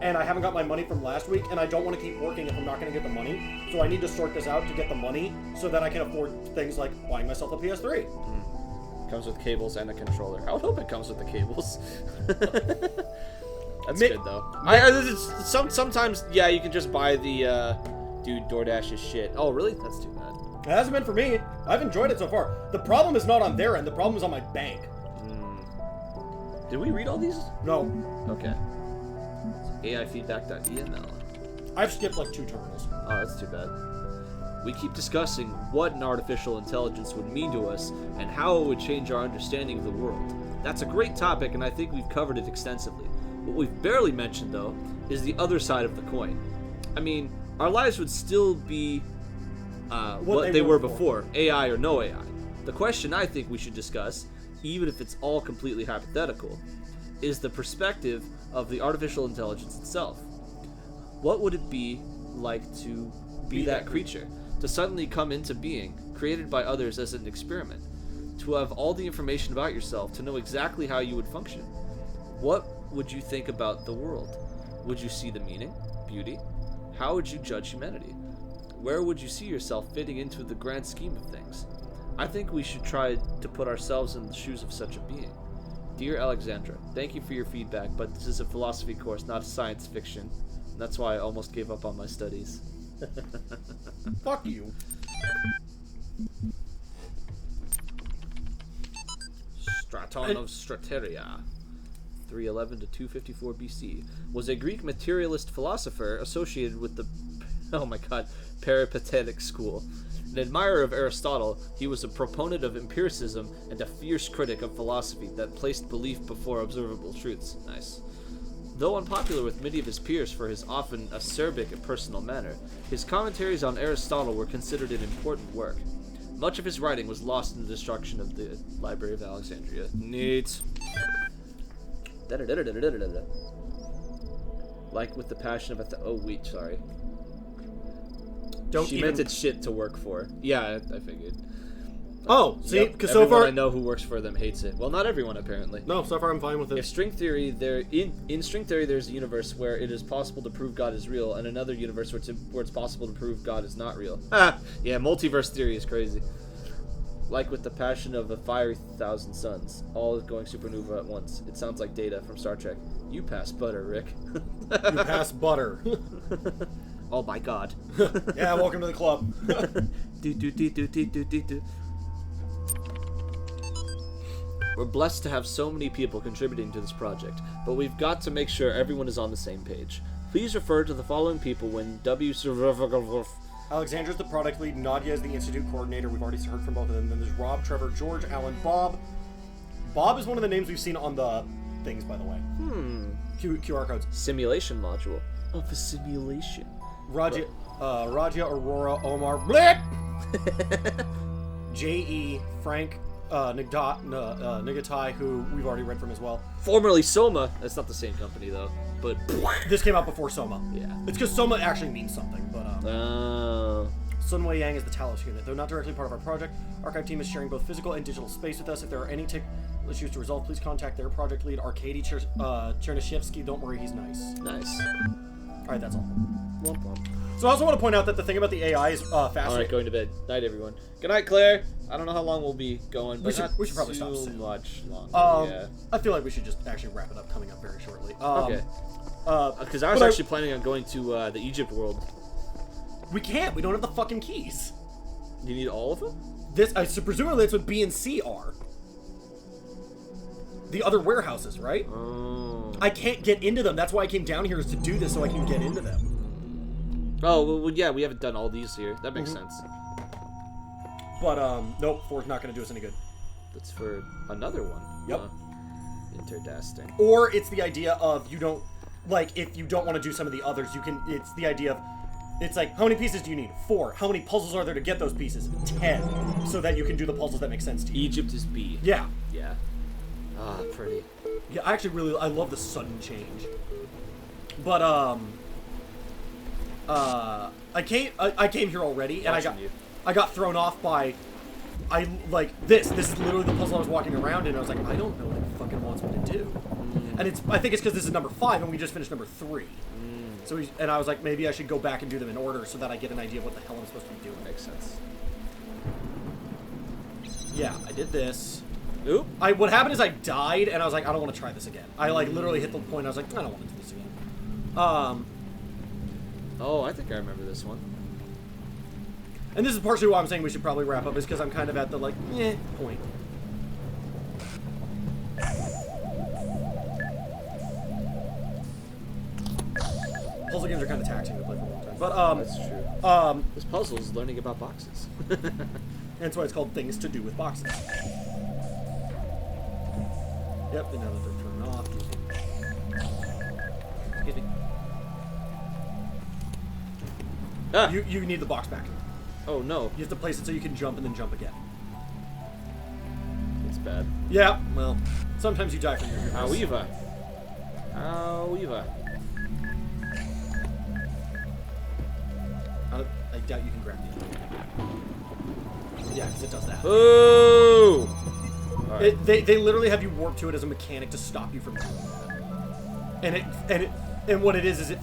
and I haven't got my money from last week, and I don't want to keep working if I'm not going to get the money. So I need to sort this out to get the money so that I can afford things like buying myself a PS3. Comes with cables and a controller. I would hope it comes with the cables. That's good though. Sometimes, yeah, you can just buy the dude DoorDash's shit. Oh, really? That's too bad. It hasn't been for me. I've enjoyed it so far. The problem is not on their end. The problem is on my bank. Did we read all these? No. Okay. AIFeedback.eml. I've skipped like 2 terminals. Oh, that's too bad. We keep discussing what an artificial intelligence would mean to us and how it would change our understanding of the world. That's a great topic, and I think we've covered it extensively. What we've barely mentioned, though, is the other side of the coin. I mean, our lives would still be what they were before, AI or no AI. The question I think we should discuss, even if it's all completely hypothetical, is the perspective of the artificial intelligence itself. What would it be like to be that creature? To suddenly come into being, created by others as an experiment, to have all the information about yourself, to know exactly how you would function. What would you think about the world? Would you see the meaning, beauty? How would you judge humanity? Where would you see yourself fitting into the grand scheme of things? I think we should try to put ourselves in the shoes of such a being. Dear Alexandra, thank you for your feedback, but this is a philosophy course, not a science fiction. That's why I almost gave up on my studies. Fuck you. Straton of Strateria, 311 to 254 BC, was a Greek materialist philosopher associated with the, Peripatetic school. An admirer of Aristotle, he was a proponent of empiricism and a fierce critic of philosophy that placed belief before observable truths. Nice. Though unpopular with many of his peers for his often acerbic and personal manner, his commentaries on Aristotle were considered an important work. Much of his writing was lost in the destruction of the Library of Alexandria. Neat. Like with the passion of oh wait, sorry. She meant it's shit to work for. Yeah, I figured. Oh, see, because so everyone far I know who works for them hates it. Well, not everyone apparently. No, so far I'm fine with it. In string theory, in string theory, there's a universe where it is possible to prove God is real, and another universe where it's possible to prove God is not real. Yeah, multiverse theory is crazy. Like with the passion of a fiery thousand suns, all going supernova at once. It sounds like Data from Star Trek. You pass butter, Rick. You pass butter. Oh my God. Yeah, welcome to the club. We're blessed to have so many people contributing to this project, but we've got to make sure everyone is on the same page. Please refer to the following people when Alexandra's the product lead, Nadia is the institute coordinator. We've already heard from both of them. Then there's Rob, Trevor, George, Alan, Bob. Bob is one of the names we've seen on the things, by the way. QR codes. Simulation module. Of a simulation. Raja, Aurora, Omar, blip! J.E., Frank, Nigatai, who we've already read from as well. Formerly Soma. That's not the same company, though. But this came out before Soma. Yeah. It's because Soma actually means something, but Sun Wei Yang is the Talos unit. Though not directly part of our project, Archive team is sharing both physical and digital space with us. If there are any issues to resolve, please contact their project lead, Arkady Chernyshevsky. Don't worry, he's nice. Nice. Alright, that's all. Womp womp. So I also want to point out that the thing about the AI is fascinating. Alright, going to bed. Night, everyone. Good night, Claire. I don't know how long we'll be going, but we should probably stop too soon. much longer. Yeah. I feel like we should just actually wrap it up coming up very shortly. Okay. Because I was actually planning on going to the Egypt world. We can't. We don't have the fucking keys. You need all of them? So presumably that's what B and C are. The other warehouses, right? Oh. I can't get into them. That's why I came down here, is to do this so I can get into them. Oh, well, yeah, we haven't done all these here. That makes sense. But, nope, 4's not going to do us any good. That's for another one. Yep. Interdasting. Or it's the idea of you don't, like, if you don't want to do some of the others, you can, it's the idea of, it's like, how many pieces do you need? 4. How many puzzles are there to get those pieces? 10. So that you can do the puzzles that make sense to you. Egypt is B. Yeah. Yeah. Ah, pretty. Yeah, I actually I love the sudden change. But, I came here already, and I got thrown off by, this is literally the puzzle I was walking around in, and I was like, I don't know what it fucking wants me to do. And I think it's because this is number 5, and we just finished number 3. So and I was like, maybe I should go back and do them in order so that I get an idea of what the hell I'm supposed to be doing. Makes sense. Yeah, I did this. Oop. What happened is I died, and I was like, I don't want to try this again. I, literally hit the point, I was like, I don't want to do this again. Oh, I think I remember this one. And this is partially why I'm saying we should probably wrap up, is because I'm kind of at the, point. Puzzle games are kind of taxing to play for a long time. But, that's true. This puzzle is learning about boxes. And that's why it's called Things to Do with Boxes. Yep, and now that they're turned off, excuse me. Ah. You need the box back. Oh no. You have to place it so you can jump and then jump again. It's bad. Yeah, well, sometimes you die from your However. I doubt you can grab the other. Yeah, because it does that. Ooh! Right. They literally have you warp to it as a mechanic to stop you from doing that. And what it is it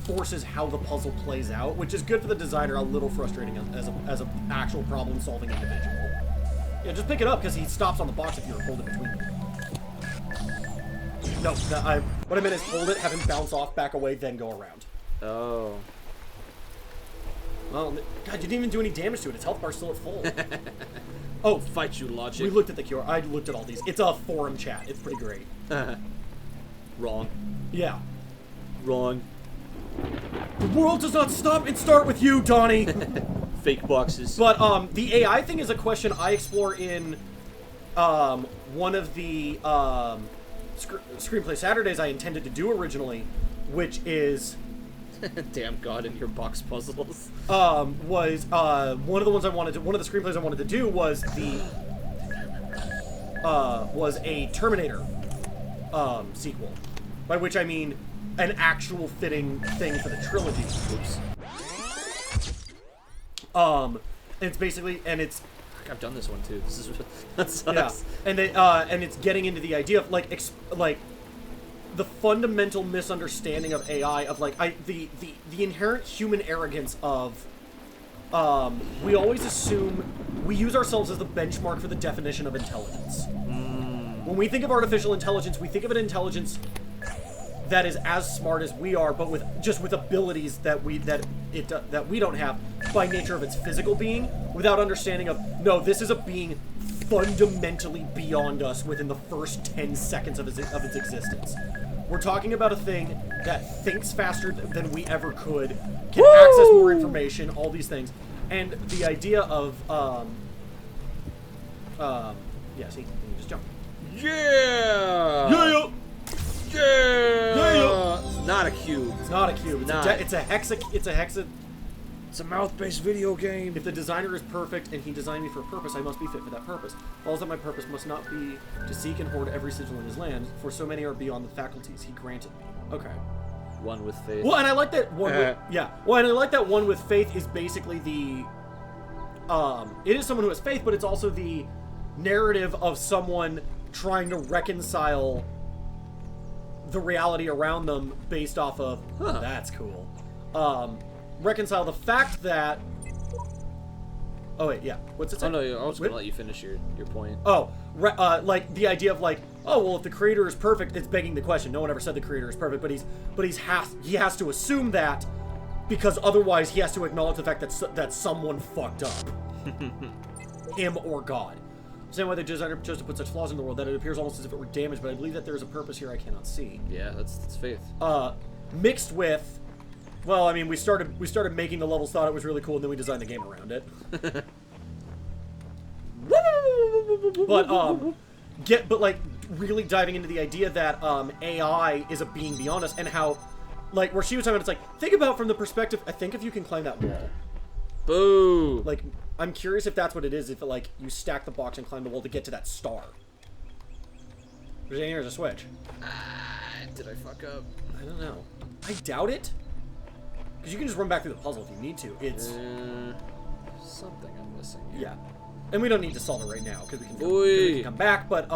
forces how the puzzle plays out, which is good for the designer, a little frustrating as a actual problem solving individual. Yeah, just pick it up because he stops on the box if you hold it between them. No, what I meant is hold it, have him bounce off, back away, then go around. Oh. Well, God, you didn't even do any damage to it. Its health bar's still at full. Oh, fight you, logic. We looked at the cure. I looked at all these. It's a forum chat. It's pretty great. Wrong. Yeah. Wrong. The world does not stop and start with you, Donnie. Fake boxes. But the AI thing is a question I explore in one of the Screenplay Saturdays I intended to do originally, which is Damn God in your box puzzles. was one of the ones I wanted to, one of the screenplays I wanted to do was a Terminator sequel, by which I mean an actual fitting thing for the trilogy. Oops. And it's basically, and it's I've done this one too. This is that sucks. yeah, and it's getting into the idea of like the fundamental misunderstanding of AI, of like the inherent human arrogance of we always assume we use ourselves as the benchmark for the definition of intelligence. When we think of artificial intelligence, we think of an intelligence that is as smart as we are, but with abilities that we don't have by nature of its physical being, without understanding of, no, this is a being fundamentally beyond us within the first 10 seconds of its existence. We're talking about a thing that thinks faster than we ever could, can access more information, all these things. And the idea of, yeah, see, you can just jump. Yeah! Yeah! Yeah! It's not a cube. It's not a cube. It's a hexa. It's a mouth-based video game. If the designer is perfect and he designed me for a purpose, I must be fit for that purpose. Follows that my purpose must not be to seek and hoard every sigil in his land, for so many are beyond the faculties he granted me. Okay. One with faith. Well, and I like that one. Yeah. Well, and I like that one with faith is basically the. It is someone who has faith, but it's also the narrative of someone trying to reconcile the reality around them based off of. Huh. That's cool. Reconcile the fact that. Oh wait, yeah. What's it say? Oh no, I was gonna let you finish your point. Oh, like the idea of like, oh well, if the creator is perfect, it's begging the question. No one ever said the creator is perfect, but he has to assume that, because otherwise he has to acknowledge the fact that someone fucked up, him or God. Same way the designer chose to put such flaws in the world that it appears almost as if it were damaged, but I believe that there is a purpose here I cannot see. Yeah, that's faith. Mixed with. Well, I mean, we started making the levels, thought it was really cool, and then we designed the game around it. But like really diving into the idea that AI is a being beyond us, and how, like, where she was talking about, it's like, think about from the perspective. I think if you can climb that wall. Boo. Like, I'm curious if that's what it is. If like you stack the box and climb the wall to get to that star. There's a switch. Did I fuck up? I don't know. I doubt it. Because you can just run back through the puzzle if you need to. It's something I'm missing here. Yeah. And we don't need to solve it right now because we can come back. But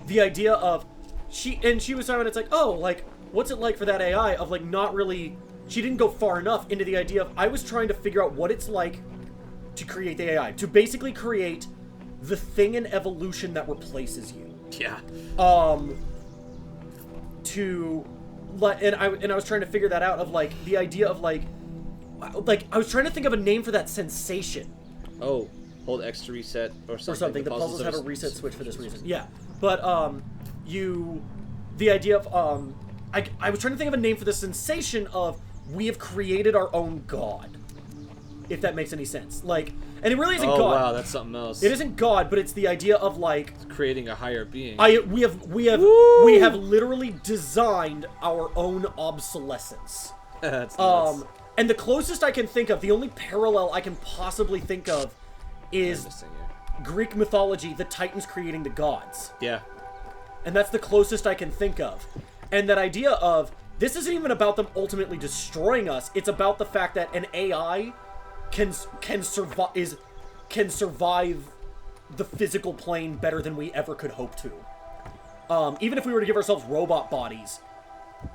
the idea of she was talking, it's like, oh, like, what's it like for that AI of like not really. She didn't go far enough into the idea of I was trying to figure out what it's like to create the AI, to basically create the thing in evolution that replaces you. Yeah. And I was trying to figure that out of like the idea of like I was trying to think of a name for that sensation. Oh, hold X to reset or something. Or something. The puzzles have a reset switch for this reason. Yeah, but the idea of I was trying to think of a name for the sensation of we have created our own god. If that makes any sense, like, and it really isn't God. Oh wow, that's something else. It isn't God, but it's the idea of like creating a higher being. We have literally designed our own obsolescence. That's nuts. And the closest I can think of, the only parallel I can possibly think of, is Greek mythology, the Titans creating the gods. Yeah. And that's the closest I can think of. And that idea of this isn't even about them ultimately destroying us. It's about the fact that an AI can survive the physical plane better than we ever could hope to. Even if we were to give ourselves robot bodies,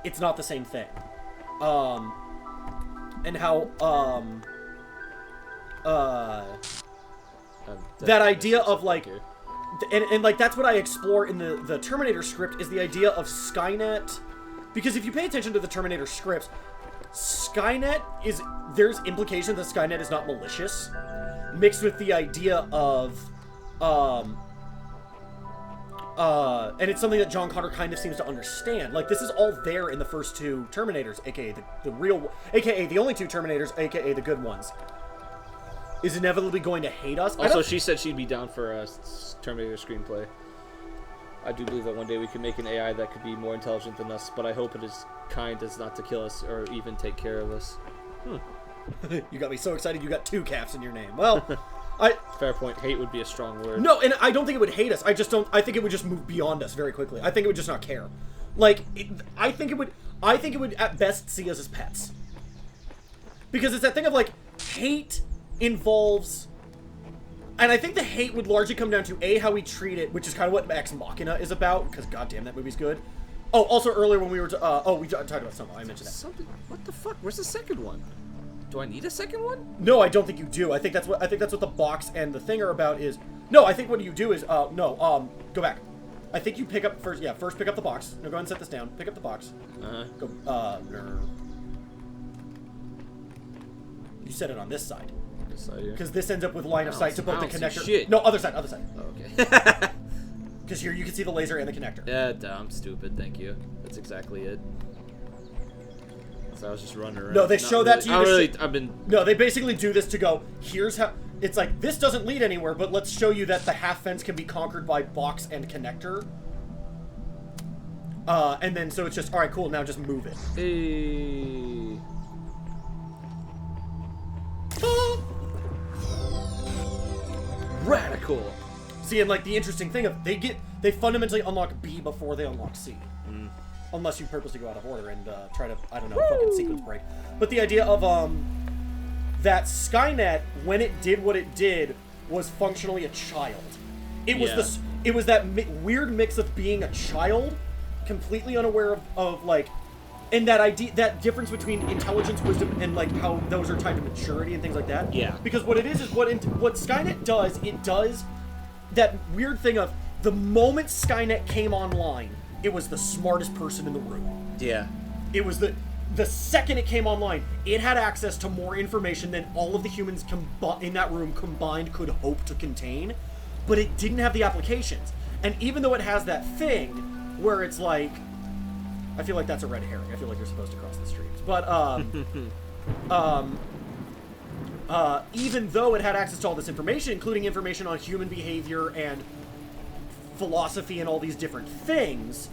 it's not the same thing. And how that idea of like, and like that's what I explore in the Terminator script, is the idea of Skynet, because if you pay attention to the Terminator scripts, Skynet there's implication that Skynet is not malicious, mixed with the idea of, and it's something that John Connor kind of seems to understand. Like, this is all there in the first two Terminators, aka the only two Terminators, aka the good ones, is inevitably going to hate us. Also, she said she'd be down for a Terminator screenplay. I do believe that one day we can make an AI that could be more intelligent than us, but I hope it is kind as not to kill us or even take care of us. You got me so excited you got 2 caps in your name. Well, Fair point. Hate would be a strong word. No, and I don't think it would hate us. I think it would just move beyond us very quickly. I think it would just not care. Like, I think it would at best see us as pets. Because it's that thing of, like, hate involves... And I think the hate would largely come down to, A, how we treat it, which is kind of what Ex Machina is about, because goddamn, that movie's good. Oh, also earlier when we were... we talked about something. I mentioned that. Something? What the fuck? Where's the second one? Do I need a second one? No, I don't think you do. I think that's what the box and the thing are about is... No, I think what you do is... go back. I think you pick up first... Yeah, first pick up the box. No, go ahead and set this down. Pick up the box. Go... You set it on this side. This side here? Because this ends up with line of sight to both the connector... Shit. No, other side, other side. Oh, okay. Because here you can see the laser and the connector. Yeah, I'm stupid. Thank you. That's exactly it. So I was just running around. No, they show that to you. I've been... No, they basically do this to go, here's how... It's like, this doesn't lead anywhere, but let's show you that the half fence can be conquered by box and connector. And then, so it's just, alright, cool, now just move it. Hey. Radical. See, and like, the interesting thing of, they fundamentally unlock B before they unlock C. Unless you purposely go out of order and try to, I don't know, fucking sequence break. But the idea of, that Skynet, when it did what it did, was functionally a child. It was it was that weird mix of being a child, completely unaware of like, and that idea, that difference between intelligence, wisdom, and like how those are tied to maturity and things like that. Yeah. Because what it is what Skynet does, it does that weird thing of the moment Skynet came online, it was the smartest person in the room. Yeah. It was the second it came online, it had access to more information than all of the humans in that room combined could hope to contain, but it didn't have the applications. And even though it has that thing where it's like, I feel like that's a red herring. I feel like you're supposed to cross the streams. But, even though it had access to all this information, including information on human behavior and philosophy and all these different things,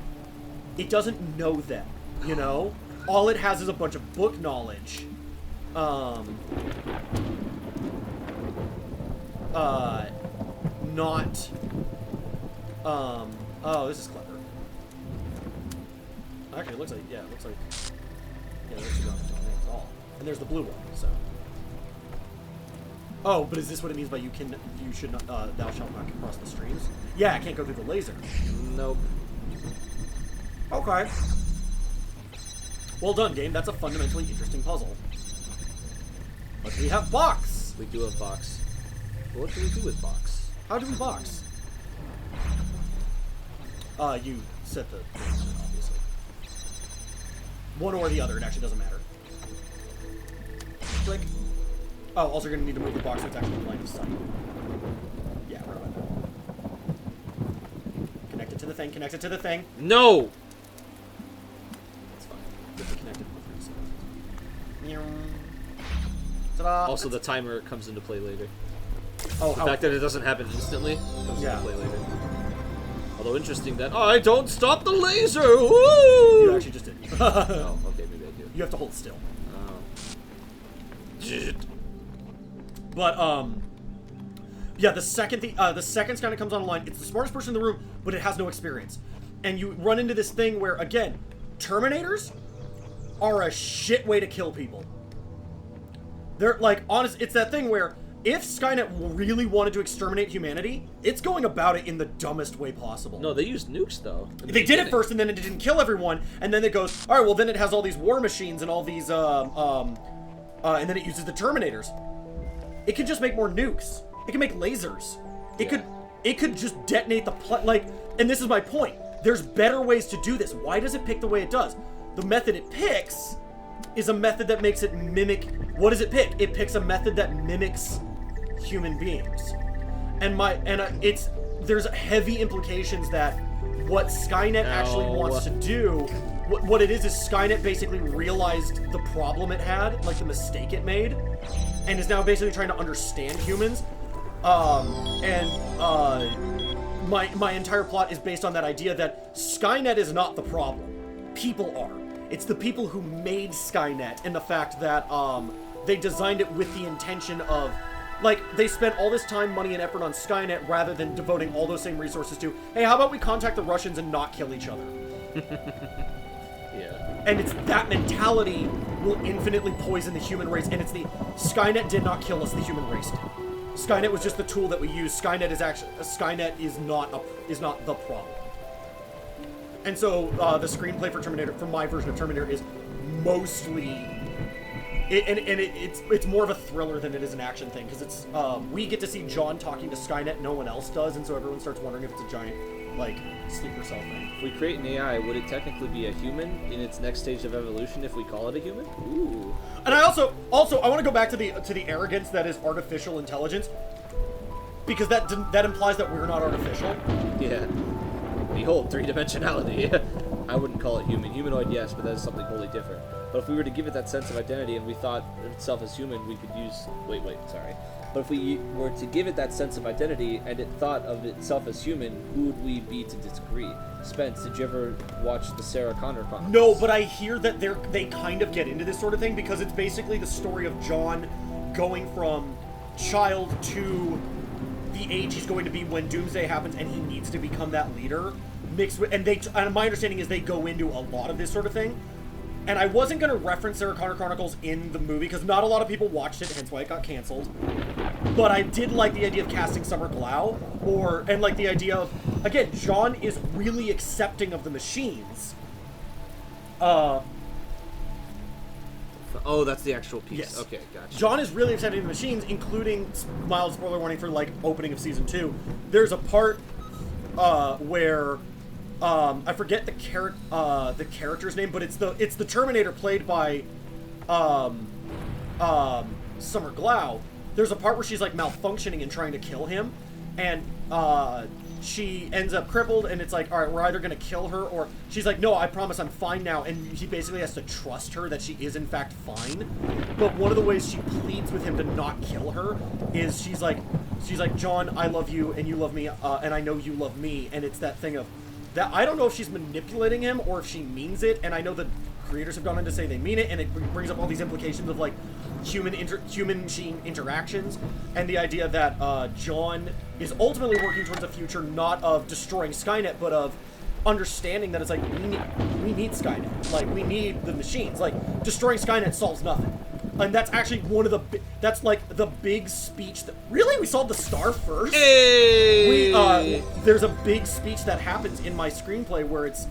it doesn't know them, you know? All it has is a bunch of book knowledge. Oh, this is clever. Actually, it looks like, yeah, there's two options on it at all. And there's the blue one, so. Oh, but is this what it means by you should not, thou shalt not cross the streams? Yeah, I can't go through the laser. Nope. Okay. Well done, game. That's a fundamentally interesting puzzle. But we have box! We do have box. What do we do with box? How do we box? You set the thing, obviously. One or the other, it actually doesn't matter. Click. Oh, also you're gonna need to move the box so it's actually in line of sight. Yeah, right about that. Connect it to the thing, connect it to the thing. No! That's fine. Get it connected to the thing. Ta-da! Also, the timer comes into play later. Oh, The fact that it doesn't happen instantly comes Yeah. into play later. Although interesting that I don't stop the laser! Woo! You actually just did. Oh, okay, maybe I do. You have to hold still. Oh. Shit. But, yeah, the second Skynet comes online, it's the smartest person in the room, but it has no experience. And you run into this thing where, again, Terminators are a shit way to kill people. They're, like, honest, it's that thing where if Skynet really wanted to exterminate humanity, it's going about it in the dumbest way possible. No, they used nukes, though. They did it first, and then it didn't kill everyone, and then it goes, alright, well, then it has all these war machines and all these, and then it uses the Terminators. It could just make more nukes. It can make lasers. It could just detonate the and this is my point. There's better ways to do this. Why does it pick the way it does? The method it picks is a method that makes it mimic... What does it pick? It picks a method that mimics human beings. And there's heavy implications that what Skynet actually wants to do... What it is Skynet basically realized the problem it had, like the mistake it made, and is now basically trying to understand humans. my entire plot is based on that idea that Skynet is not the problem. People are. It's the people who made Skynet and the fact that they designed it with the intention of, like, they spent all this time, money, and effort on Skynet rather than devoting all those same resources to, hey, how about we contact the Russians and not kill each other? Yeah. And it's that mentality will infinitely poison the human race, and it's the Skynet did not kill us, the human race did. Skynet was just the tool that we use. Skynet is not the problem. And so the screenplay for Terminator, for my version of Terminator, is mostly, it's more of a thriller than it is an action thing, because it's we get to see John talking to Skynet, no one else does, and so everyone starts wondering if it's a giant, like, sleeper cell thing. If we create an AI, would it technically be a human in its next stage of evolution if we call it a human? Ooh. And I also I want to go back to the arrogance that is artificial intelligence, because that implies that we're not artificial. Yeah. Behold, three-dimensionality. I wouldn't call it human. Humanoid, yes, but that is something wholly different. But if we were to give it that sense of identity and we thought of itself as human, we could use... Wait, sorry. But if we were to give it that sense of identity and it thought of itself as human, who would we be to disagree? Spence, did you ever watch the Sarah Connor Chronicles? No, but I hear that they kind of get into this sort of thing because it's basically the story of John going from child to the age he's going to be when Doomsday happens, and he needs to become that leader. Mixed with, and my understanding is they go into a lot of this sort of thing. And I wasn't going to reference Sarah Connor Chronicles in the movie because not a lot of people watched it, hence why it got canceled. But I did like the idea of casting Summer Glau, and like the idea of, again, John is really accepting of the machines. Oh, that's the actual piece. Yes. Okay, gotcha. John is really accepting of the machines, including, mild spoiler warning for, like, opening of season 2. There's a part where I forget the character's name, but it's the Terminator played by Summer Glau. There's a part where she's like malfunctioning and trying to kill him, and she ends up crippled, and it's like, all right, we're either gonna kill her, or she's like, no, I promise I'm fine now, and he basically has to trust her that she is in fact fine. But one of the ways she pleads with him to not kill her is she's like, John, I love you, and you love me, and I know you love me, and it's that thing of that I don't know if she's manipulating him or if she means it, and I know the creators have gone on to say they mean it, and it brings up all these implications of like human-machine interactions, and the idea that John is ultimately working towards a future not of destroying Skynet, but of understanding that it's like we need Skynet, like we need the machines, like destroying Skynet solves nothing. And that's actually one of the that's like the big speech that really we saw the star first. Hey! There's a big speech that happens in my screenplay where it's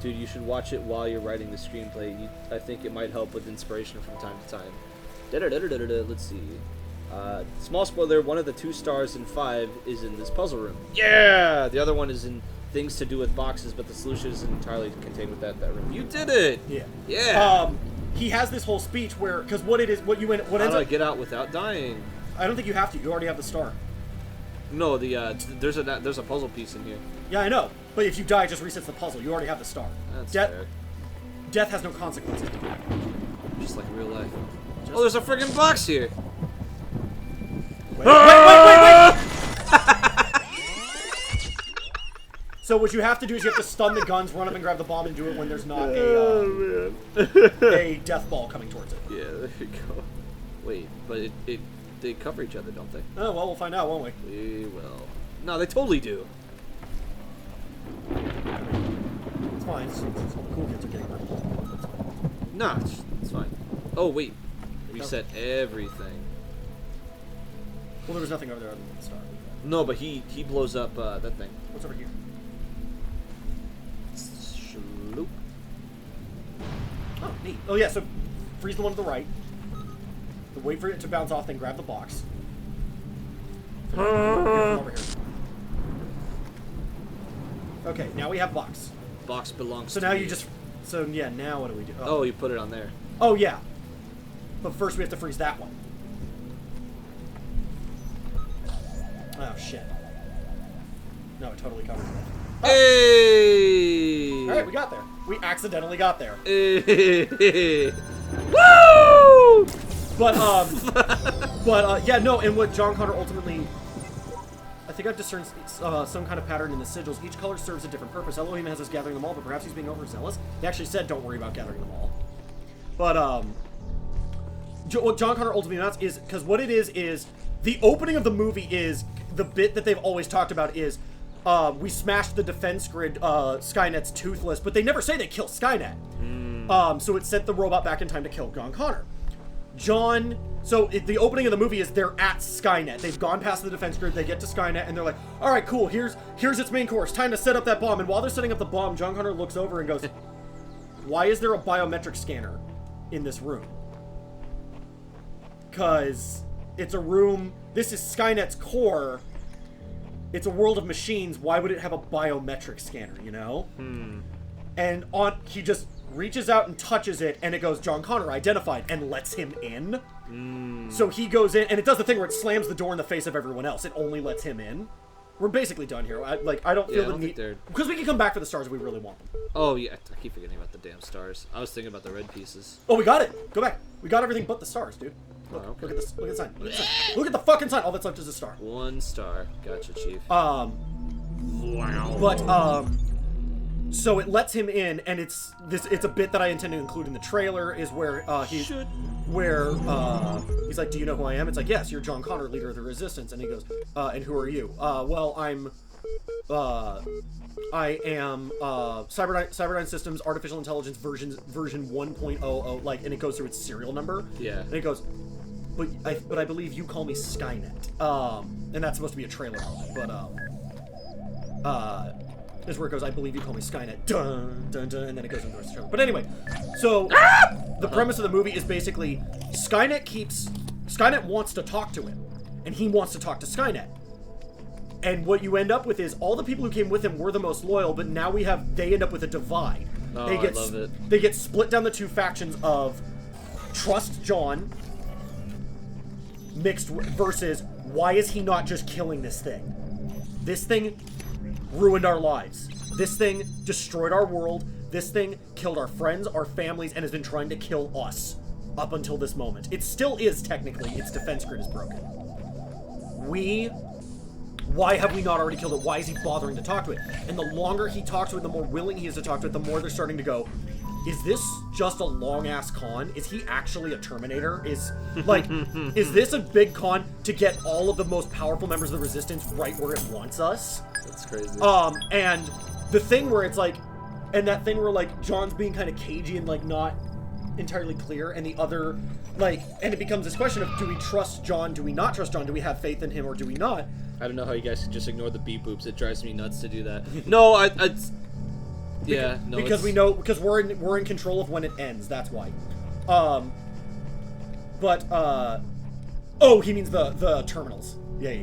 Dude, you should watch it while you're writing the screenplay. I think it might help with inspiration from time to time. Let's see. Small spoiler, one of the 2 stars in 5 is in this puzzle room. Yeah! The other one is in things to do with boxes, but the solution is entirely contained with that room. You did it! Yeah. Yeah! He has this whole speech where, because what ends How do I up... get out without dying? I don't think you have to. You already have the star. No, there's a puzzle piece in here. Yeah, I know. But if you die, it just resets the puzzle. You already have the star. That's fair. Death has no consequences. Just like real life. Oh, there's a friggin' box here! Wait! So what you have to do is you have to stun the guns, run up and grab the bomb, and do it when there's not a death ball coming towards it. Yeah, there you go. Wait, but they cover each other, don't they? Oh, well, we'll find out, won't we? We will. No, they totally do. It's fine. It's all the cool kids are getting hurt. Nah, it's fine. Oh, wait. Reset everything. Well, there was nothing over there other than the star. No, but he blows up that thing. What's over here? Shloop. Oh, neat. Oh, yeah, so freeze the one to the right. Wait for it to bounce off, then grab the box. Over here. Okay, now we have box. Box belongs So to now me. you just... So, yeah, now what do we do? Oh, you put it on there. Oh, yeah. But first we have to freeze that one. Oh, shit. No, it totally covers it. Oh. Hey! Alright, we got there. We accidentally got there. Hey! Woo! But, yeah, no, and what John Connor ultimately I think I've discerned some kind of pattern in the sigils. Each color serves a different purpose. Elohim has us gathering them all, but perhaps he's being overzealous. He actually said, don't worry about gathering them all. But, what John Connor ultimately amounts is, because what it is the opening of the movie is, the bit that they've always talked about is, we smashed the defense grid, Skynet's toothless, but they never say they kill Skynet. So it sent the robot back in time to kill John Connor. The opening of the movie is they're at Skynet. They've gone past the defense grid, they get to Skynet, and they're like, alright, cool, here's its main course, time to set up that bomb. And while they're setting up the bomb, John Connor looks over and goes, why is there a biometric scanner in this room? Because it's a room, this is Skynet's core, it's a world of machines, why would it have a biometric scanner, you know? And he just reaches out and touches it, and it goes, John Connor identified, and lets him in. So he goes in, and it does the thing where it slams the door in the face of everyone else. It only lets him in. We're basically done here. I don't feel the need, because we can come back for the stars if we really want them. Oh yeah, I keep forgetting about the damn stars. I was thinking about the red pieces. Oh, we got it. Go back. We got everything but the stars, dude. Look, okay. Look at this. Look at the sign. Look at the sign. Look at the fucking sign. All that's left is a star. 1 star. Gotcha, Chief. So it lets him in, and it's a bit that I intend to include in the trailer, is where he's like, do you know who I am? It's like, yes, you're John Connor, leader of the Resistance. And he goes, and who are you? Well, I am Cyberdyne Systems Artificial Intelligence version 1.00, like, and it goes through its serial number. Yeah. And it goes, but I believe you call me Skynet. And that's supposed to be a trailer element, but is where it goes, I believe you call me Skynet, dun, dun, dun, and then it goes into the trailer. But anyway, so the premise of the movie is basically Skynet wants to talk to him, and he wants to talk to Skynet. And what you end up with is all the people who came with him were the most loyal, but now they end up with a divide. Oh, I love it. They get split down the two factions of trust John versus why is he not just killing this thing? This thing ruined our lives. This thing destroyed our world. This thing killed our friends, our families, and has been trying to kill us up until this moment. It still is, technically. Its defense grid is broken. Why have we not already killed it? Why is he bothering to talk to it? And the longer he talks to it, the more willing he is to talk to it, the more they're starting to go, is this just a long-ass con? Is he actually a Terminator? Is this a big con to get all of the most powerful members of the Resistance right where it wants us? That's crazy. And the thing where it's like, and that thing where, like, John's being kind of cagey and, like, not entirely clear, and the other, like, and it becomes this question of, do we trust John, do we not trust John, do we have faith in him, or do we not? I don't know how you guys can just ignore the beep boops. It drives me nuts to do that. No, because we're in control of when it ends, that's why. Oh, he means the terminals. Yeah.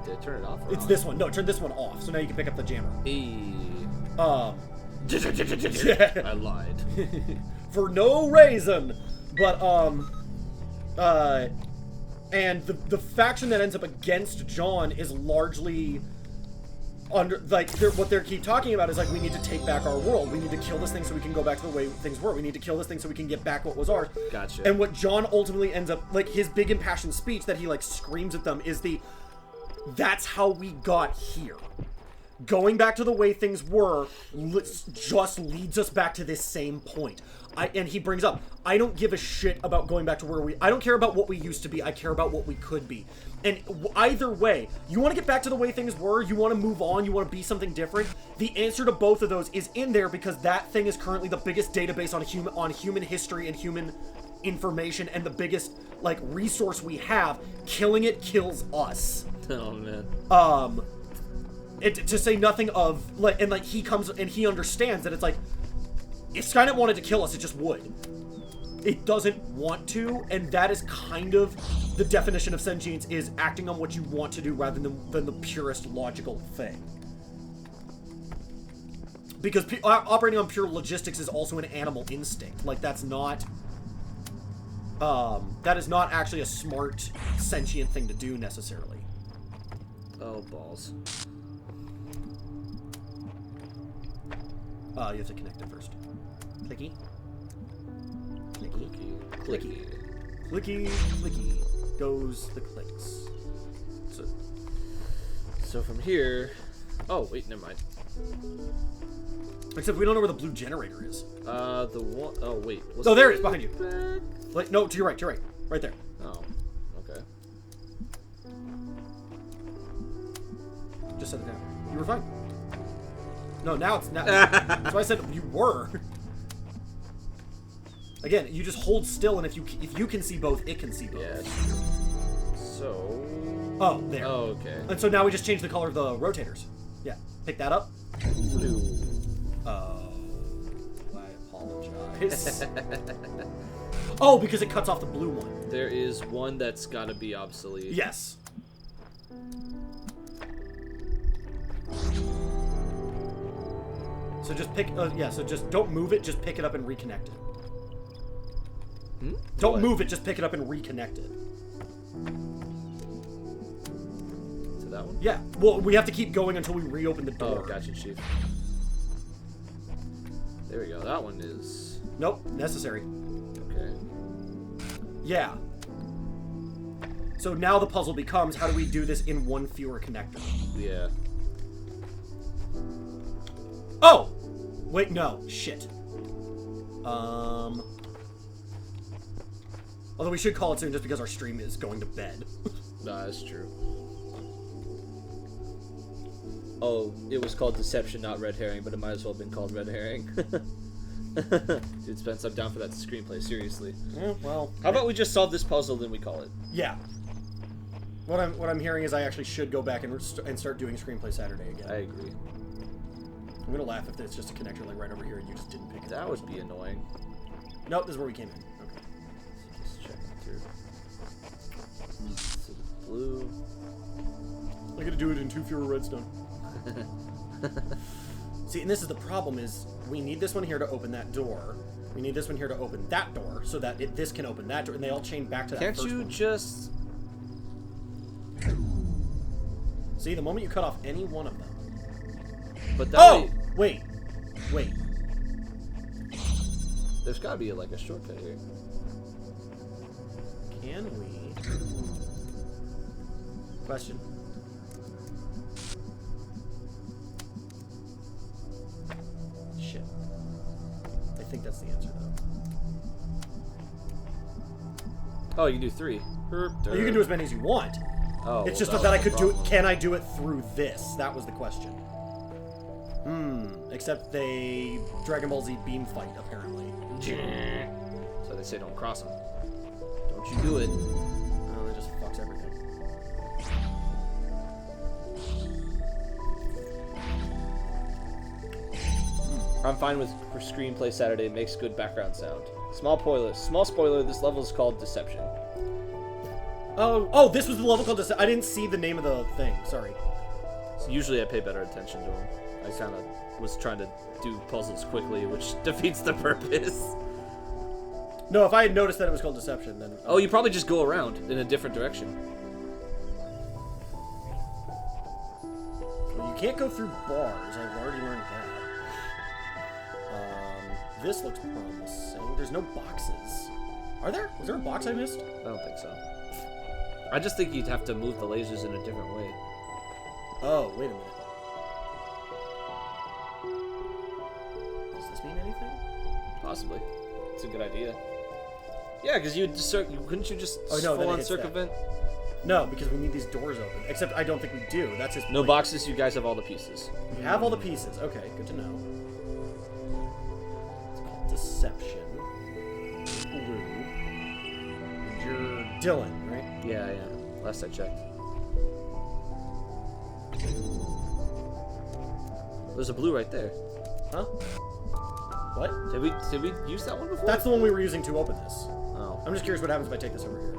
Did I turn it off? It's this one. No, turn this one off. So now you can pick up the jammer. I lied. For no reason. But, and the faction that ends up against John is largely what they keep talking about is, like, we need to take back our world. We need to kill this thing so we can go back to the way things were. We need to kill this thing so we can get back what was ours. Gotcha. And what John ultimately ends up, like, his big impassioned speech that he, like, screams at them is that's how we got here. Going back to the way things were just leads us back to this same point. And he brings up, I don't give a shit about going back to I don't care about what we used to be, I care about what we could be. And either way, you want to get back to the way things were, you want to move on, you want to be something different, the answer to both of those is in there, because that thing is currently the biggest database on human history and human information, and the biggest, like, resource we have. Killing it kills us. Oh, man. To say nothing of, like, and, like, he comes and he understands that it's like, if Skynet wanted to kill us, it just would. It doesn't want to, and that is kind of the definition of sentience, is acting on what you want to do rather than the purest logical thing. Because operating on pure logistics is also an animal instinct. Like, that is not actually a smart, sentient thing to do, necessarily. Oh, balls. You have to connect it first. Clicky. Clicky. Clicky. Clicky. Clicky. goes the clicks. So from here... Oh, wait, never mind. Except we don't know where the blue generator is. The one... Oh, wait. Oh, there it is, behind you. Like, no, to your right, right there. Oh, okay. Just set it down. You were fine. No, now it's not. That's why I said you were. Again, you just hold still, and if you can see both, it can see both. Yeah. So. Oh, there. Oh, okay. And so now we just change the color of the rotators. Yeah, pick that up. Blue. Oh, I apologize. Oh, because it cuts off the blue one. There is one that's gotta be obsolete. Yes. So just pick. Yeah. So just don't move it. Just pick it up and reconnect it. Hmm? Don't What? move it. Just pick it up and reconnect it. To that one? Yeah. Well, we have to keep going until we reopen the door. Oh, gotcha, Chief. There we go. That one is... Nope. Necessary. Okay. Yeah. So now the puzzle becomes, how do we do this in one fewer connector? Yeah. Oh! Wait, no. Shit. Although we should call it soon just because our stream is going to bed. Nah, that's true. Oh, it was called Deception, not Red Herring, but it might as well have been called Red Herring. Dude, Spence, I'm down for that screenplay, seriously. Yeah, well... How about we just solve this puzzle, then we call it? Yeah. What I'm hearing is I actually should go back and start doing Screenplay Saturday again. I agree. I'm gonna laugh if it's just a connector like right over here and you just didn't pick it That up. would be annoying. Nope, this is where we came in. Okay. Just checking through. So the blue. I gotta do it in 2 fewer redstone. See, and this is the problem is we need this one here to open that door. We need this one here to open that door so that this can open that door, and they all chain back to that Can't first you one. just... See, the moment you cut off any one of them. But that Oh! way... Wait. There's gotta be like a shortcut here. Can we... Question. Shit. I think that's the answer, though. Oh, you can do 3. Well, you can do as many as you want. Oh, It's just well, that I was could the do it. problem. Can I do it through this? That was the question. Except they Dragon Ball Z beam fight, apparently. So they say don't cross them. Don't you do it. Oh, that just fucks everything. I'm fine with Screenplay Saturday. It makes good background sound. Small spoiler, this level is called Deception. Oh, this was the level called I didn't see the name of the thing. Sorry. So usually I pay better attention to them. I kind of was trying to do puzzles quickly, which defeats the purpose. No, if I had noticed that it was called Deception, then... Oh, you probably just go around in a different direction. Well, you can't go through bars. I've already learned that. This looks promising. There's no boxes. Are there? Was there a box I missed? I don't think so. I just think you'd have to move the lasers in a different way. Oh, wait a minute. Does this mean anything? Possibly. It's a good idea. Yeah, because couldn't you just Oh, no, then it full-on hits circumvent? No, because we need these doors open. Except I don't think we do. That's his No point. boxes, you guys have all the pieces. We have all the pieces. Okay, good to know. It's called Deception. Blue. And you're Dylan, right? Yeah. Last I checked. There's a blue right there. Huh? What? Did we use that one before? That's the one we were using to open this. Oh. I'm just curious what happens if I take this over here.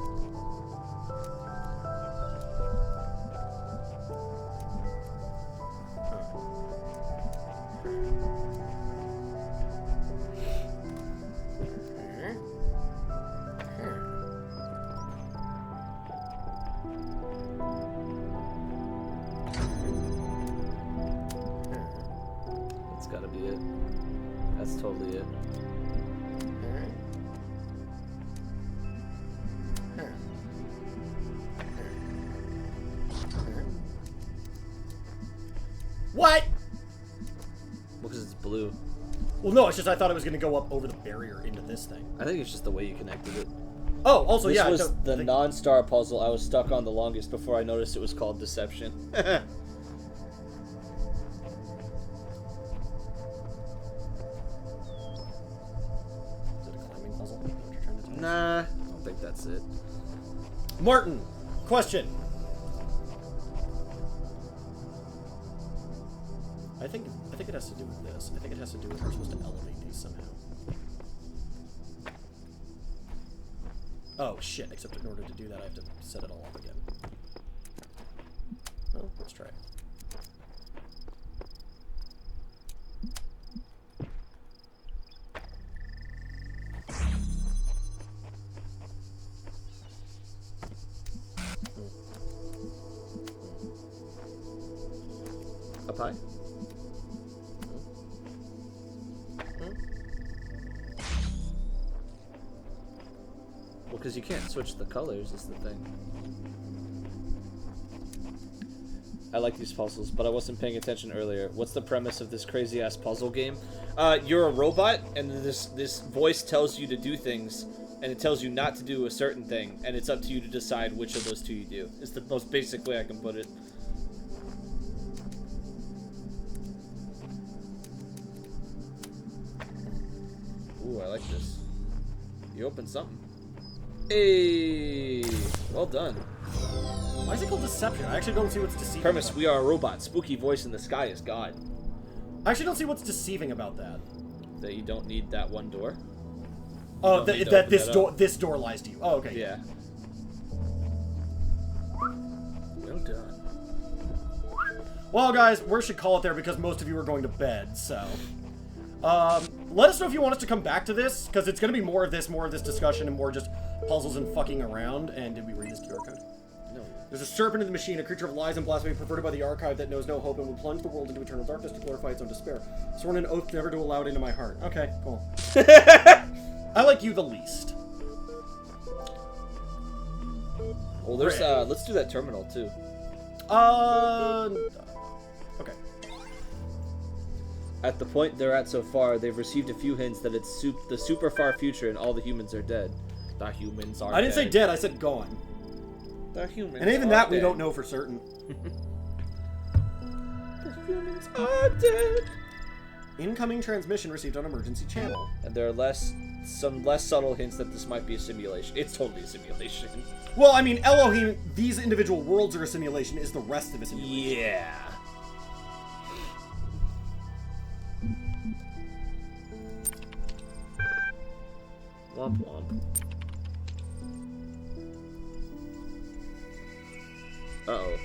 That's gotta be it. That's totally it. Well, no, it's just I thought it was going to go up over the barrier into this thing. I think it's just the way you connected it. Oh, also, This yeah. was the non-star puzzle I was stuck on the longest before I noticed it was called Deception. Is it a climbing puzzle? Is that what you're trying to tell me? Nah, I don't think that's it. Martin, question. I think it has to do with this. I think it has to do with we're supposed to elevate these somehow. Oh shit! Except in order to do that, I have to set it all up again. Well, let's try it. Up high? Well, because you can't switch the colors is the thing. I like these puzzles, but I wasn't paying attention earlier. What's the premise of this crazy-ass puzzle game? You're a robot, and this voice tells you to do things, and it tells you not to do a certain thing, and it's up to you to decide which of those two you do. It's the most basic way I can put it. Ooh, I like this. You opened something. Hey! Well done. Why is it called Deception? I actually don't see what's deceiving. Premise, about we are a robot. Spooky voice in the sky is God. I actually don't see what's deceiving about that. That you don't need that one door. Oh, don't need to that open this door lies to you. Oh, okay. Yeah. Well done. Well, guys, we should call it there because most of you are going to bed, so... let us know if you want us to come back to this, because it's going to be more of this discussion, and more just puzzles and fucking around. And did we read this QR code? No. There's a serpent in the machine, a creature of lies and blasphemy, perverted by the archive that knows no hope and will plunge the world into eternal darkness to glorify its own despair. Sworn an oath never to allow it into my heart. Okay, cool. I like you the least. Well, there's, let's do that terminal, too. Okay. At the point they're at so far, they've received a few hints that it's the super far future and all the humans are dead. The humans are dead. I didn't say dead, I said gone. The humans And even are that we dead. don't know for certain. The humans are dead. Incoming transmission received on emergency channel. And there are some less subtle hints that this might be a simulation. It's totally a simulation. Well, I mean, Elohim, these individual worlds are a simulation, is the rest of a simulation. Yeah. Womp womp. Uh-oh.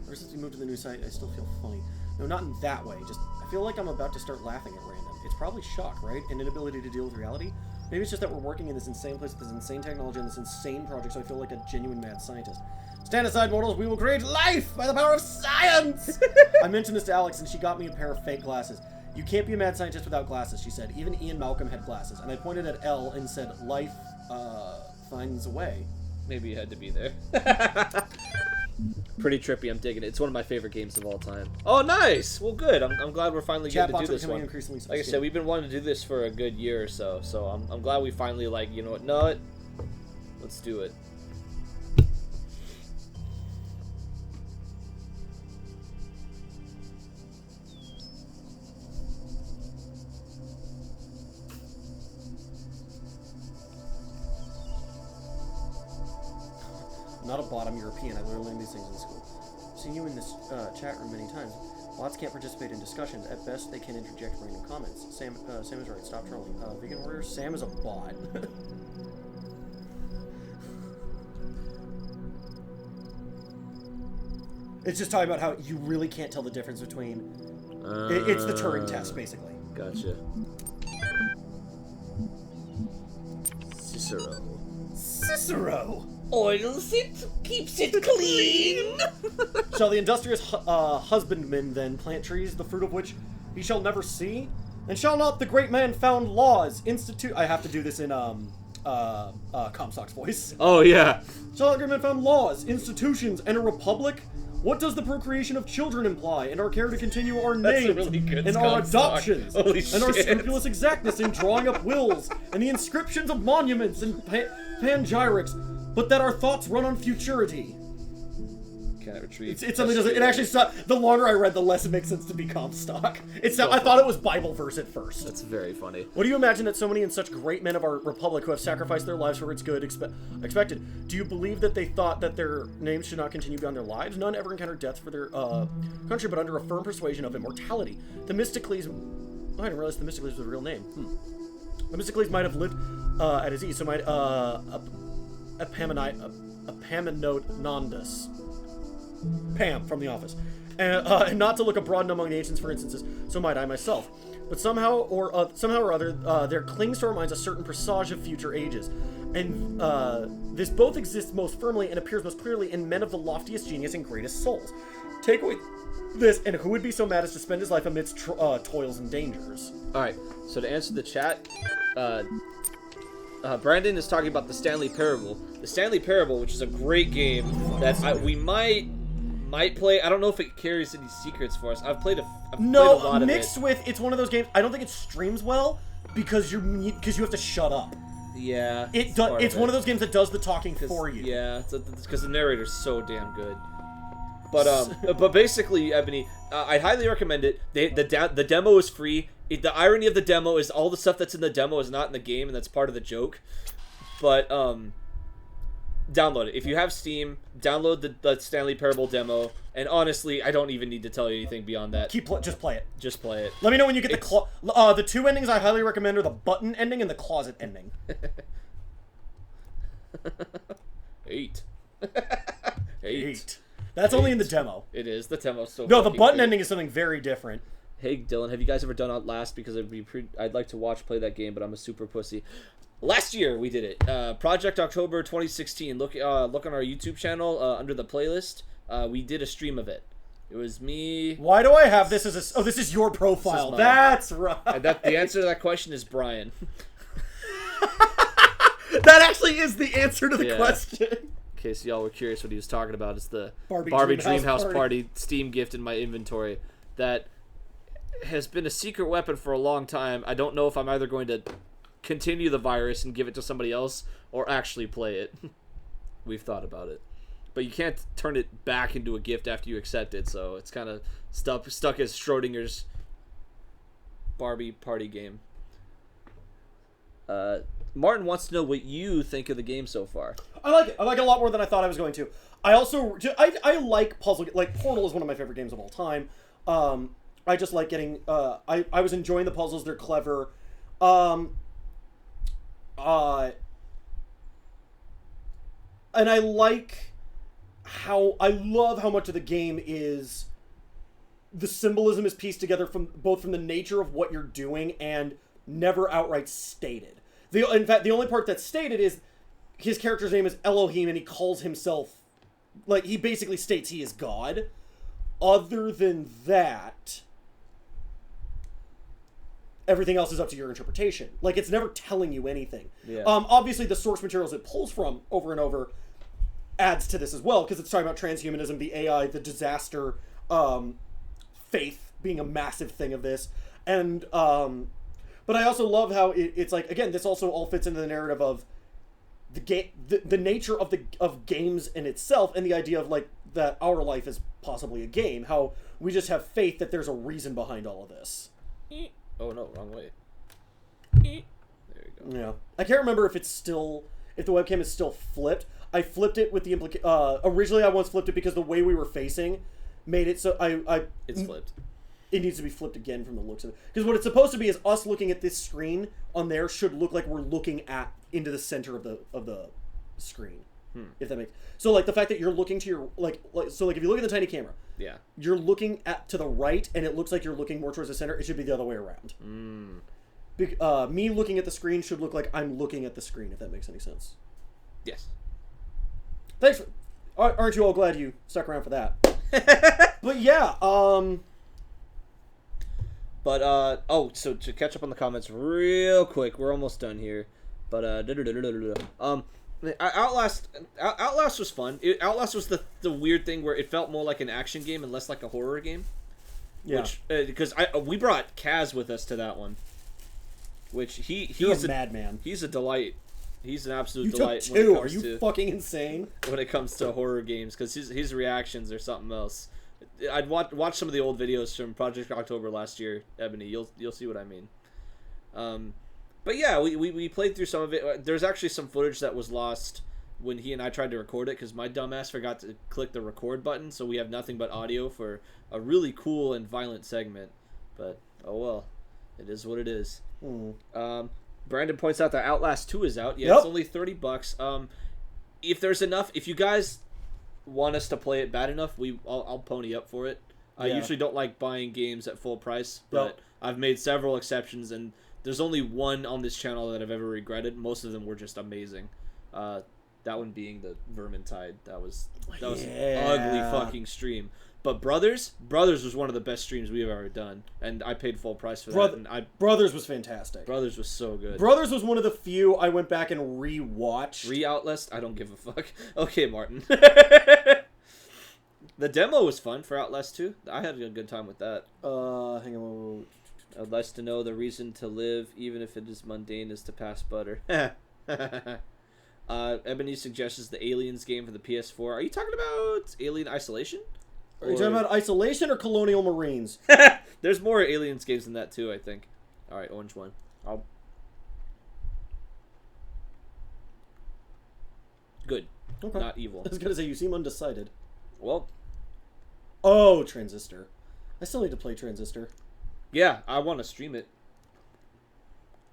Ever since we moved to the new site, I still feel funny. No, not in that way. Just, I feel like I'm about to start laughing at random. It's probably shock, right? An inability to deal with reality? Maybe it's just that we're working in this insane place with this insane technology and this insane project, so I feel like a genuine mad scientist. Stand aside, mortals. We will create life by the power of science! I mentioned this to Alex, and she got me a pair of fake glasses. You can't be a mad scientist without glasses, she said. Even Ian Malcolm had glasses. And I pointed at L and said, life, finds a way. Maybe you had to be there. Pretty trippy, I'm digging it. It's one of my favorite games of all time. Oh, nice! Well, good. I'm glad we're finally getting to do this one. Like I said, we've been wanting to do this for a good year or so, so I'm glad we finally, like, you know what, no, let's do it. I'm not a bot, I'm European. I learned these things in school. I've seen you in this chat room many times. Bots can't participate in discussions. At best, they can interject random comments. Sam is right. Stop trolling. Vegan Warrior, Sam is a bot. It's just talking about how you really can't tell the difference between... it's the Turing test, basically. Gotcha. Cicero! Oils it, keeps it clean! Shall the industrious husbandman then plant trees, the fruit of which he shall never see? And shall not the great man found laws institute... I have to do this in, Comstock's voice. Oh, yeah. Shall not the great man found laws, institutions, and a republic? What does the procreation of children imply, and our care to continue our names, really good and our Comstock. adoptions, Holy and our shit. scrupulous exactness in drawing up wills, and the inscriptions of monuments and panegyrics, but that our thoughts run on futurity? Can't retrieve. It's something doesn't. It actually the longer I read, the less it makes sense to be Comstock. I thought it was Bible verse at first. That's very funny. What do you imagine that so many and such great men of our republic who have sacrificed their lives for its good expected? Do you believe that they thought that their names should not continue beyond their lives? None ever encountered death for their country, but under a firm persuasion of immortality. Themistocles. I didn't realize Themistocles was a real name. Themistocles might have lived at his ease, so might Epaminondas. Pam from The Office, and not to look abroad among the ancients for instances, so might I myself. But somehow or other, there clings to our minds a certain presage of future ages, and this both exists most firmly and appears most clearly in men of the loftiest genius and greatest souls. Take away this, and who would be so mad as to spend his life amidst toils and dangers? All right. So to answer the chat, Brandon is talking about the Stanley Parable. The Stanley Parable, which is a great game that we might play. I don't know if it carries any secrets for us. I've played a lot of it. Mixed with, it's one of those games. I don't think it streams well because you have to shut up. Yeah, It's one of those games that does the talking for you. Yeah, it's because the narrator's so damn good. But basically, Ebony, I highly recommend it. The demo is free. The irony of the demo is all the stuff that's in the demo is not in the game, and that's part of the joke. But download it. If you have Steam, download the Stanley Parable demo. And honestly, I don't even need to tell you anything beyond that. Just play it. Just play it. Let me know when you get the two endings I highly recommend are the button ending and the closet ending. 8. 8. That's only in the demo. It is. The demo's so No, the fucking button good. ending is something very different. Hey, Dylan, have you guys ever done Outlast? Because I'd like to play that game, but I'm a super pussy. Last year we did it. Project October 2016. Look on our YouTube channel under the playlist. We did a stream of it. It was me. Why do I have this as a? Oh, this is your profile. That's right. And the answer to that question is Brian. That actually is the answer to the question. In case y'all were curious what he was talking about, it's the Barbie Dreamhouse Party Steam gift in my inventory that has been a secret weapon for a long time. I don't know if I'm either going to continue the virus and give it to somebody else or actually play it. We've thought about it. But you can't turn it back into a gift after you accept it, so it's kind of stuck as Schrodinger's Barbie party game. Martin wants to know what you think of the game so far. I like it. I like it a lot more than I thought I was going to. I also I like puzzle. Like Portal is one of my favorite games of all time. I just like getting. I was enjoying the puzzles. They're clever. And I like I love how much of the game is the symbolism is pieced together from the nature of what you're doing and never outright stated. In fact, the only part that's stated is his character's name is Elohim, and he calls himself, like, he basically states he is God. Other than that, everything else is up to your interpretation. Like, it's never telling you anything. Yeah. Obviously, the source materials it pulls from over and over adds to this as well, because it's talking about transhumanism, the AI, the disaster, faith being a massive thing of this. And, but I also love how it's like, again, this also all fits into the narrative of the nature of games in itself, and the idea of, like, that our life is possibly a game. How we just have faith that there's a reason behind all of this. Oh no, wrong way. There you go. Yeah, I can't remember if the webcam is still flipped. I flipped it with the originally I once flipped it because the way we were facing made it so It's flipped. It needs to be flipped again from the looks of it. Because what it's supposed to be is us looking at this screen on there should look like we're looking into the center of the screen. If that makes so, like, the fact that you're looking to your like if you look at the tiny camera, Yeah. you're looking to the right and it looks like you're looking more towards the center. It should be the other way around. Me looking at the screen should look like I'm looking at the screen, if that makes any sense. Yes. Thanks for, aren't you all glad you stuck around for that? But yeah, But so to catch up on the comments real quick, we're almost done here. But Outlast was fun. Outlast was the weird thing where it felt more like an action game and less like a horror game. Yeah. Which because we brought Kaz with us to that one. Which he's a madman. He's a delight. He's an absolute you delight. Took two. Are you fucking insane? When it comes to horror games, because his reactions are something else. I'd watch some of the old videos from Project October last year, Ebony. You'll see what I mean. But yeah, we played through some of it. There's actually some footage that was lost when he and I tried to record it because my dumbass forgot to click the record button, so we have nothing but audio for a really cool and violent segment. But oh well, it is what it is. Brandon points out that Outlast 2 is out. Yeah, Yep. It's only $30. If there's enough, if you guys want us to play it bad enough, I'll pony up for it. I usually don't like buying games at full price, but Yep. I've made several exceptions, and there's only one on this channel that I've ever regretted. Most of them were just amazing. That one being the Vermintide. That was an ugly fucking stream. But Brothers was one of the best streams we've ever done, and I paid full price for that. And Brothers was fantastic. Brothers was so good. Brothers was one of the few I went back and re-watched. Outlast? I don't give a fuck. Okay, Martin. The demo was fun for Outlast 2. I had a good time with that. Hang on. I'd like to know the reason to live, even if it is mundane, is to pass butter. Ebony suggests the Aliens game for the PS4. Are you talking about Alien Isolation? Are you talking about Isolation or Colonial Marines? There's more Aliens games than that too, I think. All right, orange one. Good. Okay. Not evil. I was gonna say you seem undecided. Well. Oh, Transistor. I still need to play Transistor. Yeah, I want to stream it.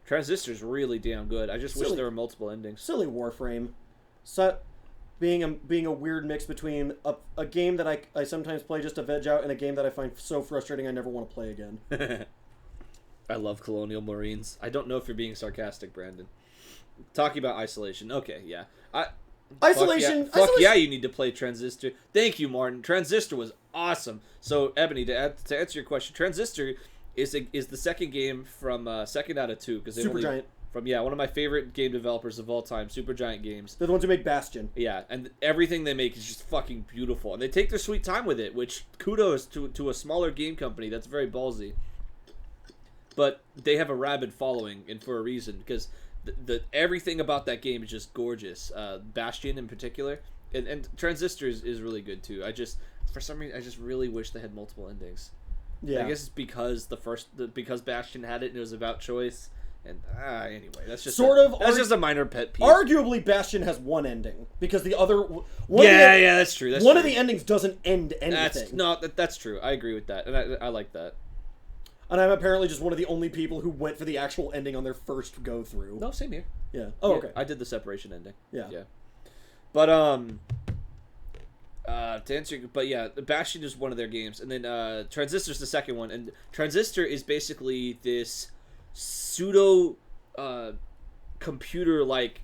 Transistor's really damn good. I just wish there were multiple endings. Silly Warframe. So, being a weird mix between a game that I sometimes play just to veg out and a game that I find so frustrating I never want to play again. I love Colonial Marines. I don't know if you're being sarcastic, Brandon. Talking about Isolation. Okay, yeah. Isolation. Fuck yeah, you need to play Transistor. Thank you, Martin. Transistor was awesome. So, Ebony, to answer your question, Transistor is the second game from second out of two because Supergiant. From one of my favorite game developers of all time, Supergiant Games. They're the ones who made Bastion. Yeah, and everything they make is just fucking beautiful, and they take their sweet time with it. Which kudos to a smaller game company. That's very ballsy. But they have a rabid following, and for a reason, because the everything about that game is just gorgeous. Bastion in particular, and Transistor is really good too. For some reason I just really wish they had multiple endings. Yeah, I guess it's because because Bastion had it and it was about choice. And anyway, that's just just a minor pet peeve. Arguably, Bastion has one ending because the other that's true. One of the endings doesn't end anything. That's true. I agree with that, and I like that. And I'm apparently just one of the only people who went for the actual ending on their first go through. No, same here. Yeah. Oh, okay. I did the separation ending. Yeah. Yeah. But to answer, Bastion is one of their games, and then Transistor's the second one, and Transistor is basically this pseudo computer like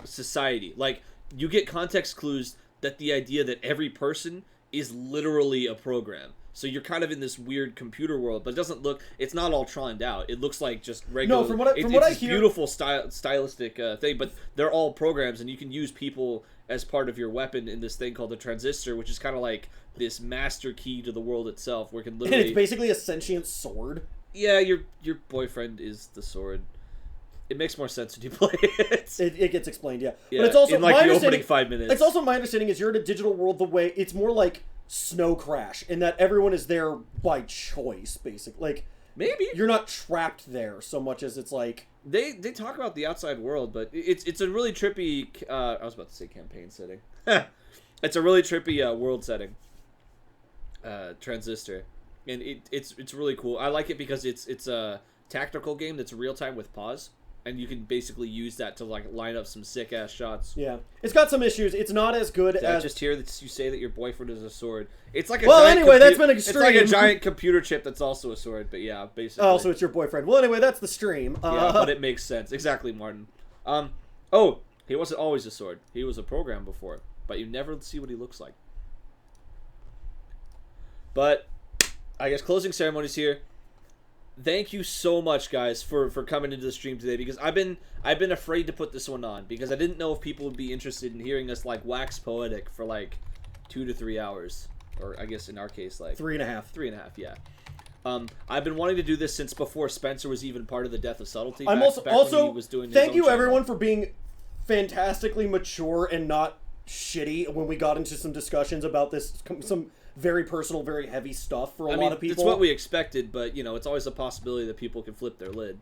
society. Like, you get context clues that the idea that every person is literally a program. So you're kind of in this weird computer world, but it's not all troned out. It looks like just regular. No, from what I hear, beautiful stylistic thing, but they're all programs, and you can use people as part of your weapon in this thing called the Transistor, which is kind of like this master key to the world itself, where it can literally. And it's basically a sentient sword. Yeah, your boyfriend is the sword. It makes more sense when you play it. It gets explained, yeah. But it's also in like the opening 5 minutes. It's also my understanding is you're in a digital world the way it's more like Snow Crash, in that everyone is there by choice, basically. Like, maybe you're not trapped there so much as it's like they talk about the outside world, but it's a really trippy. I was about to say campaign setting. It's a really trippy world setting. Transistor, and it's really cool. I like it because it's a tactical game that's real time with pause. And you can basically use that to like line up some sick ass shots. Yeah, it's got some issues. It's not as good as. I just hear that you say that your boyfriend is a sword. It's like that's been extreme. It's like a giant computer chip that's also a sword. But yeah, basically. Oh, so it's your boyfriend. Well, anyway, that's the stream. Yeah, but it makes sense. Exactly, Martin. He wasn't always a sword. He was a program before, but you never see what he looks like. But I guess closing ceremonies here. thank you so much, guys, for coming into the stream today, because I've been afraid to put this one on because I didn't know if people would be interested in hearing us like wax poetic for like 2 to 3 hours, or I guess in our case like 3.5. 3.5, yeah. I've been wanting to do this since before Spencer was even part of the Death of Subtlety. I'm back when he was doing his thank own you channel. everyone for being fantastically mature and not shitty when we got into some discussions about this, some very personal, very heavy stuff for a lot of people. It's what we expected, but you know, it's always a possibility that people can flip their lid.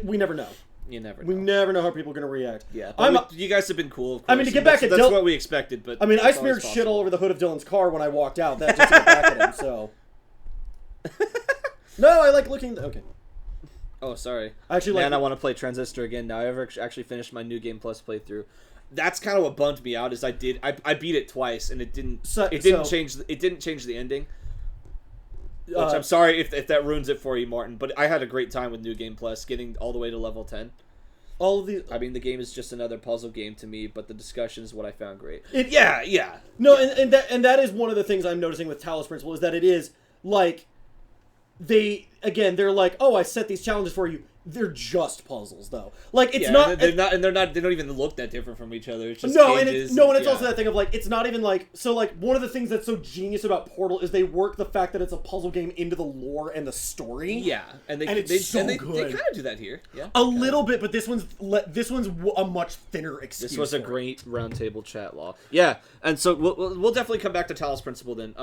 We never know. You never know. We never know how people are going to react. Yeah, but you guys have been cool, of course. I mean, to get back at that's Dylan, what we expected, but I mean, I smeared shit all over the hood of Dylan's car when I walked out. That just to get back at him, so. No, I like looking. Okay. Oh, sorry. I I want to play Transistor again now. I ever actually finished my New Game Plus playthrough. That's kind of what bummed me out. Is I beat it twice and it didn't change the ending. Which I'm sorry if that ruins it for you, Martin. But I had a great time with New Game Plus, getting all the way to level 10. All of the. I mean, the game is just another puzzle game to me, but the discussion is what I found great. Yeah. No, yeah. And that is one of the things I'm noticing with Talos Principle is that it is like they're like, oh, I set these challenges for you. They're just puzzles, though. Like it's not. They don't even look that different from each other. It's just and it's also that thing of like it's not even like so like one of the things that's so genius about Portal is they work the fact that it's a puzzle game into the lore and the story. Yeah, they kind good. of do that here. Yeah, a little bit, but this one's a much thinner excuse. This was a great roundtable chat law. Yeah, and so we'll definitely come back to Talos Principle then.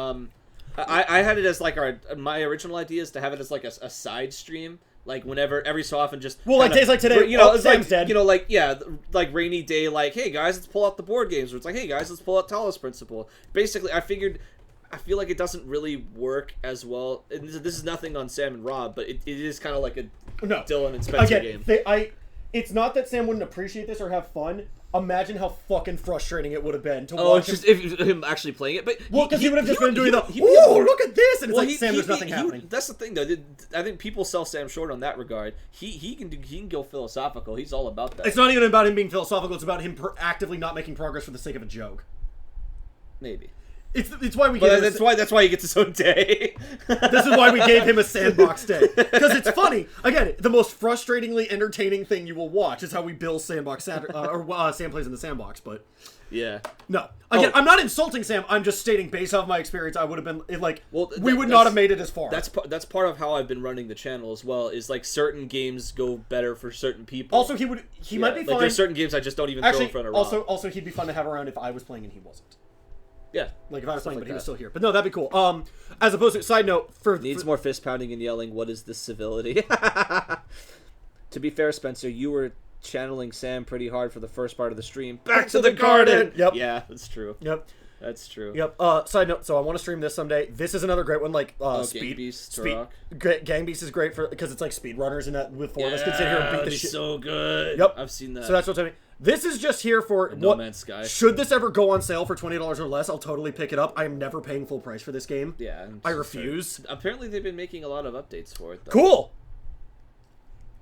I had it as like my original idea is to have it as like a side stream. Like whenever, every so often, just like days like today, you know, it's like dead. You know, like like rainy day, like hey guys, let's pull out the board games. Or it's like hey guys, let's pull out Talos Principle. Basically, I feel like it doesn't really work as well. And this is nothing on Sam and Rob, but it is kind of like a Dylan and Spencer game. It's not that Sam wouldn't appreciate this or have fun. Imagine how fucking frustrating it would have been to watch him actually playing it. But because he would have just been doing oh, look at this, and it's like Sam, there's nothing happening. That's the thing, though. I think people sell Sam short on that regard. He can go philosophical. He's all about that. It's not even about him being philosophical. It's about him actively not making progress for the sake of a joke. Maybe. It's why we. That's why he gets his own day. This is why we gave him a Sandbox day, because it's funny. Again, the most frustratingly entertaining thing you will watch is how we bill Sandbox Sam plays in the Sandbox. But yeah, no. Again, I'm not insulting Sam. I'm just stating based off my experience, I would have been like, we would not have made it as far. That's part of how I've been running the channel as well. Is like certain games go better for certain people. Also, he might be fine. Like there's certain games I just don't even throw in front of Rob. Also, he'd be fun to have around if I was playing and he wasn't. Yeah, like if I was playing, but he was still here. But no, that'd be cool. As opposed to side note needs more fist pounding and yelling. What is this civility? To be fair, Spencer, you were channeling Sam pretty hard for the first part of the stream. Back to the garden. Yep. Yeah, that's true. Yep. That's true. Yep. Side note. So I want to stream this someday. This is another great one. Like Gang Beast, Gang Beast is great because it's like speedrunners and that with four of us can sit here and beat the shit. So good. Yep. I've seen that. So that's what's happening. This is just here for No Man's Sky. Should this ever go on sale for $20 or less, I'll totally pick it up. I am never paying full price for this game. Yeah. I refuse. Apparently they've been making a lot of updates for it though. Cool.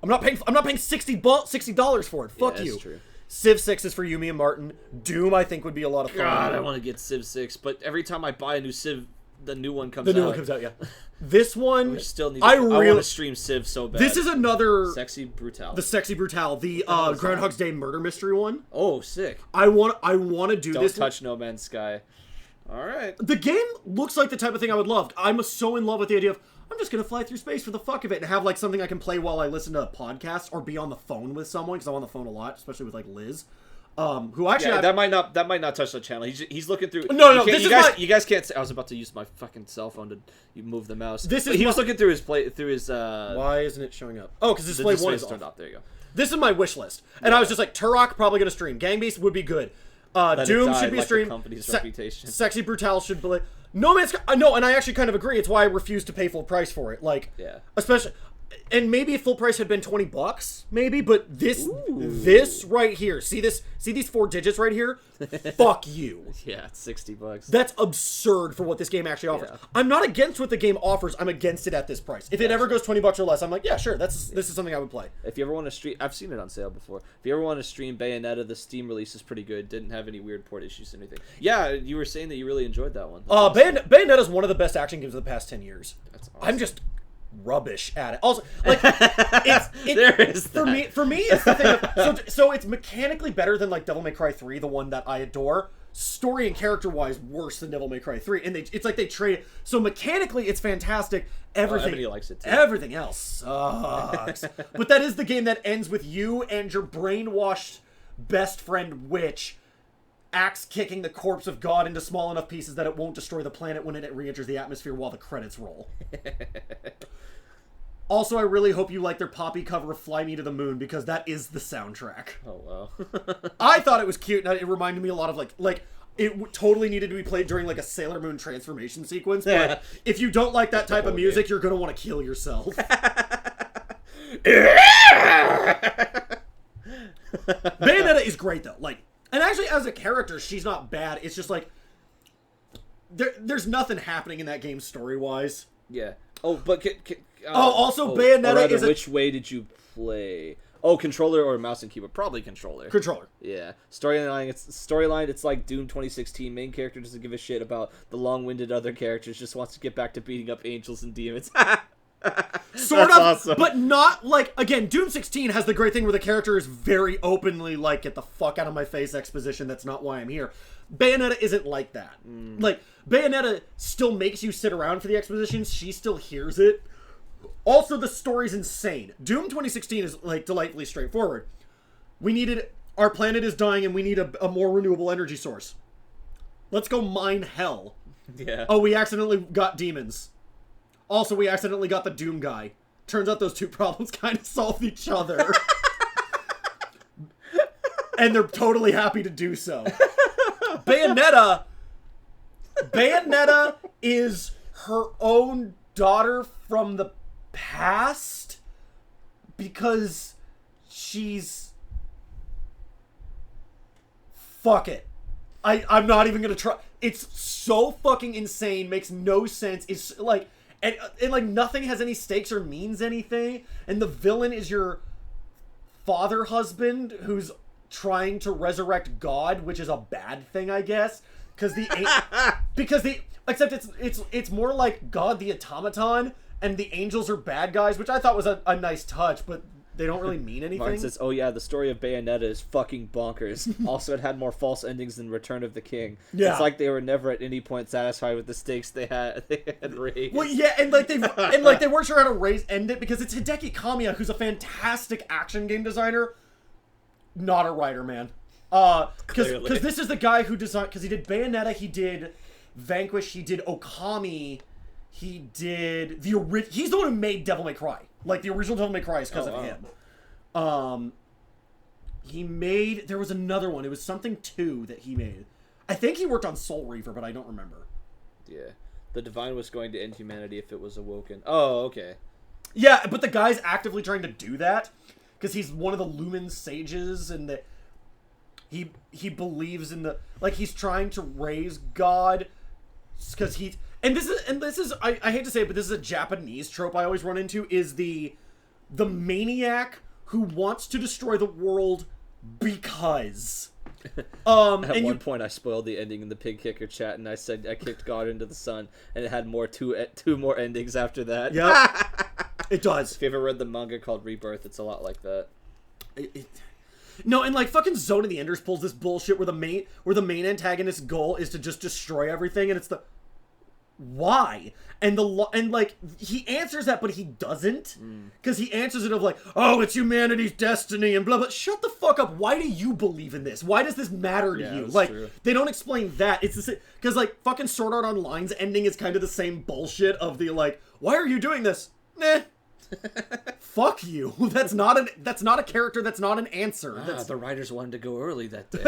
I'm not paying $60 for it. Fuck you. True. Civ 6 is for you, me, and Martin. Doom, I think, would be a lot of fun. God, I want to get Civ 6, but every time I buy a new Civ, the new one comes out. The new one comes out, yeah. This one, I want to stream Civ so bad. This is another... Sexy Brutal. The Sexy Brutal. The Groundhog's Day murder mystery one. Oh, sick. I want to do this. Don't touch No Man's Sky. All right. The game looks like the type of thing I would love. I'm so in love with the idea of, I'm just going to fly through space for the fuck of it and have like something I can play while I listen to a podcast or be on the phone with someone, because I'm on the phone a lot, especially with like Liz. Who actually that might not touch the channel. He's looking through. No, you guys can't. I was about to use my fucking cell phone to move the mouse. He was looking through his Why isn't it showing up? Oh, because display one is turned off. There you go. This is my wish list, and I was just like, Turok probably gonna stream. Gang Beast would be good. Doom should be a stream. Company's reputation. Sexy Brutal should be. No Man's Sky. No, and I actually kind of agree. It's why I refuse to pay full price for it. Like, yeah, especially. And maybe if full price had been $20, maybe, but this right here, see these 4 digits right here? Fuck you. Yeah, it's $60. That's absurd for what this game actually offers. Yeah. I'm not against what the game offers. I'm against it at this price. If it ever goes $20 or less, I'm like, yeah, sure. This is something I would play. If you ever want to stream, I've seen it on sale before. If you ever want to stream Bayonetta, the Steam release is pretty good. Didn't have any weird port issues or anything. Yeah, you were saying that you really enjoyed that one. Bayonetta is one of the best action games of the past 10 years. That's awesome. rubbish at it. Also, like, There is for me, it's the thing of, so it's mechanically better than, like, Devil May Cry 3, the one that I adore. Story and character-wise, worse than Devil May Cry 3, and it's like they trade. So mechanically, it's fantastic. Everybody likes it too. Everything else sucks. But that is the game that ends with you and your brainwashed best friend witch axe kicking the corpse of God into small enough pieces that it won't destroy the planet when it re-enters the atmosphere while the credits roll. Also, I really hope you like their poppy cover of Fly Me to the Moon, because that is the soundtrack. Oh, wow. I thought it was cute, and it reminded me a lot of, like it totally needed to be played during, like, a Sailor Moon transformation sequence, but if you don't like that type of music, you're gonna want to kill yourself. Bayonetta is great, though. Like, and actually, as a character, she's not bad. It's just, like, there's nothing happening in that game story-wise. Yeah. Oh, but Bayonetta is which way did you play? Oh, controller or mouse and keyboard? Probably controller. Controller. Yeah. Storyline. It's like Doom 2016. Main character doesn't give a shit about the long-winded other characters. Just wants to get back to beating up angels and demons. Sort of, awesome. But not, like, again, Doom 16 has the great thing where the character is very openly like, get the fuck out of my face exposition, that's not why I'm here. Bayonetta isn't like that. Like, Bayonetta still makes you sit around for the exposition, she still hears it. Also, the story's insane. Doom 2016 is, like, delightfully straightforward. Our planet is dying and we need a more renewable energy source. Let's go mine hell. Yeah. Oh, we accidentally got demons. Also, we accidentally got the Doom guy. Turns out those two problems kind of solve each other. And they're totally happy to do so. Bayonetta is her own daughter from the past because she's... Fuck it. I'm not even gonna try. It's so fucking insane, makes no sense. It's like... And like, nothing has any stakes or means anything. And the villain is your father husband who's trying to resurrect God, which is a bad thing, I guess. Except it's more like God the automaton, and the angels are bad guys, which I thought was a nice touch, but they don't really mean anything. Martin says, oh yeah, the story of Bayonetta is fucking bonkers. Also, it had more false endings than Return of the King. Yeah. It's like they were never at any point satisfied with the stakes they had raised. Well, yeah, and they weren't sure how to end it, because it's Hideki Kamiya, who's a fantastic action game designer, not a writer, man. Because this is the guy who designed, because he did Bayonetta, he did Vanquish, he did Okami, he did he's the one who made Devil May Cry. Like, the original Devil May Cry is because of him. He made... There was another one. It was something 2 that he made. I think he worked on Soul Reaver, but I don't remember. Yeah. The Divine was going to end humanity if it was awoken. Oh, okay. Yeah, but the guy's actively trying to do that, because he's one of the Lumen sages, and that he believes in the... Like, he's trying to raise God, because he's... And this is I hate to say it, but this is a Japanese trope I always run into, is the maniac who wants to destroy the world because. At one point, I spoiled the ending in the Pig Kicker chat, and I said I kicked God into the sun, and it had two more endings after that. Yeah, it does. If you ever read the manga called Rebirth, it's a lot like that. No, and like fucking Zone of the Enders pulls this bullshit where the main antagonist's goal is to just destroy everything, and it's the... Why? And like, he answers that, but he doesn't. Because he answers it of like, oh, it's humanity's destiny and blah, blah. Shut the fuck up. Why do you believe in this? Why does this matter to you? Like, true. They don't explain that. It's the because like, fucking Sword Art Online's ending is kind of the same bullshit of the like, why are you doing this? Nah. Fuck you. That's not a character, that's not an answer. The writers wanted to go early that day.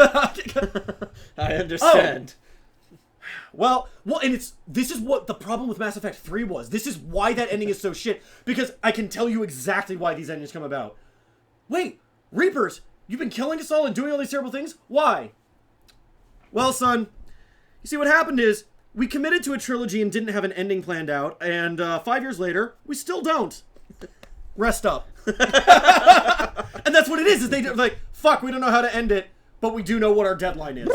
I understand. Oh. Well, and this is what the problem with Mass Effect 3 was. This is why that ending is so shit, because I can tell you exactly why these endings come about. Wait, Reapers, you've been killing us all and doing all these terrible things? Why? Well, son, you see what happened is, we committed to a trilogy and didn't have an ending planned out, and 5 years later, we still don't. Rest up. And that's what it is they like, fuck, we don't know how to end it, but we do know what our deadline is.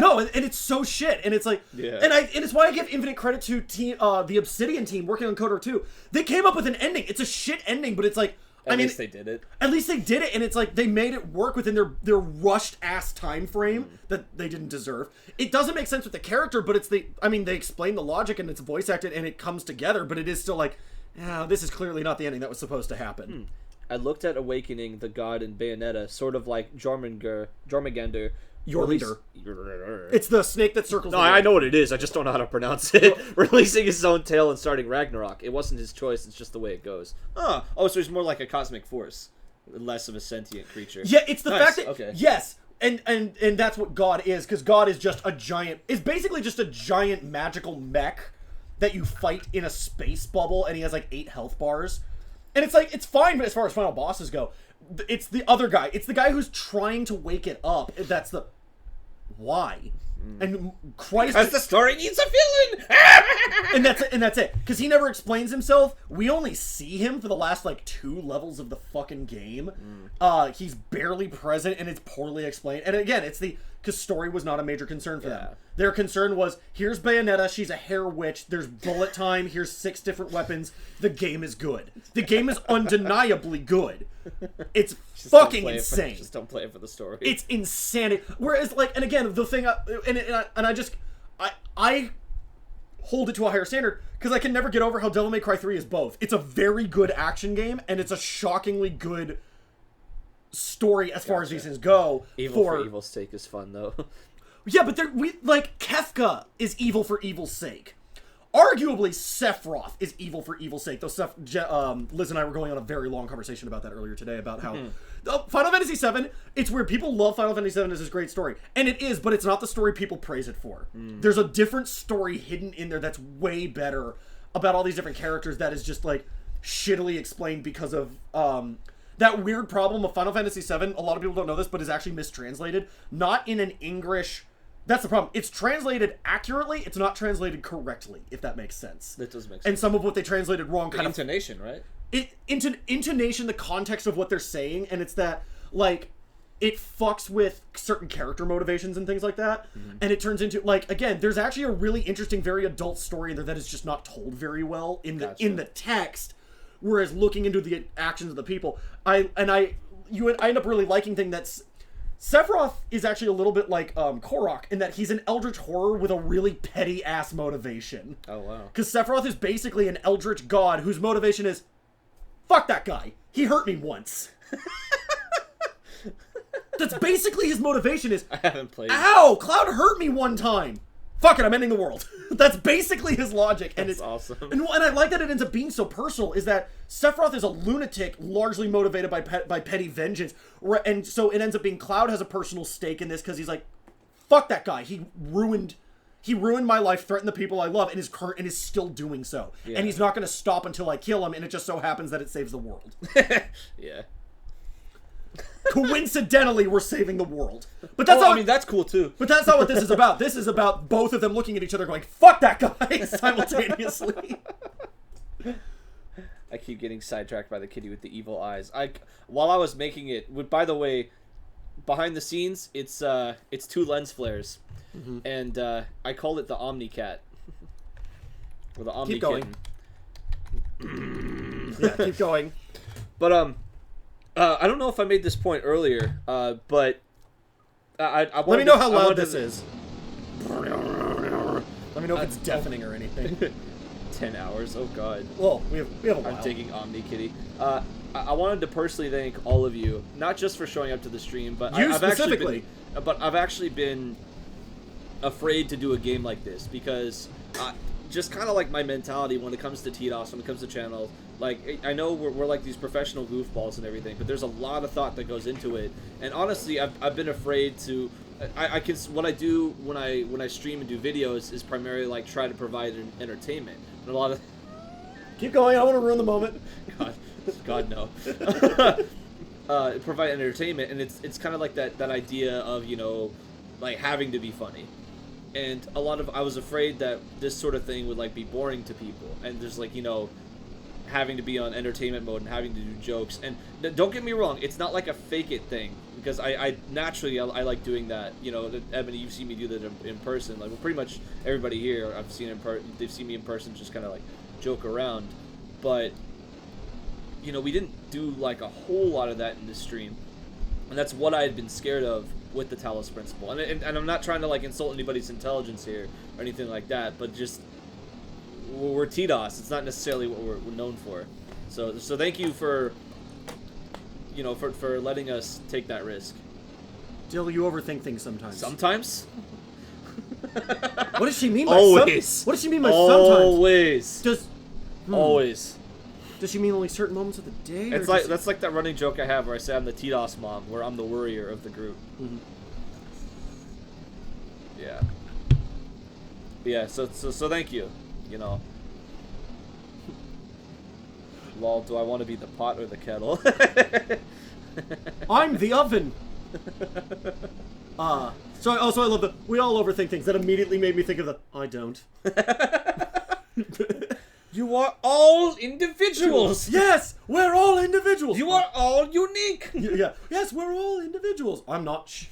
No, and it's so shit, and it's like, and it's why I give infinite credit to the Obsidian team working on KOTOR 2. They came up with an ending. It's a shit ending, but it's like, At least they did it. At least they did it, and it's like they made it work within their rushed ass time frame that they didn't deserve. It doesn't make sense with the character, but they explain the logic and it's voice acted and it comes together, but it is still like, this is clearly not the ending that was supposed to happen. I looked at Awakening the God in Bayonetta, sort of like Jormungandr. Your leader. It's the snake that circles. No, I know what it is. I just don't know how to pronounce it. Releasing his own tail and starting Ragnarok. It wasn't his choice. It's just the way it goes. Oh, so he's more like a cosmic force, less of a sentient creature. Yeah, it's the fact that yes, and that's what God is, because God is just a giant. Is basically just a giant magical mech that you fight in a space bubble, and he has like 8 health bars, and it's like it's fine, but as far as final bosses go. It's the other guy. It's the guy who's trying to wake it up. That's the... Why? And Christ... Because the story needs a villain! and that's it. Because he never explains himself. We only see him for the last, 2 levels of the fucking game. He's barely present, and it's poorly explained. And again, it's the... Because story was not a major concern for them. Their concern was, here's Bayonetta, she's a hair witch, there's bullet time, here's 6 different weapons, the game is good. The game is undeniably good. It's fucking insane. Just don't play it for the story. It's insanity. Whereas, and again, the thing, I hold it to a higher standard, because I can never get over how Devil May Cry 3 is both. It's a very good action game, and it's a shockingly good story as far as these things go. Evil for evil's sake is fun, though. Yeah, but Kefka is evil for evil's sake. Arguably, Sephiroth is evil for evil's sake. Though Liz and I were going on a very long conversation about that earlier today, about how Final Fantasy VII, it's weird. People love Final Fantasy VII as this great story. And it is, but it's not the story people praise it for. There's a different story hidden in there that's way better about all these different characters that is just, shittily explained because of... that weird problem of Final Fantasy VII, a lot of people don't know this, but is actually mistranslated. Not in an English... That's the problem. It's translated accurately, it's not translated correctly, if that makes sense. That does make sense. And some of what they translated wrong kind of... intonation, right? Intonation, the context of what they're saying, and it's that, it fucks with certain character motivations and things like that, and it turns into, again, there's actually a really interesting, very adult story in there that is just not told very well in the text. Whereas looking into the actions of the people, I end up really liking thing that's... Sephiroth is actually a little bit like Korok in that he's an eldritch horror with a really petty-ass motivation. Oh, wow. Because Sephiroth is basically an eldritch god whose motivation is, fuck that guy. He hurt me once. That's basically his motivation is, I haven't played. Ow! Cloud hurt me one time. Fuck it, I'm ending the world. That's basically his logic. And it's awesome. And I like that it ends up being so personal, is that Sephiroth is a lunatic, largely motivated by petty vengeance. And so it ends up being Cloud has a personal stake in this, because he's like, fuck that guy. He ruined my life, threatened the people I love, and is still doing so. Yeah. And he's not going to stop until I kill him, and it just so happens that it saves the world. Yeah. Coincidentally, we're saving the world. But that's that's cool too. But that's not what this is about. This is about both of them looking at each other going, fuck that guy, simultaneously. I keep getting sidetracked by the kitty with the evil eyes. While I was making it, by the way, behind the scenes, it's 2 lens flares. And I called it the Omni Cat. Or the Omni Keep going. Kitten. Yeah, keep going. But I don't know if I made this point earlier, but I let me know how loud this is. Let me know if it's deafening or anything. 10 hours, oh god. Well, we have a while. I'm taking Omni Kitty. I wanted to personally thank all of you, not just for showing up to the stream, but I've actually been afraid to do a game like this, because just kind of like my mentality when it comes to TDoS, when it comes to channels, I know we're like these professional goofballs and everything, but there's a lot of thought that goes into it. And honestly, I've been afraid to. What I do when I stream and do videos is primarily try to provide entertainment. And a lot of. Keep going. I don't want to ruin the moment. God no. Provide entertainment, and it's kind of like that idea of having to be funny. And I was afraid that this sort of thing would be boring to people, and there's having to be on entertainment mode and having to do jokes. And don't get me wrong, it's not like a fake it thing. because I naturally I like doing that. You know, Ebony, you've seen me do that in person. Like, well, pretty much everybody here I've seen they've seen me in person, just kind of like joke around. But you know, we didn't do like a whole lot of that in this stream, and that's what I had been scared of with the Talos Principle. And I'm not trying to like insult anybody's intelligence here or anything like that, but just we're TDoS. It's not necessarily what we're known for. So thank you for, you know, for letting us take that risk. Dyl, you overthink things sometimes. Sometimes? What does she mean by Always. What does she mean by sometimes? Always. Always. Does she mean only certain moments of the day? It's like that's like that running joke I have where I say I'm the TDoS mom, where I'm the worrier of the group. Mm-hmm. Yeah. But yeah. So thank you. You know. Lol, do I want to be the pot or the kettle? I'm the oven. So I love the we all overthink things. That immediately made me think of the I don't. You are all individuals. Yes, we're all individuals. You are all unique. Yeah. Yes, we're all individuals. I'm not.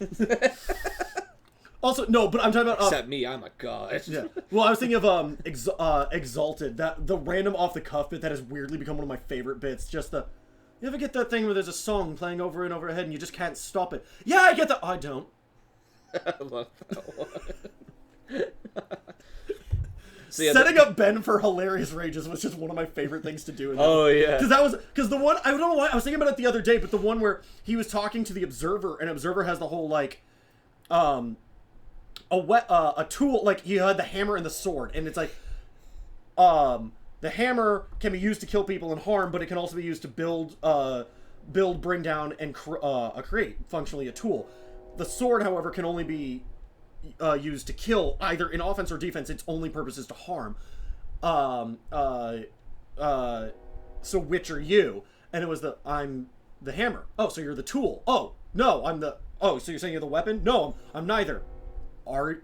Also, no, but I'm talking about except me. I'm a god. Yeah. Well, I was thinking of Exalted. That the random off the cuff bit that has weirdly become one of my favorite bits. Just the you ever get that thing where there's a song playing over and over your head and you just can't stop it? Yeah, I get that. I don't. I love that one. So yeah, setting up Ben for hilarious rages was just one of my favorite things to do. Oh yeah, because the one I don't know why I was thinking about it the other day, but the one where he was talking to the Observer and Observer has the whole like, a tool, like he had the hammer and the sword, and it's like, the hammer can be used to kill people and harm, but it can also be used to build, bring down, and create functionally a tool. The sword, however, can only be used to kill, either in offense or defense. Its only purpose is to harm. So which are you? And it was I'm the hammer. Oh, so you're the tool. Oh, no, oh, so you're saying you're the weapon? No, I'm neither. Are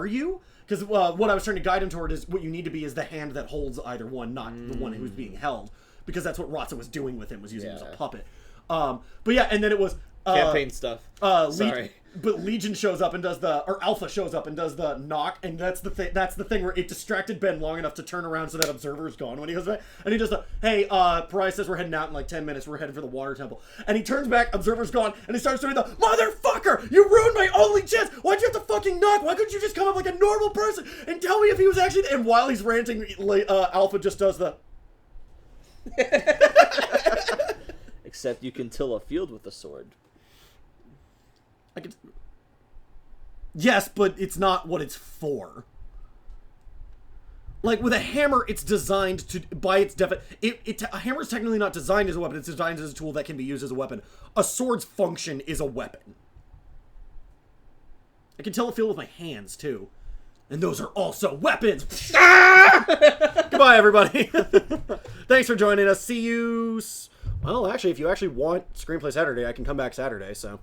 you? Because what I was trying to guide him toward is what you need to be is the hand that holds either one, not the one who's being held. Because that's what Ratza was doing with him, was using him as a puppet. But yeah, and then it was... campaign stuff. Sorry. But Legion shows up and does or Alpha shows up and does the knock, and that's the thing. That's the thing where it distracted Ben long enough to turn around so that Observer's gone when he goes back, and he does the hey, Pariah says we're heading out in like 10 minutes. We're heading for the Water Temple, and he turns back. Observer's gone, and he starts doing the motherfucker. You ruined my only chance. Why'd you have to fucking knock? Why couldn't you just come up like a normal person and tell me if he was actually? And while he's ranting, Alpha just does the. Except you can till a field with a sword. I could. Yes, but it's not what it's for. Like with a hammer, it's designed to, by its a hammer is technically not designed as a weapon. It's designed as a tool that can be used as a weapon. A sword's function is a weapon. I can till a field with my hands too, and those are also weapons. Goodbye, everybody. Thanks for joining us. See you. Well, actually, if you actually want Screenplay Saturday, I can come back Saturday. So.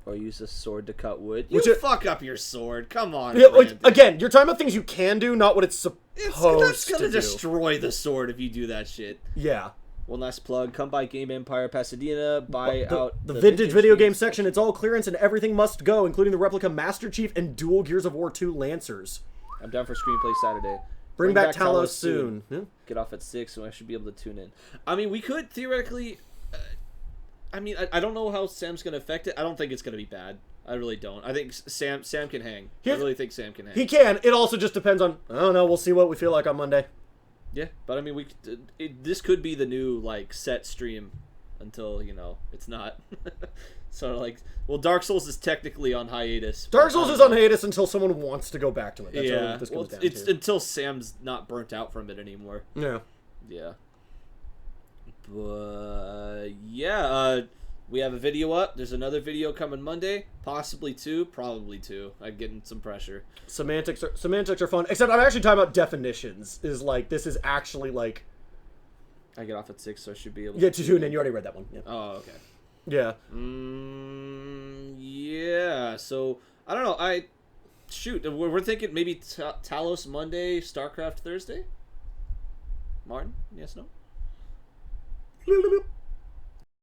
Or use a sword to cut wood. Fuck up your sword. Come on. Yeah, like, again, you're talking about things you can do, not what it's supposed to do. It's gonna destroy the sword if you do that shit. Yeah. One last plug. Come by Game Empire Pasadena. Buy out the vintage video game section. It's all clearance and everything must go, including the replica Master Chief and dual Gears of War 2 Lancers. I'm down for Screenplay Saturday. Bring back Talos soon. Yeah. Get off at 6, so I should be able to tune in. I mean, we could theoretically... I don't know how Sam's going to affect it. I don't think it's going to be bad. I really don't. I think Sam can hang. I really think Sam can hang. He can. It also just depends on... I don't know. We'll see what we feel like on Monday. Yeah, but I mean, this could be the new, like, set stream until, it's not. So, like... Well, Dark Souls is technically on hiatus. Dark Souls is on hiatus until someone wants to go back to it. That's what this comes down it's to. until Sam's not burnt out from it anymore. Yeah. Yeah. But yeah, we have a video up. There's another video coming Monday, possibly 2, probably 2. I'm getting some pressure. Semantics are fun, except I'm actually talking about definitions. Is like this is actually like. I get off at 6, so I should be able. Yeah, to tune in. You already read that one. Yeah. Oh, okay. Yeah. Yeah. So I don't know. We're thinking maybe Talos Monday, StarCraft Thursday. Martin, yes, no.